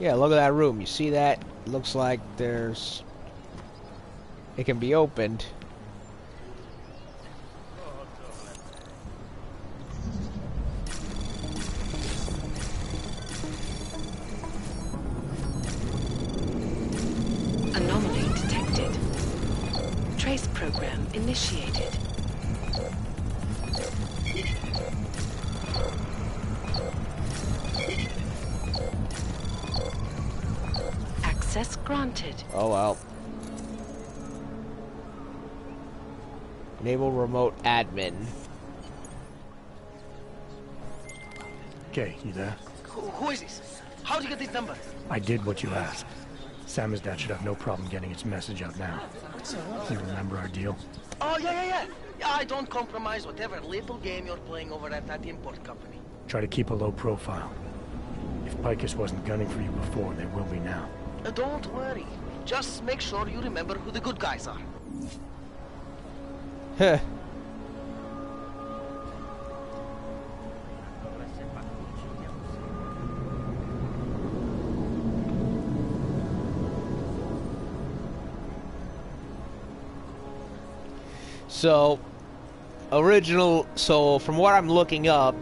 Yeah, look at that room. You see that? It looks like there's... It can be opened. Anomaly detected. Trace program initiated. Access granted. Oh well. Enable remote admin. Okay, you there? Who is this? How'd you get this number? I did what you asked. Samizdat should have no problem getting its message out now. You remember our deal? Oh, yeah. Yeah, I don't compromise whatever little game you're playing over at that import company. Try to keep a low profile. If Picus wasn't gunning for you before, they will be now. Don't worry. Just make sure you remember who the good guys are. Huh. So from what I'm looking up,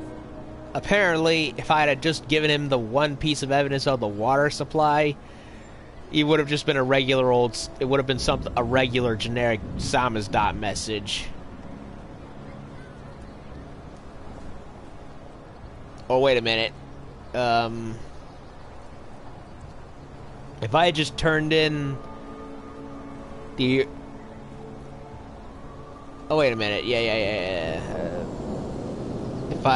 apparently if I had just given him the one piece of evidence of the water supply, he would have just been a regular a regular generic Samizdat message. Oh, wait a minute. If I had just turned in the... Oh, wait a minute. Yeah. If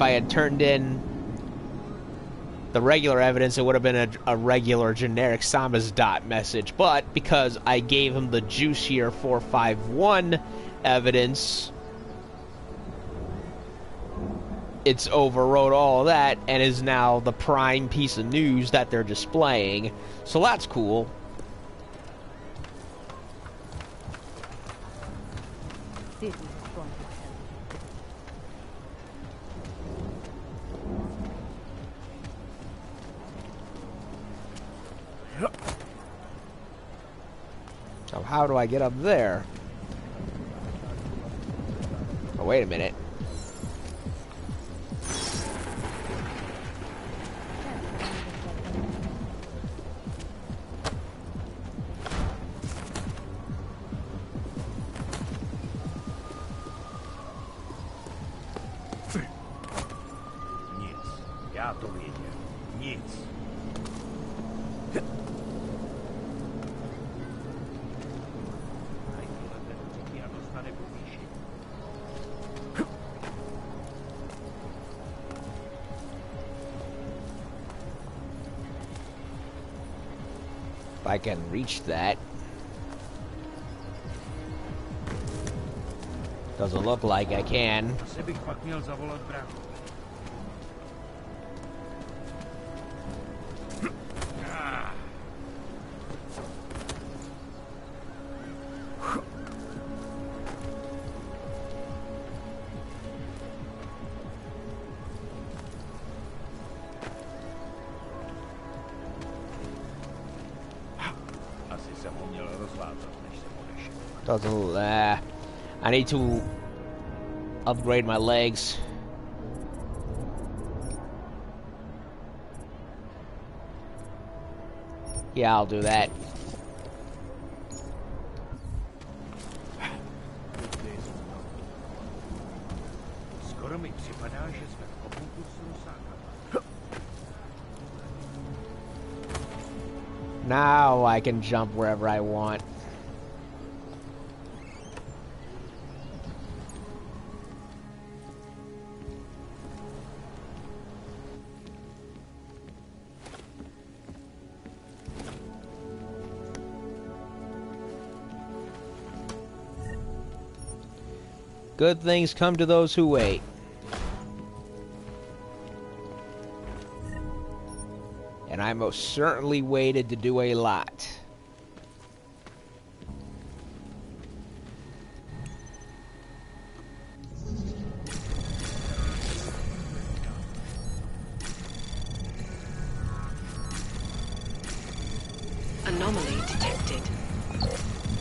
I had turned in the regular evidence, it would have been a regular generic Samizdat message. But because I gave him the juicier 451 evidence, it's overrode all of that and is now the prime piece of news that they're displaying. So that's cool. So how do I get up there? Oh, wait a minute. If I can reach that. Doesn't look like I can. Doesn't. I need to upgrade my legs. Yeah, I'll do that. Now I can jump wherever I want. Good things come to those who wait. And I most certainly waited to do a lot. Anomaly detected.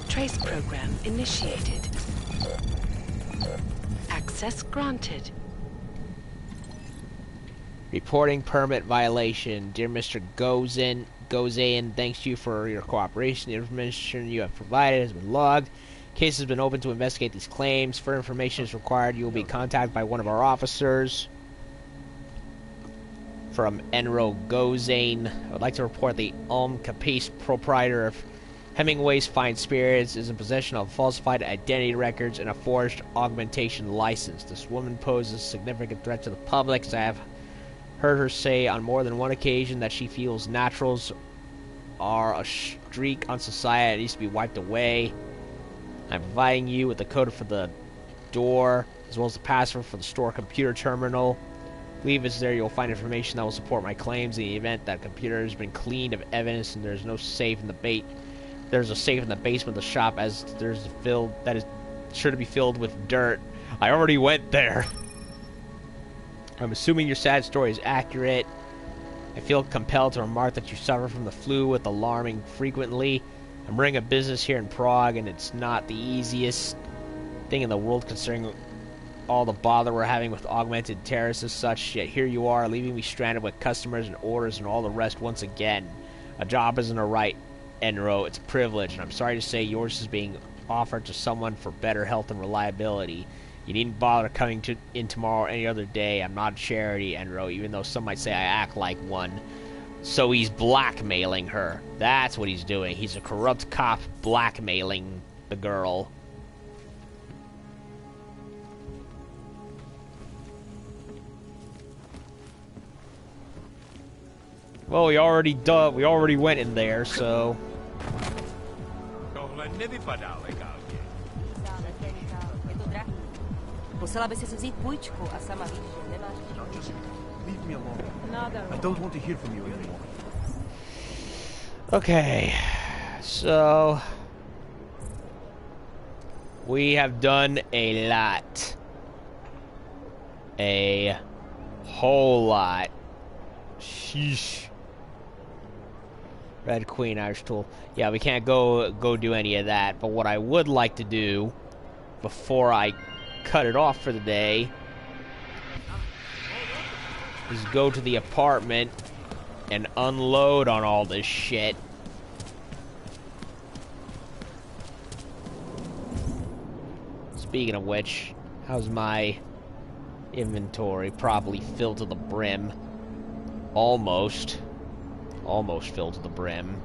Trace program initiated. Access granted. Reporting permit violation. Dear Mr. Gozain, thanks you for your cooperation. The information you have provided has been logged. Case has been opened to investigate these claims. Further information is required. You will be contacted by one of our officers. from Enro Gozane. I would like to report the Capace, proprietor of Hemingway's Fine Spirits, is in possession of falsified identity records and a forged augmentation license. This woman poses a significant threat to the public, as I have heard her say on more than one occasion that she feels naturals are a streak on society that needs to be wiped away. I'm providing you with the code for the door, as well as the password for the store computer terminal. Leave us there, you'll find information that will support my claims in the event that computer has been cleaned of evidence and there's no safe in the There's a safe in the basement of the shop, as there's that is sure to be filled with dirt. I already went there. I'm assuming your sad story is accurate. I feel compelled to remark that you suffer from the flu with alarming frequently. I'm running a business here in Prague, and it's not the easiest thing in the world considering all the bother we're having with augmented terrorists and such, yet here you are, leaving me stranded with customers and orders and all the rest once again. A job isn't a right, Enro, it's a privilege, and I'm sorry to say yours is being offered to someone for better health and reliability. You needn't bother coming in tomorrow or any other day. I'm not a charity, Enro, even though some might say I act like one. So he's blackmailing her. That's what he's doing. He's a corrupt cop blackmailing the girl. Well, we already went in there, so... Musela by si vzít půjčku a sama víš, že nemáš žádný. Leave me alone. I don't want to hear from you anymore. Okay, so... we have done a lot. A whole lot. Sheesh. Red Queen, Irish Tool. Yeah, we can't go do any of that, but what I would like to do before I cut it off for the day is go to the apartment and unload on all this shit. Speaking of which, how's my inventory? Probably filled to the brim. Almost filled to the brim.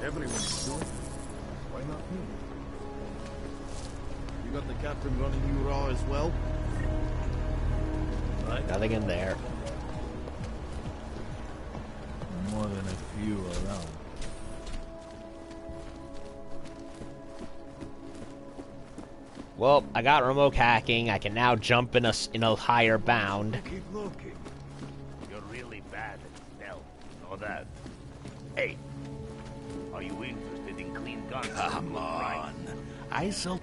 Everyone's doing it. Why not me? You got the captain running you raw as well? Right. Nothing in there. More than a few around. Well, I got remote hacking. I can now jump in a higher bound. Keep looking. You're really bad at stealth. Know that. Hey, are you interested in clean guns? Come on. I sell...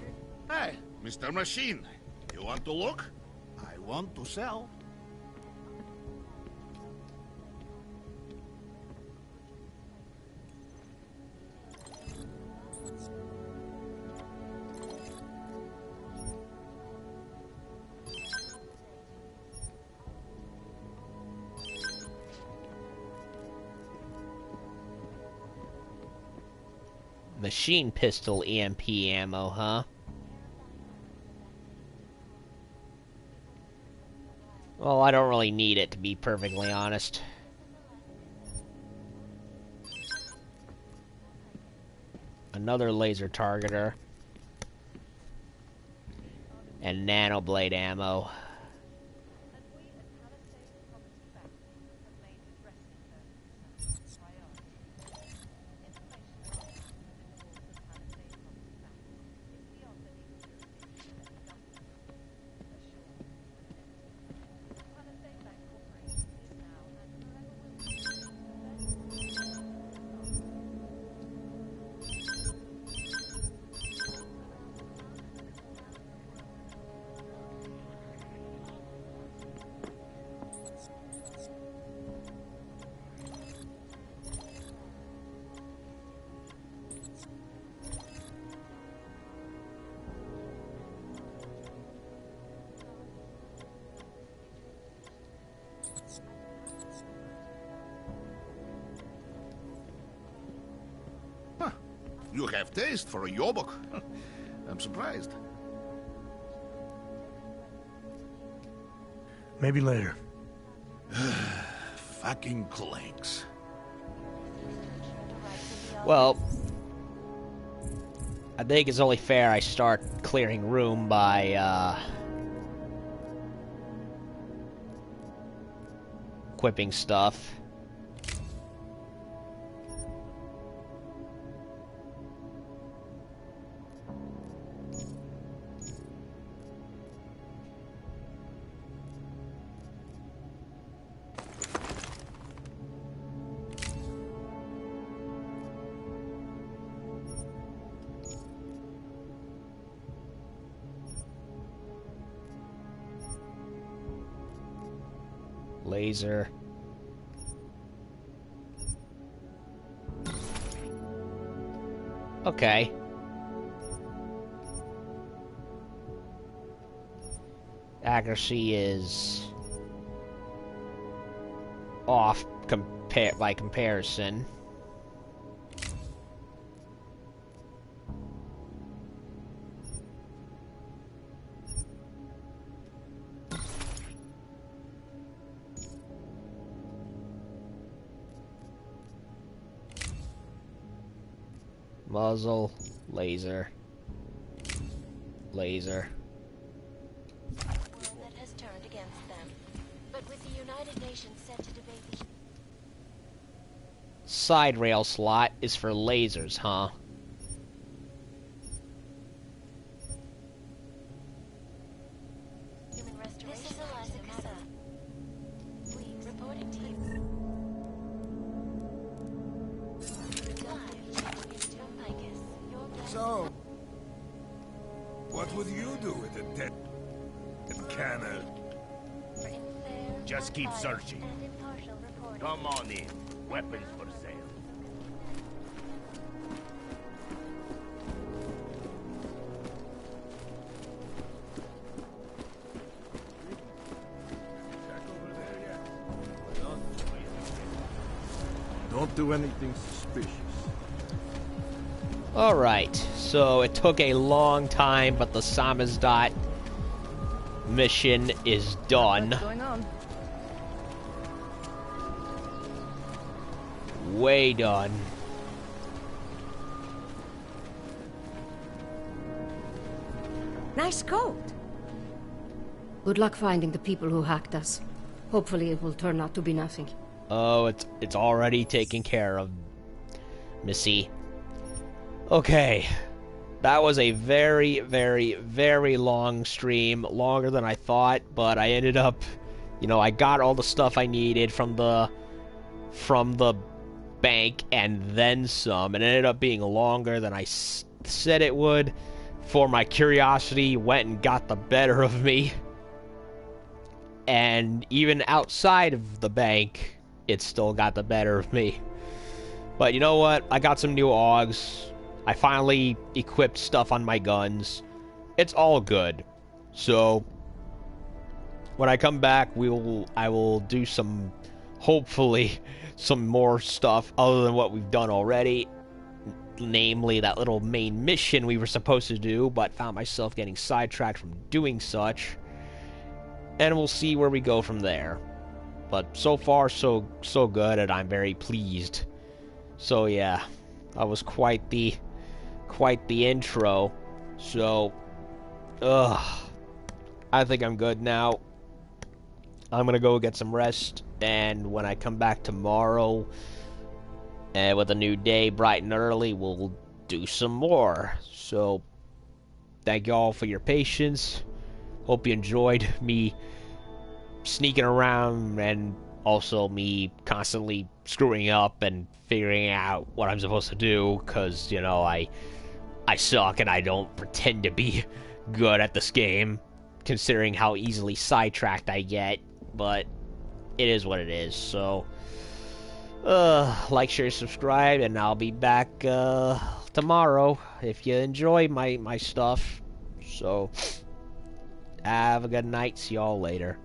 Hey, Mr. Machine. You want to look? I want to sell. Machine pistol EMP ammo, huh? Well, I don't really need it, to be perfectly honest. Another laser targeter. And nanoblade ammo. You have taste for a yobok. I'm surprised. Maybe later. Fucking clanks. Well, I think it's only fair I start clearing room by, equipping stuff. Laser. Okay. Accuracy is off by comparison. Muzzle, laser, laser. That has turned against them. But with the United Nations set to debate the Side rail slot is for lasers, huh? human restoration. This is Eliza Kassa. Please, reporting team. So, what would you do with a dead cannon? Just keep searching. Come on in. Weapons for sale. Don't do anything suspicious. Alright, so it took a long time, but the Samizdat mission is done. What's going on? Way done. Nice coat. Good luck finding the people who hacked us. Hopefully it will turn out to be nothing. Oh, it's already taken care of, Missy. Okay. That was a very, very, very long stream. Longer than I thought, but I ended up, I got all the stuff I needed from the bank and then some. It ended up being longer than I said it would. For my curiosity, went and got the better of me. And even outside of the bank, it still got the better of me. But you know what? I got some new augs. I finally equipped stuff on my guns. It's all good. So when I come back, I will do some, hopefully, some more stuff other than what we've done already. Namely, that little main mission we were supposed to do, but found myself getting sidetracked from doing such. And we'll see where we go from there. But so far, so good, and I'm very pleased. So yeah, that was quite the intro. So, I think I'm good now. I'm gonna go get some rest, and when I come back tomorrow, with a new day, bright and early, we'll do some more. So, thank you all for your patience. Hope you enjoyed me sneaking around and also me constantly screwing up and figuring out what I'm supposed to do, because, I suck and I don't pretend to be good at this game, considering how easily sidetracked I get, but it is what it is. So, like, share, subscribe, and I'll be back tomorrow if you enjoy my stuff. So, have a good night. See y'all later.